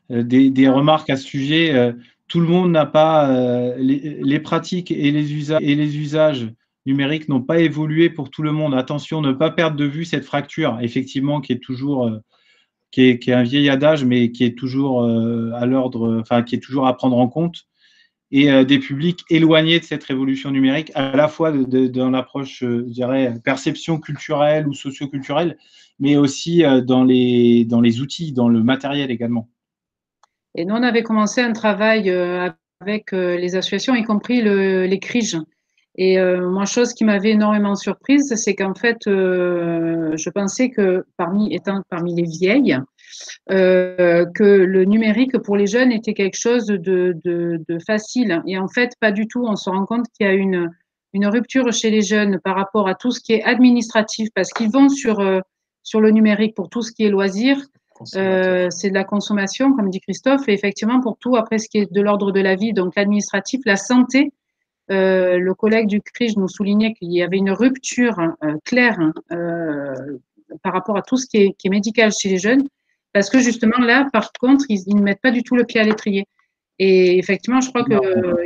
des remarques à ce sujet. Tout le monde n'a pas les pratiques et les usages numériques n'ont pas évolué pour tout le monde. Attention, ne pas perdre de vue cette fracture, effectivement, qui est toujours qui est un vieil adage, mais qui est toujours à l'ordre, enfin, qui est toujours à prendre en compte, et des publics éloignés de cette révolution numérique, à la fois dans l'approche, je dirais, perception culturelle ou socioculturelle, mais aussi dans les outils, dans le matériel également. Et nous, on avait commencé un travail avec les associations, y compris les CRIJ. Et moi, chose qui m'avait énormément surprise, c'est qu'en fait, je pensais que étant parmi les vieilles, que le numérique pour les jeunes était quelque chose de facile. Et en fait, pas du tout. On se rend compte qu'il y a une rupture chez les jeunes par rapport à tout ce qui est administratif, parce qu'ils vont sur le numérique pour tout ce qui est loisirs. C'est de la consommation, comme dit Christophe, et effectivement pour tout après ce qui est de l'ordre de la vie, donc l'administratif, la santé. Le collègue du CRIJ nous soulignait qu'il y avait une rupture claire par rapport à tout ce qui est médical chez les jeunes, parce que justement là, par contre, ils ne mettent pas du tout le pied à l'étrier. Et effectivement, je crois qu'il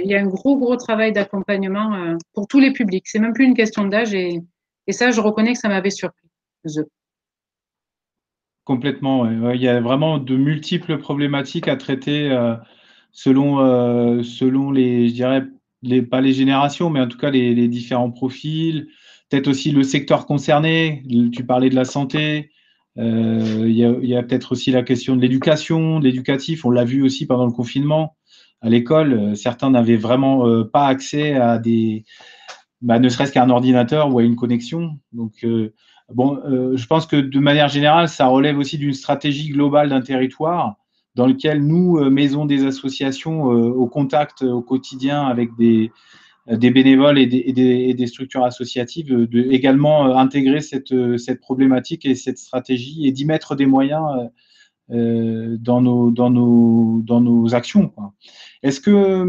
y a un gros travail d'accompagnement pour tous les publics. C'est même plus une question d'âge, et ça, je reconnais que ça m'avait surpris. Complètement, ouais. Il y a vraiment de multiples problématiques à traiter selon les, je dirais, pas les générations, mais en tout cas les différents profils, peut-être aussi le secteur concerné. Tu parlais de la santé, il y a peut-être aussi la question de l'éducation, de l'éducatif. On l'a vu aussi pendant le confinement à l'école. Certains n'avaient vraiment pas accès à ne serait-ce qu'à un ordinateur ou à une connexion. Donc, je pense que de manière générale, ça relève aussi d'une stratégie globale d'un territoire dans lequel nous, maisons des associations, au contact au quotidien avec des bénévoles et des structures associatives, également intégrer cette problématique et cette stratégie et d'y mettre des moyens dans nos actions, quoi. Est-ce que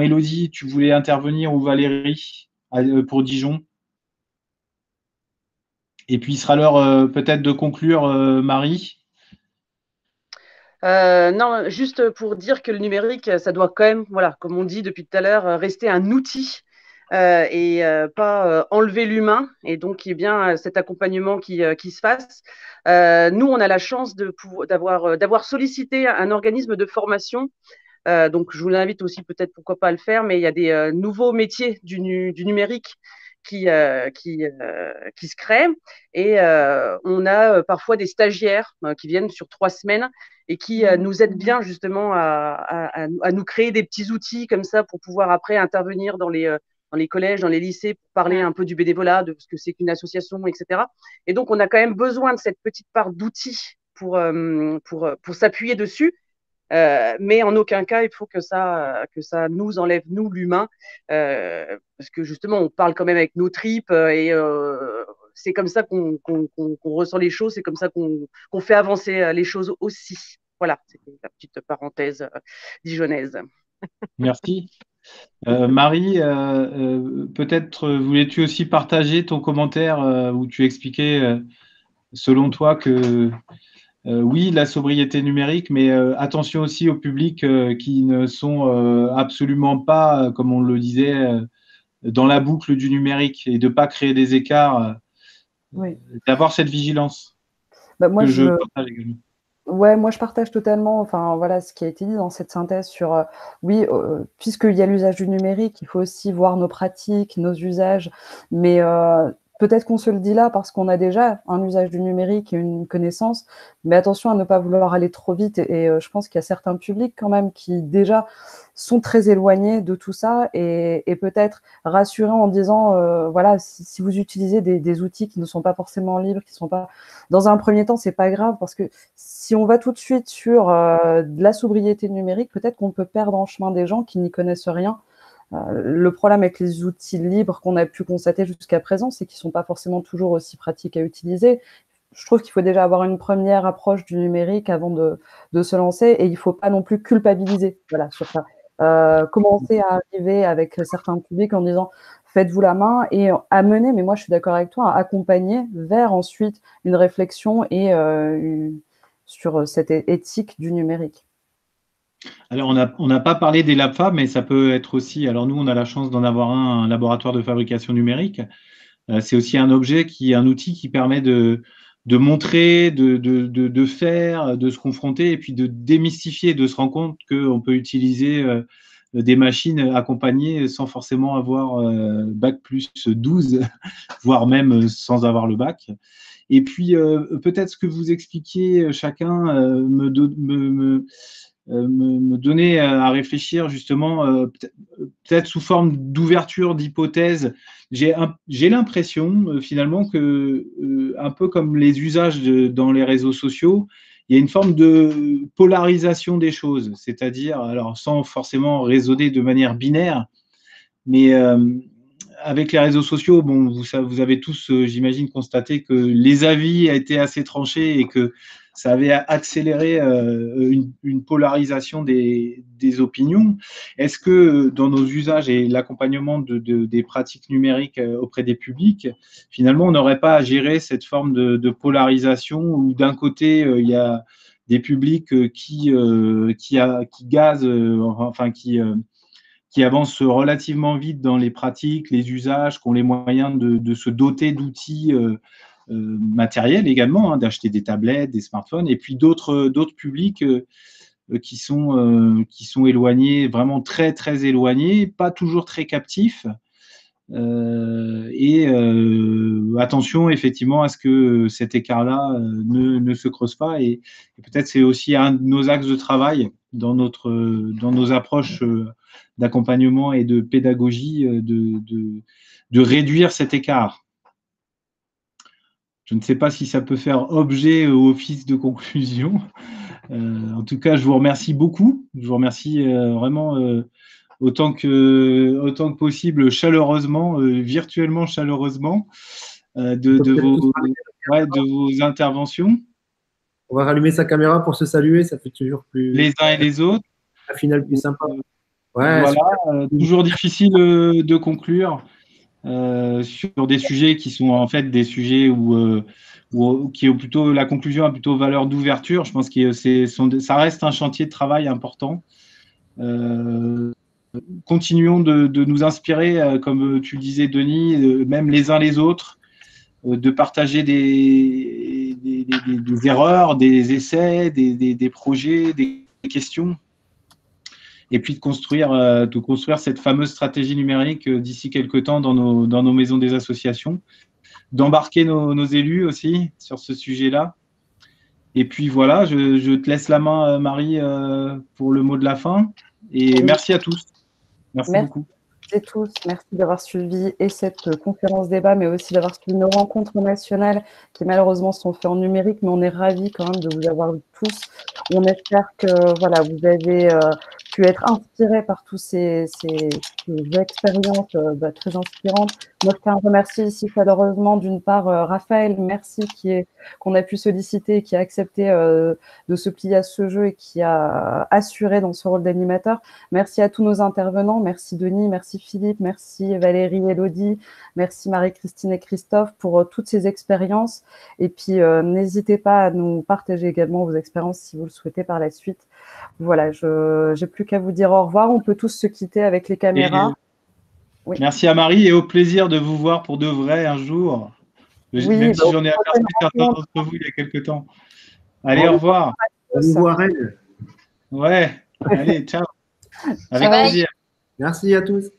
Élodie, tu voulais intervenir, ou Valérie pour Dijon? Et puis il sera l'heure peut-être de conclure, Marie. Non, juste pour dire que le numérique, ça doit quand même, voilà, comme on dit depuis tout à l'heure, rester un outil et pas enlever l'humain. Et donc, il y a bien cet accompagnement qui se fasse. Nous, on a la chance d'avoir sollicité un organisme de formation. Donc, je vous invite aussi peut-être, pourquoi pas, à le faire, mais il y a des nouveaux métiers du numérique qui se créent. Et on a parfois des stagiaires qui viennent sur 3 semaines et qui nous aident bien justement à nous créer des petits outils comme ça pour pouvoir après intervenir dans les collèges, dans les lycées, pour parler un peu du bénévolat, de ce que c'est qu'une association, etc. Et donc, on a quand même besoin de cette petite part d'outils pour s'appuyer dessus. Mais en aucun cas, il faut que ça nous enlève, nous, l'humain, parce que justement, on parle quand même avec nos tripes et c'est comme ça qu'on ressent les choses, c'est comme ça qu'on fait avancer les choses aussi. Voilà, c'était la petite parenthèse dijonnaise. Merci. Marie, peut-être voulais-tu aussi partager ton commentaire où tu expliquais, selon toi, que oui, la sobriété numérique, mais attention aussi aux publics qui ne sont absolument pas, comme on le disait, dans la boucle du numérique, et de ne pas créer des écarts, oui. D'avoir cette vigilance. Moi, je partage également. Ouais, moi je partage totalement, enfin voilà ce qui a été dit dans cette synthèse sur oui, puisqu'il y a l'usage du numérique, il faut aussi voir nos pratiques, nos usages, mais peut-être qu'on se le dit là parce qu'on a déjà un usage du numérique et une connaissance, mais attention à ne pas vouloir aller trop vite, et je pense qu'il y a certains publics quand même qui déjà sont très éloignés de tout ça, et peut-être rassurer en disant voilà, si vous utilisez des outils qui ne sont pas forcément libres, qui ne sont pas, dans un premier temps, c'est pas grave, parce que si on va tout de suite sur de la sobriété numérique, peut-être qu'on peut perdre en chemin des gens qui n'y connaissent rien. Le problème avec les outils libres qu'on a pu constater jusqu'à présent, c'est qu'ils ne sont pas forcément toujours aussi pratiques à utiliser. je trouve qu'il faut déjà avoir une première approche du numérique avant de se lancer, et il ne faut pas non plus culpabiliser, voilà, sur ça. Commencer à arriver avec certains publics en disant faites-vous la main et amener, mais moi je suis d'accord avec toi, à accompagner vers ensuite une réflexion et sur cette éthique du numérique. Alors, on n'a pas parlé des LabFab, mais ça peut être aussi. Alors, nous, on a la chance d'en avoir un laboratoire de fabrication numérique. C'est aussi un outil qui permet de montrer, de faire, de se confronter et puis de démystifier, de se rendre compte qu'on peut utiliser des machines accompagnées sans forcément avoir bac plus 12, voire même sans avoir le bac. Et puis, peut-être ce que vous expliquiez chacun me donner à réfléchir justement, peut-être sous forme d'ouverture, d'hypothèse. J'ai l'impression finalement que, un peu comme les usages dans les réseaux sociaux, il y a une forme de polarisation des choses, c'est-à-dire, alors sans forcément raisonner de manière binaire, mais avec les réseaux sociaux, bon, vous avez tous, j'imagine, constaté que les avis étaient assez tranchés et que ça avait accéléré une polarisation des opinions. Est-ce que dans nos usages et l'accompagnement des pratiques numériques auprès des publics, finalement, on n'aurait pas à gérer cette forme de polarisation où d'un côté, il y a des publics qui gazent, enfin qui avancent relativement vite dans les pratiques, les usages, qui ont les moyens de se doter d'outils matériels également, hein, d'acheter des tablettes, des smartphones, et puis d'autres publics qui sont éloignés, vraiment très, très éloignés, pas toujours très captifs. Attention effectivement à ce que cet écart-là ne se creuse pas. Et peut-être c'est aussi un de nos axes de travail dans nos approches d'accompagnement et de pédagogie de réduire cet écart. Je ne sais pas si ça peut faire objet ou office de conclusion. En tout cas, je vous remercie beaucoup. Je vous remercie vraiment autant que possible, chaleureusement, virtuellement chaleureusement, de vos interventions. On va rallumer sa caméra pour se saluer, ça fait toujours plus… Les uns et les autres. Un final plus sympa. Ouais, voilà, toujours difficile de conclure sur des sujets qui sont en fait des sujets qui ont plutôt, la conclusion a plutôt valeur d'ouverture. Je pense que ça reste un chantier de travail important. Continuons de nous inspirer, comme tu disais, Denis, même les uns les autres, de partager des erreurs, des essais, des projets, des questions, et puis de construire cette fameuse stratégie numérique d'ici quelques temps dans nos maisons des associations, d'embarquer nos élus aussi sur ce sujet-là. Et puis voilà, je te laisse la main, Marie, pour le mot de la fin. Et merci à tous. Merci beaucoup. Merci à tous. Merci d'avoir suivi et cette conférence débat, mais aussi d'avoir suivi nos rencontres nationales qui malheureusement sont faites en numérique, mais on est ravis quand même de vous avoir tous. On espère que voilà, vous avez pu être inspirés par tous ces expériences très inspirantes. Moi, je tiens à remercier ici chaleureusement d'une part Raphaël, merci, qu'on a pu solliciter, qui a accepté de se plier à ce jeu et qui a assuré dans ce rôle d'animateur. Merci à tous nos intervenants, merci Denis, merci Philippe, merci Valérie, Élodie, merci Marie-Christine et Christophe pour toutes ces expériences. Et puis, n'hésitez pas à nous partager également vos expériences si vous le souhaitez par la suite. Voilà, je n'ai plus qu'à vous dire au revoir. On peut tous se quitter avec les caméras. Oui. Merci à Marie et au plaisir de vous voir pour de vrai un jour. Oui, même si j'en ai aperçu certains d'entre vous il y a quelques temps. Allez, au revoir. Au revoir, elle. Ouais, allez, ciao. Avec plaisir. Merci à tous.